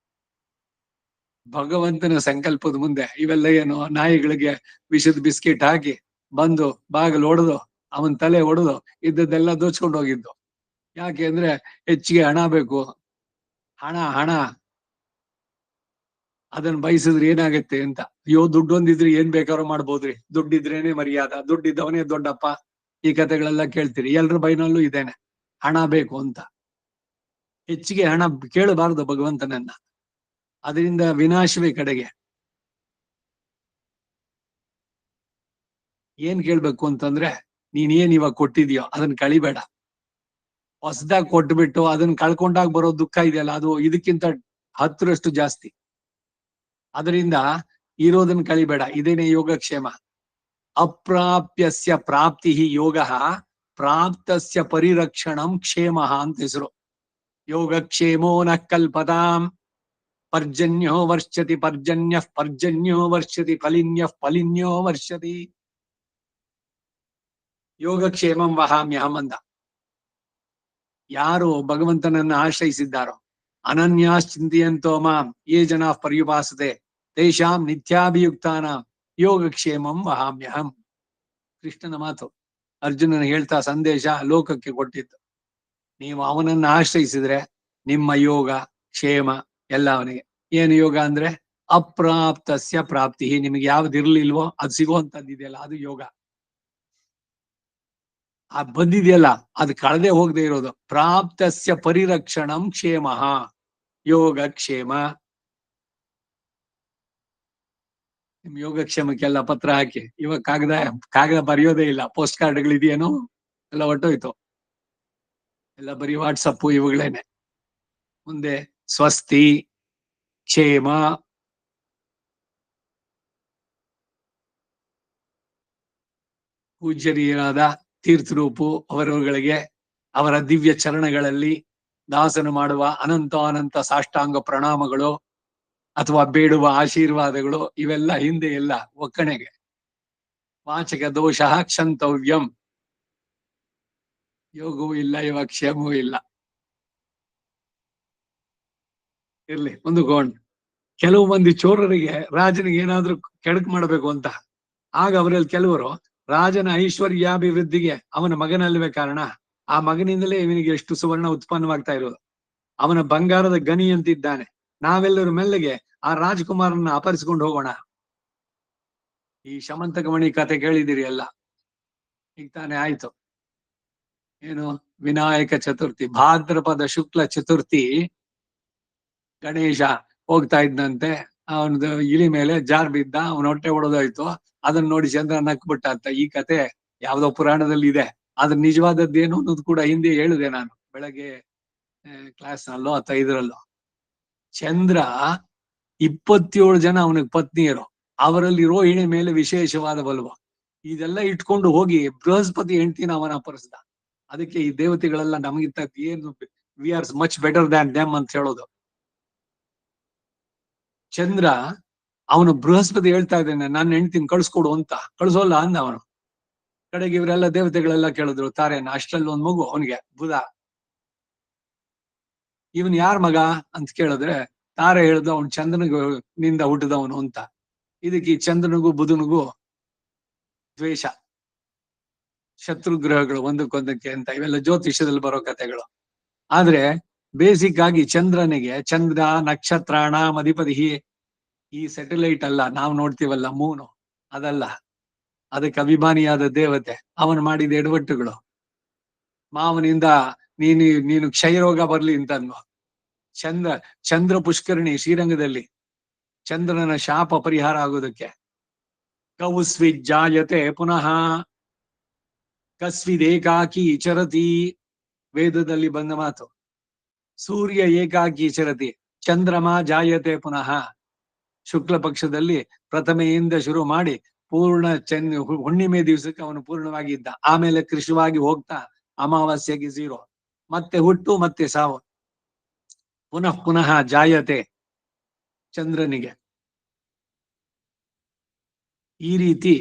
ಭಗವಂತನ ಸಂಕಲ್ಪದ ಮುಂದೆ ಇವೆಲ್ಲ ಏನು, ನಾಯಿಗಳಿಗೆ ವಿಷದ ಬಿಸ್ಕೆಟ್ ಹಾಕಿ ಬಂದು ಬಾಗಿಲು ಹೊಡೆದು ಅವನ್ ತಲೆ ಹೊಡೆದು ಇದ್ದದ್ದೆಲ್ಲ ದೋಚ್ಕೊಂಡು ಹೋಗಿದ್ದು. ಯಾಕೆ ಅಂದ್ರೆ ಹೆಚ್ಚಿಗೆ ಹಣ ಬೇಕು, ಹಣ ಹಣ ಅದನ್ನ ಬಯಸಿದ್ರೆ ಏನಾಗತ್ತೆ ಅಂತ. ಅಯ್ಯೋ ದುಡ್ಡು ಒಂದಿದ್ರೆ ಏನ್ ಬೇಕಾದ್ರೂ ಮಾಡ್ಬೋದ್ರಿ, ದುಡ್ಡಿದ್ರೇನೆ ಮರ್ಯಾದ, ದುಡ್ಡಿದ್ದವನೇ ದೊಡ್ಡಪ್ಪ, ಈ ಕಥೆಗಳೆಲ್ಲ ಕೇಳ್ತೀರಿ. ಎಲ್ರ ಬೈನಲ್ಲೂ ಇದೇನೆ, ಹಣ ಬೇಕು ಅಂತ. ಹೆಚ್ಚಿಗೆ ಹಣ ಕೇಳಬಾರದು ಭಗವಂತನನ್ನ, ಅದರಿಂದ ವಿನಾಶವೇ ಕಡೆಗೆ. ಏನ್ ಕೇಳ್ಬೇಕು ಅಂತಂದ್ರೆ, ನೀನ್ ಏನ್ ಇವಾಗ ಕೊಟ್ಟಿದ್ಯೋ ಅದನ್ನ ಕಳಿಬೇಡ. ಹೊಸದಾಗಿ ಕೊಟ್ಬಿಟ್ಟು ಅದನ್ನ ಕಳ್ಕೊಂಡಾಗ ಬರೋ ದುಃಖ ಇದೆಯಲ್ಲ, ಅದು ಇದಕ್ಕಿಂತ 10ರಷ್ಟು ಜಾಸ್ತಿ. ಅದರಿಂದ ಇರೋದನ್ನ ಕಳಿಬೇಡ. ಇದೇನೆ ಯೋಗಕ್ಷೇಮ. ಅಪ್ರಾಪ್ಯಸ್ಯ ಪ್ರಾಪ್ತಿ ಯೋಗ, ಪ್ರಾಪ್ತಸ್ಯ ಪರಿರಕ್ಷಣಂ ಕ್ಷೇಮ ಅಂತ ಹೆಸರು. ಯೋಗಕ್ಷೇಮೋ ನ ಕಲ್ಪತಾಂ, ಪರ್ಜನ್ಯೋ ವರ್ಷತಿ ಪರ್ಜನ್ಯ, ಪರ್ಜನ್ಯೋ ವರ್ಷತಿ ಫಲಿನ್ಯ, ಫಲಿನ್ಯೋ ವರ್ಷತಿ. ಯೋಗಕ್ಷೇಮಂ ವಹಾಮ್ಯಹಂ ಅಂದ. ಯಾರು ಭಗವಂತನನ್ನು ಆಶ್ರಯಿಸಿದ್ದಾರೋ, ಅನನ್ಯಾಶ್ಚಿಂತೆಯಂತೋ ಮಾಂ ಯೇ ಜನಾ ಪರ್ಯುಪಾಸತೆ ತೇಷಾಂ ನಿತ್ಯಾಭಿಯುಕ್ತಾನ ಯೋಗಕ್ಷೇಮಂ ವಹಾಮ್ಯಹಂ. ಕೃಷ್ಣನ ಮಾತು ಅರ್ಜುನನ ಹೇಳ್ತಾ ಸಂದೇಶ ಲೋಕಕ್ಕೆ ಕೊಟ್ಟಿದ್ದು. ನೀವು ಅವನನ್ನ ಆಶ್ರಯಿಸಿದ್ರೆ ನಿಮ್ಮ ಯೋಗ ಕ್ಷೇಮ ಎಲ್ಲ ಅವನಿಗೆ. ಏನು ಯೋಗ ಅಂದ್ರೆ ಅಪ್ರಾಪ್ತಸ್ಯ ಪ್ರಾಪ್ತಿ, ನಿಮಗೆ ಯಾವ್ದಿರ್ಲಿಲ್ವೋ ಅದು ಸಿಗುವಂತದ್ದಿದೆಯಲ್ಲ ಅದು ಯೋಗ. ಆ ಬಂದಿದೆಯಲ್ಲ ಅದು ಕಳೆದೇ ಹೋಗದೆ ಇರೋದು. ಪ್ರಾಪ್ತಸ್ಯ ಪರಿರಕ್ಷಣಂ ಕ್ಷೇಮ, ಯೋಗಕ್ಷೇಮ. ನಿಮ್ ಯೋಗಕ್ಷೇಮಕ್ಕೆಲ್ಲ ಪತ್ರ ಹಾಕಿ. ಇವಾಗ ಕಾಗದ ಬರೆಯೋದೇ ಇಲ್ಲ, ಪೋಸ್ಟ್ ಕಾರ್ಡ್ಗಳಿದೆಯೇನೋ ಎಲ್ಲ ಹೊಟ್ಟೋಯ್ತು, ಎಲ್ಲ ಬರೀ ವಾಟ್ಸಪ್ ಇವುಗಳೇನೆ. ಮುಂದೆ ಸ್ವಸ್ತಿ, ಕ್ಷೇಮ, ಪೂಜ್ಯರೀಯರಾದ ತೀರ್ಥರೂಪು ಅವರುಗಳಿಗೆ ಅವರ ದಿವ್ಯ ಚರಣಗಳಲ್ಲಿ ದಾಸನು ಮಾಡುವ ಅನಂತ ಸಾಷ್ಟಾಂಗ ಪ್ರಣಾಮಗಳು ಅಥವಾ ಬೇಡುವ ಆಶೀರ್ವಾದಗಳು ಇವೆಲ್ಲ ಹಿಂದೆ ಎಲ್ಲ ಒಕ್ಕಣೆಗೆ. ವಾಚಕ ದೋಷ ಕ್ಷಂತವ್ಯಂ. ಯೋಗವೂ ಇಲ್ಲ, ಇವಾಗ ಕ್ಷೇಮವೂ ಇಲ್ಲ. ಇರ್ಲಿ ಮುಂದಕ್ಕೊಂಡು. ಕೆಲವು ಮಂದಿ ಚೋರರಿಗೆ ರಾಜನಿಗೆ ಏನಾದ್ರೂ ಕೆಡಕ್ ಮಾಡಬೇಕು ಅಂತ, ಆಗ ಅವರಲ್ಲಿ ಕೆಲವರು ರಾಜನ ಐಶ್ವರ್ಯಾಭಿವೃದ್ಧಿಗೆ ಅವನ ಮಗನಲ್ವೇ ಕಾರಣ, ಆ ಮಗನಿಂದಲೇ ಇವನಿಗೆ ಎಷ್ಟು ಸುವರ್ಣ ಉತ್ಪನ್ನವಾಗ್ತಾ ಇರೋದು, ಅವನ ಬಂಗಾರದ ಗನಿ ಅಂತಿದ್ದಾನೆ. ನಾವೆಲ್ಲರೂ ಮೆಲ್ಲಗೆ ಆ ರಾಜಕುಮಾರನ್ನ ಅಪಹರಿಸಿಕೊಂಡು ಹೋಗೋಣ. ಈ ಶಮಂತಕಮಣಿ ಕತೆ ಕೇಳಿದಿರಿ ಎಲ್ಲ, ಈಗ ತಾನೇ ಆಯ್ತು. ಏನು, ವಿನಾಯಕ ಚತುರ್ಥಿ, ಭಾದ್ರಪದ ಶುಕ್ಲ ಚತುರ್ಥಿ, ಗಣೇಶ ಹೋಗ್ತಾ ಇದ್ದಂತೆ, ಅವನದು ಇಲಿ ಮೇಲೆ ಜಾರ್ ಬಿದ್ದ, ಅವನ ಹೊಟ್ಟೆ ಹೊಡೆದೋಯ್ತು. ಅದನ್ನ ನೋಡಿ ಚಂದ್ರ ನಕ್ಬಿಟ್ಟ ಅಂತ. ಈ ಕತೆ ಯಾವ್ದೋ ಪುರಾಣದಲ್ಲಿ ಇದೆ, ಅದ್ರ ನಿಜವಾದದ್ದೇನು ಅನ್ನೋದು ಕೂಡ ಹಿಂದೆ ಹೇಳಿದೆ ನಾನು ಬೆಳಗ್ಗೆ ಕ್ಲಾಸ್ ನಲ್ಲೋ ಅಥವಾ ಇದರಲ್ಲೋ. ಚಂದ್ರ 27 ಜನ ಅವನಿಗೆ ಪತ್ನಿಯರು, ಅವರಲ್ಲಿ ರೋಹಿಣಿ ಮೇಲೆ ವಿಶೇಷವಾದ ಬಲವ. ಇದೆಲ್ಲ ಇಟ್ಕೊಂಡು ಹೋಗಿ ಬೃಹಸ್ಪತಿ ಹೆಂಡ್ತಿನ ಅವನ ಅಪಹರಿಸ್ದ. ಅದಕ್ಕೆ ಈ ದೇವತೆಗಳೆಲ್ಲ ನಮಗಿಂತ ಏನು, we are much better than damn ಅಂತ ಹೇಳೋದು. ಚಂದ್ರ ಅವನು ಬೃಹಸ್ಪತಿ ಹೇಳ್ತಾ ಇದ್ದಾನೆ ನನ್ನ ಹೆಂಡ್ತಿನ ಕಳ್ಸ್ಕೊಡು ಅಂತ, ಕಳ್ಸೋಲ್ಲ ಅಂದ ಅವನು. ಕಡೆಗೆ ಇವರೆಲ್ಲ ದೇವತೆಗಳೆಲ್ಲ ಕೇಳಿದ್ರು ತಾರೇನ, ಅಷ್ಟ್ರಲ್ಲಿ ಒಂದ್ ಮಗು ಅವನಿಗೆ ಬುಧ. ಇವನ್ ಯಾರ ಮಗ ಅಂತ ಕೇಳಿದ್ರೆ ತಾರೆ ಹೇಳ್ದು ಅವನ್ ಚಂದ್ರನಿಗೂ ನಿಂದ ಹುಟ್ಟಿದವನು ಅಂತ. ಇದಕ್ಕೆ ಈ ಚಂದ್ರನಿಗೂ ಬುಧನಿಗೂ ದ್ವೇಷ, ಶತ್ರು ಗ್ರಹಗಳು ಒಂದಕ್ಕೊಂದಕ್ಕೆ ಅಂತ, ಇವೆಲ್ಲ ಜ್ಯೋತಿಷ್ಯದಲ್ಲಿ ಬರೋ ಕಥೆಗಳು. ಆದ್ರೆ ಬೇಸಿಕ್ ಆಗಿ ಚಂದ್ರನಿಗೆ, ಚಂದ್ರ ನಕ್ಷತ್ರಾಣ ಅಧಿಪತಿ, ಈ ಸ್ಯಾಟಲೈಟ್ ಅಲ್ಲ ನಾವು ನೋಡ್ತೀವಲ್ಲ ಮೂನು, ಅದಲ್ಲ. ಅದಕ್ಕೆ ಅಭಿಮಾನಿಯಾದ ದೇವತೆ. ಅವನು ಮಾಡಿದ ಎಡವಟ್ಟುಗಳು. ಮಾವನಿಂದ ನೀನು ಕ್ಷಯರೋಗ ಬರ್ಲಿ ಅಂತನ್ವ. ಚಂದ್ರ ಪುಷ್ಕರಣಿ ಶ್ರೀರಂಗದಲ್ಲಿ ಚಂದ್ರನ ಶಾಪ ಪರಿಹಾರ ಆಗೋದಕ್ಕೆ. ಕೌಸ್ವಿಜ್ಜಾಯತೆ ಪುನಃ ಕಸ್ವಿದೇಕಾಕಿ ಚರತಿ, ವೇದದಲ್ಲಿ ಬಂದ ಮಾತು. ಸೂರ್ಯ ಏಕಾಕಿ ಚರತಿ, ಚಂದ್ರಮ ಜಾಯತೆ ಪುನಃ. ಶುಕ್ಲ ಪಕ್ಷದಲ್ಲಿ ಪ್ರಥಮೆಯಿಂದ ಶುರು ಮಾಡಿ ಪೂರ್ಣ ಹುಣ್ಣಿಮೆ ದಿವಸಕ್ಕೆ ಅವನು ಪೂರ್ಣವಾಗಿದ್ದ. ಆಮೇಲೆ ಕೃಶವಾಗಿ ಹೋಗ್ತಾ ಅಮಾವಾಸ್ಯೆಗೆ 0. ಮತ್ತೆ ಹುಟ್ಟು ಮತ್ತೆ ಸಾವು. ಪುನಃ ಪುನಃ ಜಾಯತೆ ಚಂದ್ರನಿಗೆ. ಈ ರೀತಿ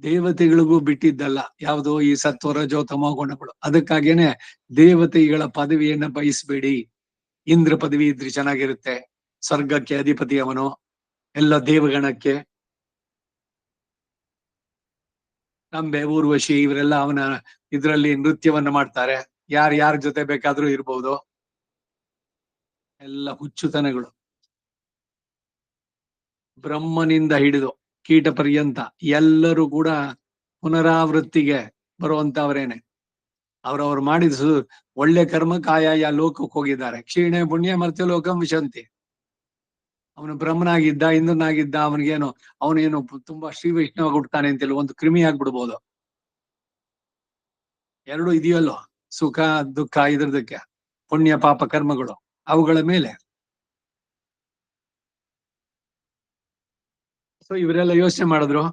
ದೇವತೆಗಳಿಗೂ ಬಿಟ್ಟಿದ್ದಲ್ಲ ಯಾವುದೋ ಈ ಸತ್ವರ ಜೋತಮ ಗುಣಗಳು. ಅದಕ್ಕಾಗೇನೆ ದೇವತೆಗಳ ಪದವಿಯನ್ನ ಬಯಸ್ಬೇಡಿ. ಇಂದ್ರ ಪದವಿ ಇದ್ರೆ ಚೆನ್ನಾಗಿರುತ್ತೆ. ಸ್ವರ್ಗಕ್ಕೆ ಅಧಿಪತಿ ಅವನು, ಎಲ್ಲ ದೇವಗಣಕ್ಕೆ. ರಂಬೆ, ಊರ್ವಶಿ ಇವರೆಲ್ಲ ಅವನ ಇದರಲ್ಲಿ ನೃತ್ಯವನ್ನ ಮಾಡ್ತಾರೆ. ಯಾರ ಜೊತೆ ಬೇಕಾದ್ರೂ ಇರ್ಬೋದು. ಎಲ್ಲ ಹುಚ್ಚುತನಗಳು. ಬ್ರಹ್ಮನಿಂದ ಹಿಡಿದು ಕೀಟ ಪರ್ಯಂತ ಎಲ್ಲರೂ ಕೂಡ ಪುನರಾವೃತ್ತಿಗೆ ಬರುವಂತವರೇನೆ. ಅವ್ರವ್ರು ಮಾಡಿದ ಒಳ್ಳೆ ಕರ್ಮ ಕಾಯ ಲೋಕಕ್ಕೆ ಹೋಗಿದ್ದಾರೆ. ಕ್ಷೀಣೆ ಪುಣ್ಯ ಮರ್ತ್ಯ ಲೋಕಂ ವಿಶಂತಿ. ಅವನು ಬ್ರಹ್ಮನಾಗಿದ್ದ, ಇಂದ್ರನಾಗಿದ್ದ, ಅವನಿಗೇನು ಅವನೇನು ತುಂಬಾ ಶ್ರೀ ವೈಷ್ಣವ ಹುಡ್ತಾನೆ ಅಂತಿಲ್ಲ, ಒಂದು ಕ್ರಿಮಿ ಆಗ್ಬಿಡ್ಬೋದು. ಎರಡು ಇದೆಯಲ್ಲೋ, ಸುಖ ದುಃಖ ಇದ್ರದಕ್ಕೆ, ಪುಣ್ಯ ಪಾಪ ಕರ್ಮಗಳು ಅವುಗಳ ಮೇಲೆ. ಸೊ ಇವರೆಲ್ಲ ಯೋಚನೆ ಮಾಡಿದ್ರು.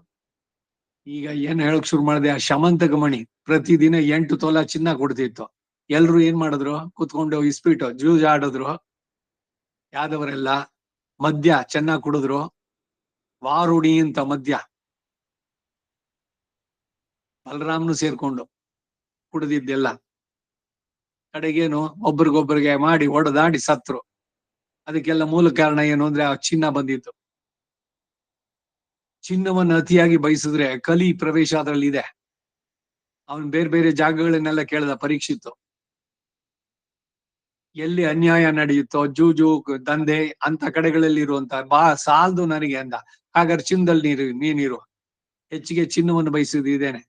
ಈಗ ಏನ್ ಹೇಳಕ್ ಶುರು ಮಾಡಿದೆ, ಆ ಶಮಂತಕ ಮಣಿ ಪ್ರತಿದಿನ 8 ತೊಲ ಚಿನ್ನ ಕೊಡ್ತಿತ್ತು. ಎಲ್ರು ಏನ್ ಮಾಡಿದ್ರು, ಕುತ್ಕೊಂಡು ಇಸ್ಪೀಟು ಜೂಜ್ ಆಡಿದ್ರು. ಯಾದವರೆಲ್ಲ ಮದ್ಯ ಚೆನ್ನಾಗ್ ಕುಡಿದ್ರು. ವಾರುಣಿ ಅಂತ ಮದ್ಯ, ಬಲರಾಮ್ನು ಸೇರ್ಕೊಂಡು ಕುಡಿದಿದ್ದೆಲ್ಲ. ಕಡೆಗೇನು ಒಬ್ರಿಗೊಬ್ರಿಗೆ ಮಾಡಿ ಒಡೆದಾಡಿ ಸತ್ರು. ಅದಕ್ಕೆಲ್ಲ ಮೂಲ ಕಾರಣ ಏನು ಅಂದ್ರೆ ಆ ಚಿನ್ನ ಬಂದಿತ್ತು. ಚಿನ್ನವನ್ನು ಅತಿಯಾಗಿ ಬಯಸಿದ್ರೆ ಕಲಿ ಪ್ರವೇಶ ಅದ್ರಲ್ಲಿ ಇದೆ. ಅವನ್ ಬೇರೆ ಬೇರೆ ಜಾಗಗಳನ್ನೆಲ್ಲ ಕೇಳ್ದ ಪರೀಕ್ಷಿತ್ತು. ಎಲ್ಲಿ ಅನ್ಯಾಯ ನಡೆಯುತ್ತೋ, ಜೂಜು ದಂಧೆ ಅಂತ ಕಡೆಗಳಲ್ಲಿ ಇರುವಂತ ಸಾಲ್ದು ನನಗೆ ಅಂದ. ಹಾಗಾದ್ರೆ ಚಿನ್ನದಲ್ಲಿ ನೀನಿರು. ಹೆಚ್ಚಿಗೆ ಚಿನ್ನವನ್ನು ಬಯಸಿದ್ದೇನೆ.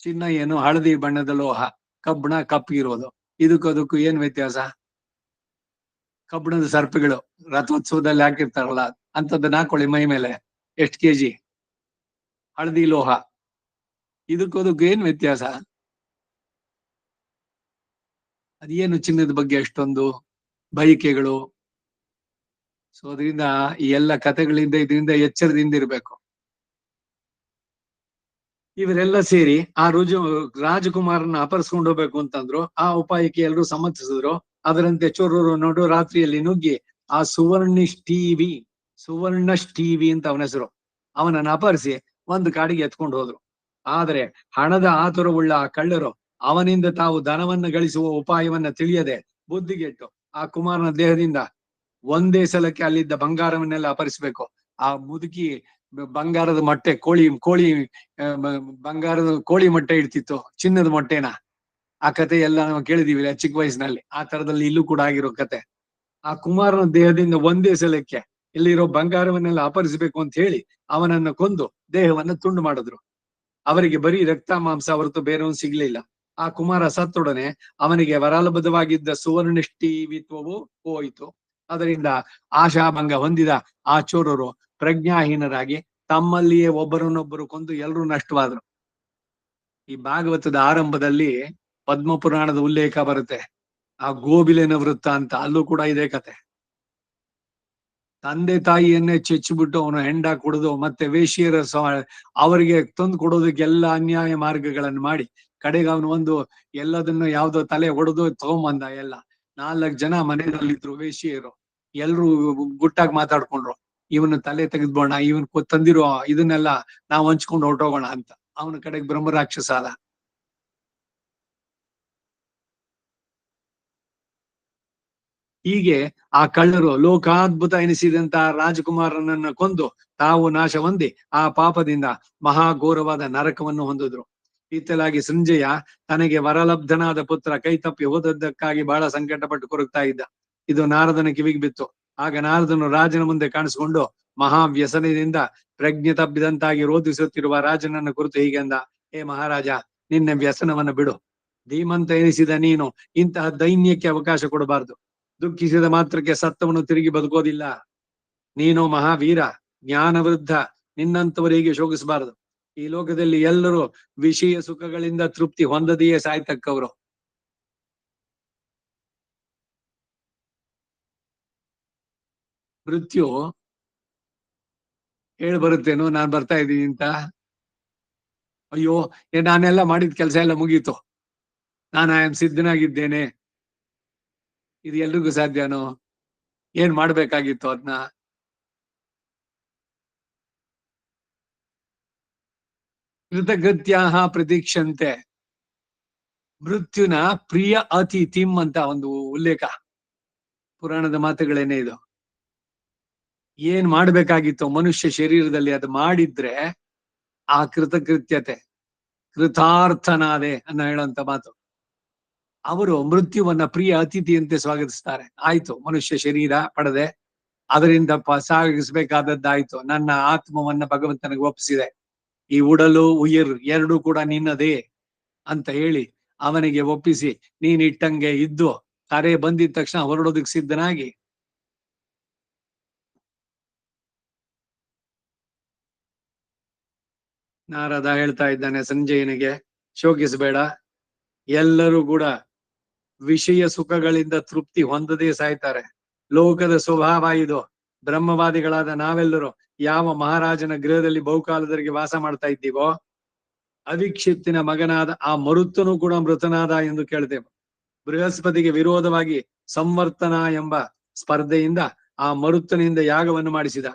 ಚಿನ್ನ ಏನು, ಹಳದಿ ಬಣ್ಣದ ಲೋಹ, ಕಬ್ಬಣ ಕಪ್ಪಿರೋದು. ಇದಕ್ಕೂ ಏನ್ ವ್ಯತ್ಯಾಸ? ಕಬ್ಬಣದ ಸರ್ಪಗಳು ರಥೋತ್ಸವದಲ್ಲಿ ಹಾಕಿರ್ತಾರಲ್ಲ, ಅಂತದನ್ನ ಹಾಕೊಳ್ಳಿ ಮೈ ಮೇಲೆ. ಎಷ್ಟು ಕೆಜಿ? ಹಳದಿ ಲೋಹ. ಇದಕ್ಕೂ ಏನ್ ವ್ಯತ್ಯಾಸ? ಅದೇನು ಚಿನ್ನದ ಬಗ್ಗೆ ಅಷ್ಟೊಂದು ಬಯಕೆಗಳು? ಸೊ ಅದರಿಂದ ಈ ಎಲ್ಲ ಕಥೆಗಳಿಂದ ಇದರಿಂದ ಎಚ್ಚರದಿಂದ ಇರ್ಬೇಕು. ಇವರೆಲ್ಲ ಸೇರಿ ಆ ರಾಜಕುಮಾರನ ಅಪಹರಿಸ್ಕೊಂಡು ಹೋಗ್ಬೇಕು ಅಂತಂದ್ರು. ಆ ಉಪಾಯಕ್ಕೆ ಎಲ್ಲರೂ ಸಮ್ಮತಿಸಿದ್ರು. ಅದರಂತೆ ಚೋರರು ನೋಡು ರಾತ್ರಿಯಲ್ಲಿ ನುಗ್ಗಿ ಆ ಸುವರ್ಣಷ್ಟಿವಿ ಅಂತ ಅವನ ಹೆಸರು, ಅವನನ್ನ ಅಪಹರಿಸಿ ಒಂದು ಕಾಡಿಗೆ ಎತ್ಕೊಂಡು ಹೋದ್ರು. ಆದರೆ ಹಣದ ಆತುರವುಳ್ಳ ಆ ಕಳ್ಳರು ಅವನಿಂದ ತಾವು ಧನವನ್ನ ಗಳಿಸುವ ಉಪಾಯವನ್ನ ತಿಳಿಯದೆ ಬುದ್ಧಿಗೆಟ್ಟು ಆ ಕುಮಾರನ ದೇಹದಿಂದ ಒಂದೇ ಸಲಕ್ಕೆ ಅಲ್ಲಿದ್ದ ಬಂಗಾರವನ್ನೆಲ್ಲ ಅಪಹರಿಸ್ಬೇಕು. ಆ ಮುದುಕಿ ಬಂಗಾರದ ಮೊಟ್ಟೆ, ಕೋಳಿ ಬಂಗಾರದ ಕೋಳಿ ಮೊಟ್ಟೆ ಇಡ್ತಿತ್ತು, ಚಿನ್ನದ ಮೊಟ್ಟೆನ. ಆ ಕತೆ ಎಲ್ಲ ನಾವು ಕೇಳಿದೀವಿ ಚಿಕ್ಕ ವಯಸ್ಸಿನಲ್ಲಿ. ಆ ತರದಲ್ಲಿ ಇಲ್ಲೂ ಕೂಡ ಆಗಿರೋ ಕತೆ. ಆ ಕುಮಾರನ ದೇಹದಿಂದ ಒಂದೇ ಸಲಕ್ಕೆ ಇಲ್ಲಿರೋ ಬಂಗಾರವನ್ನೆಲ್ಲ ಅಪಹರಿಸಬೇಕು ಅಂತ ಹೇಳಿ ಅವನನ್ನ ಕೊಂದು ದೇಹವನ್ನ ತುಂಡು ಮಾಡಿದ್ರು. ಅವರಿಗೆ ಬರೀ ರಕ್ತ ಮಾಂಸ ಹೊರತು ಬೇರೆಯೊಂದು ಸಿಗ್ಲಿಲ್ಲ. ಆ ಕುಮಾರ ಸತ್ತೊಡನೆ ಅವನಿಗೆ ವರಾಲಬದ್ಧವಾಗಿದ್ದ ಸುವರ್ಣಿಷ್ಠಿವಿತ್ವವು ಹೋಯಿತು. ಅದರಿಂದ ಆಶಾಭಂಗ ಹೊಂದಿದ ಆ ಚೋರರು ಪ್ರಜ್ಞಾಹೀನರಾಗಿ ತಮ್ಮಲ್ಲಿಯೇ ಒಬ್ಬರನ್ನೊಬ್ಬರು ಕೊಂದು ಎಲ್ಲರೂ ನಷ್ಟವಾದ್ರು. ಈ ಭಾಗವತದ ಆರಂಭದಲ್ಲಿ ಪದ್ಮಪುರಾಣದ ಉಲ್ಲೇಖ ಬರುತ್ತೆ. ಆ ಗೋಬಿಲೆನ ವೃತ್ತ ಅಂತ, ಅಲ್ಲೂ ಕೂಡ ಇದೇ ಕತೆ. ತಂದೆ ತಾಯಿಯನ್ನೇ ಚೆಚ್ಚಿಬಿಟ್ಟು ಅವನು ಹೆಂಡ ಕುಡಿದು ಮತ್ತೆ ವೇಶ್ಯರ ಅವರಿಗೆ ತಂದು ಕೊಡೋದಕ್ಕೆಲ್ಲ ಅನ್ಯಾಯ ಮಾರ್ಗಗಳನ್ನು ಮಾಡಿ ಕಡೆಗೆ ಅವನು ಎಲ್ಲದನ್ನು ಯಾವ್ದೋ ತಲೆ ಹೊಡೆದು ತಗೊಂಬಂದ. ಎಲ್ಲ 4 ಜನ ಮನೆಯಲ್ಲಿದ್ರು ವೇಶ್ಯರು. ಎಲ್ರು ಗುಟ್ಟಾಗಿ ಮಾತಾಡ್ಕೊಂಡ್ರು, ಇವನು ತಲೆ ತೆಗೆದ್ಬೋಣ, ಇವನ್ ತಂದಿರೋ ಇದನ್ನೆಲ್ಲ ನಾವು ಹಂಚ್ಕೊಂಡು ಹೊರಟೋಗೋಣ ಅಂತ. ಅವನ ಕಡೆಗೆ ಬ್ರಹ್ಮರಾಕ್ಷಸ ಆದ. ಹೀಗೆ ಆ ಕಳ್ಳರು ಲೋಕಾದ್ಭುತ ಎನಿಸಿದಂತ ರಾಜಕುಮಾರನನ್ನ ಕೊಂದು ತಾವು ನಾಶ ಹೊಂದಿ ಆ ಪಾಪದಿಂದ ಮಹಾಘೋರವಾದ ನರಕವನ್ನು ಹೊಂದಿದ್ರು. ಇತ್ತಲಾಗಿ ಸಂಜಯ ತನಗೆ ವರಲಬ್ಧನಾದ ಪುತ್ರ ಕೈ ತಪ್ಪಿ ಹೋದದ್ದಕ್ಕಾಗಿ ಬಹಳ ಸಂಕಟಪಟ್ಟು ಕೊರಗ್ತಾ ಇದ್ದ. ಇದು ನಾರದನ ಕಿವಿಗೆ ಬಿತ್ತು. ಆಗ ನಾರದನು ರಾಜನ ಮುಂದೆ ಕಾಣಿಸಿಕೊಂಡು ಮಹಾವ್ಯಸನದಿಂದ ಪ್ರಜ್ಞೆ ತಪ್ಪಿದಂತಾಗಿ ರೋಧಿಸುತ್ತಿರುವ ರಾಜನನ್ನ ಕುರಿತು ಹೀಗೆಂದ: ಹೇ ಮಹಾರಾಜ, ನಿನ್ನ ವ್ಯಸನವನ್ನು ಬಿಡು. ಧೀಮಂತ ಎನಿಸಿದ ನೀನು ಇಂತಹ ದೈನ್ಯಕ್ಕೆ ಅವಕಾಶ ಕೊಡಬಾರದು. ದುಃಖಿಸಿದ ಮಾತ್ರಕ್ಕೆ ಸತ್ತವನು ತಿರುಗಿ ಬದುಕೋದಿಲ್ಲ. ನೀನು ಮಹಾವೀರ, ಜ್ಞಾನವೃದ್ಧ, ನಿನ್ನಂತವರಿಗೆ ಶೋಕಿಸಬಾರದು. ಈ ಲೋಕದಲ್ಲಿ ಎಲ್ಲರೂ ವಿಷಯ ಸುಖಗಳಿಂದ ತೃಪ್ತಿ ಹೊಂದದೆಯೇ ಸಾಯ್ತಕ್ಕವರು. ಮೃತ್ಯು ಹೇಳ್ ಬರುತ್ತೇನೋ ನಾನ್ ಬರ್ತಾ ಇದ್ದೀನಿ ಅಂತ. ಅಯ್ಯೋ ನಾನೆಲ್ಲ ಮಾಡಿದ ಕೆಲಸ ಎಲ್ಲ ಮುಗೀತು, ನಾನು ಐ ಆಮ್ ಸಿದ್ಧನಾಗಿದ್ದೇನೆ, ಇದು ಎಲ್ರಿಗೂ ಸಾಧ್ಯನೋ? ಏನ್ ಮಾಡ್ಬೇಕಾಗಿತ್ತು ಅದನ್ನ? ಕೃತಕೃತ್ಯಾಹ ಪ್ರತೀಕ್ಷಂತೆ ಮೃತ್ಯುನ ಪ್ರಿಯ ಅತಿಥಿಂ ಅಂತ ಒಂದು ಉಲ್ಲೇಖ, ಪುರಾಣದ ಮಾತುಗಳೇನೆ ಇದು. ಏನ್ ಮಾಡ್ಬೇಕಾಗಿತ್ತು ಮನುಷ್ಯ ಶರೀರದಲ್ಲಿ ಅದು ಮಾಡಿದ್ರೆ ಆ ಕೃತಕೃತ್ಯತೆ, ಕೃತಾರ್ಥನಾದೆ ಅನ್ನೋ ಹೇಳುವಂತ ಮಾತು. ಅವರು ಮೃತ್ಯುವನ್ನ ಪ್ರಿಯ ಅತಿಥಿಯಂತೆ ಸ್ವಾಗತಿಸ್ತಾರೆ. ಆಯ್ತು, ಮನುಷ್ಯ ಶರೀರ ಪಡೆದೆ, ಅದರಿಂದ ಸಾಗಿಸ್ಬೇಕಾದದ್ದಾಯ್ತು, ನನ್ನ ಆತ್ಮವನ್ನ ಭಗವಂತನಿಗೆ ಒಪ್ಪಿಸಿದೆ, ಈ ಉಡಲು ಉಯಿರ್ ಎರಡೂ ಕೂಡ ನಿನ್ನದೇ ಅಂತ ಹೇಳಿ ಅವನಿಗೆ ಒಪ್ಪಿಸಿ, ನೀನ್ ಇಟ್ಟಂಗೆ ಇದ್ದು ಕರೆ ಬಂದಿದ ತಕ್ಷಣ ಹೊರಡೋದಕ್ಕೆ ಸಿದ್ಧನಾಗಿ, ನಾರದ ಹೇಳ್ತಾ ಇದ್ದಾನೆ ಸಂಜಯನಿಗೆ, ಶೋಕಿಸಬೇಡ, ಎಲ್ಲರೂ ಕೂಡ ವಿಷಯ ಸುಖಗಳಿಂದ ತೃಪ್ತಿ ಹೊಂದದೇ ಸಾಯ್ತಾರೆ. ಲೋಕದ ಸ್ವಭಾವ ಇದು. ಬ್ರಹ್ಮವಾದಿಗಳಾದ ನಾವೆಲ್ಲರೂ ಯಾವ ಮಹಾರಾಜನ ಗೃಹದಲ್ಲಿ ಬಹುಕಾಲದವರೆಗೆ ವಾಸ ಮಾಡ್ತಾ ಇದ್ದೀವೋ, ಅವಿಕ್ಷಿಪ್ತಿನ ಮಗನಾದ ಆ ಮರುತ್ತನು ಕೂಡ ಮೃತನಾದ ಎಂದು ಕೇಳ್ತೇವೆ. ಬೃಹಸ್ಪತಿಗೆ ವಿರೋಧವಾಗಿ ಸಂವರ್ತನ ಎಂಬ ಸ್ಪರ್ಧೆಯಿಂದ ಆ ಮರುತ್ತನಿಂದ ಯಾಗವನ್ನು ಮಾಡಿಸಿದ.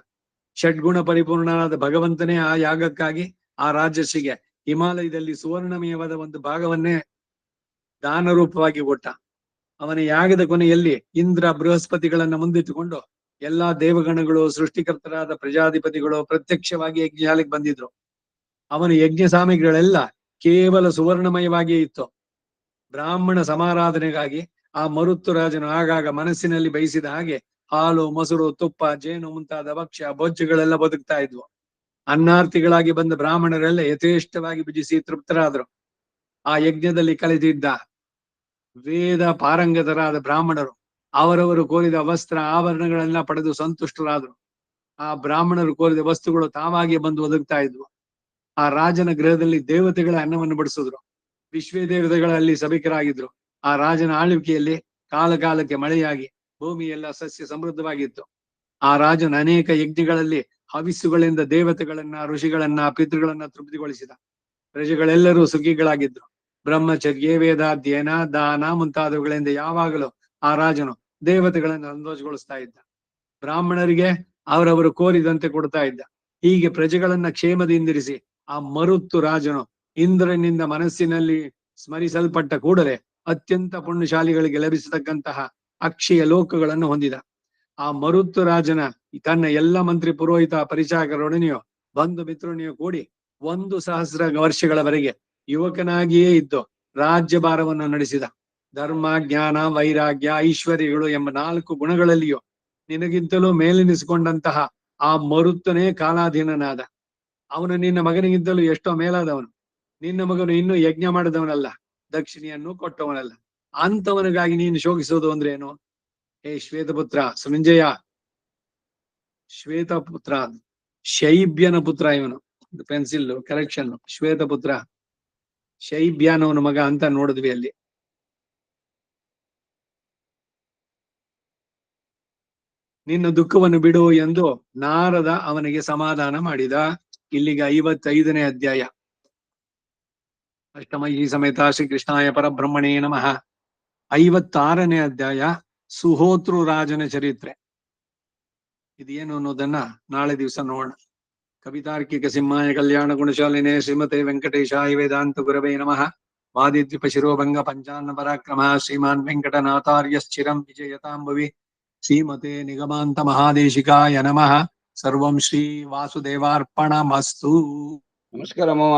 ಷಡ್ಗುಣ ಪರಿಪೂರ್ಣನಾದ ಭಗವಂತನೇ ಆ ಯಾಗಕ್ಕಾಗಿ ಆ ರಾಜರ್ಷಿಗೆ ಹಿಮಾಲಯದಲ್ಲಿ ಸುವರ್ಣಮಯವಾದ ಒಂದು ಭಾಗವನ್ನೇ ದಾನ ರೂಪವಾಗಿ ಕೊಟ್ಟ. ಅವನ ಯಾಗದ ಕೊನೆಯಲ್ಲಿ ಇಂದ್ರ ಬೃಹಸ್ಪತಿಗಳನ್ನ ಮುಂದಿಟ್ಟುಕೊಂಡು ಎಲ್ಲಾ ದೇವಗಣಗಳು, ಸೃಷ್ಟಿಕರ್ತರಾದ ಪ್ರಜಾಧಿಪತಿಗಳು ಪ್ರತ್ಯಕ್ಷವಾಗಿ ಯಜ್ಞಶಾಲೆಗೆ ಬಂದಿದ್ರು. ಅವನ ಯಜ್ಞ ಸಾಮಗ್ರಿಗಳೆಲ್ಲ ಕೇವಲ ಸುವರ್ಣಮಯವಾಗಿಯೇ ಇತ್ತು. ಬ್ರಾಹ್ಮಣ ಸಮಾರಾಧನೆಗಾಗಿ ಆ ಮರುತ್ತು ರಾಜನು ಆಗಾಗ ಮನಸ್ಸಿನಲ್ಲಿ ಬಯಸಿದ ಹಾಗೆ ಹಾಲು, ಮೊಸರು, ತುಪ್ಪ, ಜೇನು ಮುಂತಾದ ಭಕ್ಷ್ಯ ಭೋಜ್ಯಗಳೆಲ್ಲ ಬದುಕ್ತಾ ಇದ್ವು. ಅನ್ನಾರ್ಥಿಗಳಾಗಿ ಬಂದ ಬ್ರಾಹ್ಮಣರೆಲ್ಲ ಯಥೇಷ್ಟವಾಗಿ ಭುಜಿಸಿ ತೃಪ್ತರಾದ್ರು. ಆ ಯಜ್ಞದಲ್ಲಿ ಕಳೆದಿದ್ದ ವೇದ ಪಾರಂಗತರಾದ ಬ್ರಾಹ್ಮಣರು ಅವರವರು ಕೋರಿದ ವಸ್ತ್ರ ಆಭರಣಗಳೆಲ್ಲ ಪಡೆದು ಸಂತುಷ್ಟರಾದ್ರು. ಆ ಬ್ರಾಹ್ಮಣರು ಕೋರಿದ ವಸ್ತುಗಳು ತಾವಾಗಿ ಬಂದು ಒದಗ್ತಾ ಇದ್ವು. ಆ ರಾಜನ ಗೃಹದಲ್ಲಿ ದೇವತೆಗಳ ಅನ್ನವನ್ನು ಬಡಿಸಿದ್ರು. ವಿಶ್ವೇ ದೇವತೆಗಳಲ್ಲಿ ಸಭಿಕರಾಗಿದ್ರು. ಆ ರಾಜನ ಆಳ್ವಿಕೆಯಲ್ಲಿ ಕಾಲ ಕಾಲಕ್ಕೆ ಮಳೆಯಾಗಿ ಭೂಮಿ ಎಲ್ಲ ಸಸ್ಯ ಸಮೃದ್ಧವಾಗಿತ್ತು. ಆ ರಾಜನ ಅನೇಕ ಯಜ್ಞಗಳಲ್ಲಿ ಹವಿಸ್ಸುಗಳಿಂದ ದೇವತೆಗಳನ್ನ, ಋಷಿಗಳನ್ನ, ಪಿತೃಗಳನ್ನ ತೃಪ್ತಿಗೊಳಿಸಿದ. ಪ್ರಜೆಗಳೆಲ್ಲರೂ ಸುಖಿಗಳಾಗಿದ್ರು. ಬ್ರಹ್ಮಚರ್ಯ, ವೇದಾಧ್ಯಯನ, ದಾನ ಮುಂತಾದವುಗಳಿಂದ ಯಾವಾಗಲೂ ಆ ರಾಜನು ದೇವತೆಗಳನ್ನು ಸಂತೋಷಗೊಳಿಸ್ತಾ ಇದ್ದ. ಬ್ರಾಹ್ಮಣರಿಗೆ ಅವರವರು ಕೋರಿದಂತೆ ಕೊಡ್ತಾ ಇದ್ದ. ಹೀಗೆ ಪ್ರಜೆಗಳನ್ನ ಕ್ಷೇಮದಿಂದಿರಿಸಿ ಆ ಮರುತ್ತು ರಾಜನು ಇಂದ್ರನಿಂದ ಮನಸ್ಸಿನಲ್ಲಿ ಸ್ಮರಿಸಲ್ಪಟ್ಟ ಕೂಡಲೇ ಅತ್ಯಂತ ಪುಣ್ಯಶಾಲಿಗಳಿಗೆ ಲಭಿಸತಕ್ಕಂತಹ ಅಕ್ಷಯ ಲೋಕಗಳನ್ನು ಹೊಂದಿದ. ಆ ಮರುತ್ತು ರಾಜನ ತನ್ನ ಎಲ್ಲ ಮಂತ್ರಿ ಪುರೋಹಿತ ಪರಿಚಾರಕರೊಡನೆಯೋ ಬಂಧು ಮಿತ್ರನೆಯೋ ಕೂಡಿ 1,000 ವರ್ಷಗಳವರೆಗೆ ಯುವಕನಾಗಿಯೇ ಇದ್ದು ರಾಜ್ಯಭಾರವನ್ನು ನಡೆಸಿದ. ಧರ್ಮ, ಜ್ಞಾನ, ವೈರಾಗ್ಯ, ಐಶ್ವರ್ಯಗಳು ಎಂಬ 4 ಗುಣಗಳಲ್ಲಿಯೂ ನಿನಗಿಂತಲೂ ಮೇಲೆನಿಸಿಕೊಂಡಂತಹ ಆ ಮರುತ್ತನೇ ಕಾಲಾಧೀನನಾದ. ಅವನು ನಿನ್ನ ಮಗನಿಗಿಂತಲೂ ಎಷ್ಟೋ ಮೇಲಾದವನು. ನಿನ್ನ ಮಗನು ಇನ್ನೂ ಯಜ್ಞ ಮಾಡಿದವನಲ್ಲ, ದಕ್ಷಿಣೆಯನ್ನು ಕೊಟ್ಟವನಲ್ಲ. ಅಂತವನಿಗಾಗಿ ನೀನು ಶೋಕಿಸೋದು ಅಂದ್ರೆ ಏನು? ಹೇ ಶ್ವೇತಪುತ್ರ ಸಂಜಯ, ಶ್ವೇತಪುತ್ರ, ಶೈಬ್ಯನ ಪುತ್ರ ಇವನು. ಪೆನ್ಸಿಲ್ ಕರೆಕ್ಷನ್, ಶ್ವೇತಪುತ್ರ ಶೈಬ್ಯಾನವನ ಮಗ ಅಂತ ನೋಡಿದ್ವಿ ಅಲ್ಲಿ. ನಿನ್ನ ದುಃಖವನ್ನು ಬಿಡು ಎಂದು ನಾರದ ಅವನಿಗೆ ಸಮಾಧಾನ ಮಾಡಿದ. ಇಲ್ಲಿಗೆ 55ನೇ ಅಧ್ಯಾಯ. ಅಷ್ಟಮಯಿ ಸಮೇತ ಶ್ರೀ ಕೃಷ್ಣಾಯ ಪರಬ್ರಹ್ಮಣೇ ನಮಃ. 56ನೇ ಅಧ್ಯಾಯ ಸುಹೋತೃ ರಾಜನ ಚರಿತ್ರೆ. ಇದೇನು ಅನ್ನೋದನ್ನ ನಾಳೆ ದಿವಸ ನೋಡೋಣ. ಕವಿತಾರ್ಕಿಕ ಸಿಂಹಾಯ ಕಲ್ಯಾಣ ಗುಣಶಾಲಿನೇ ಶ್ರೀಮತೆ ವೆಂಕಟೇಶಾಯ ವೇದಾಂತ ಗುರವೇ ನಮಃ. ವಾದಿದ್ವಿಪ ಶಿರೋಭಂಗ ಪಂಚಾನ್ನ ಪರಾಕ್ರಮ ಶ್ರೀಮಾನ್ ವೆಂಕಟನಾಥಾರ್ಯಶ್ಚಿರಂ ವಿಜಯತಾಂಭವಿ. ಶ್ರೀಮತೆ ನಿಗಮಾಂತ ಮಹಾದೇಶಿಕಾಯ ನಮಃ. ಸರ್ವಂ ಶ್ರೀ ವಾಸುದೇವಾರ್ಪಣಮಸ್ತು. ನಮಸ್ಕಾರ ಮಾವ.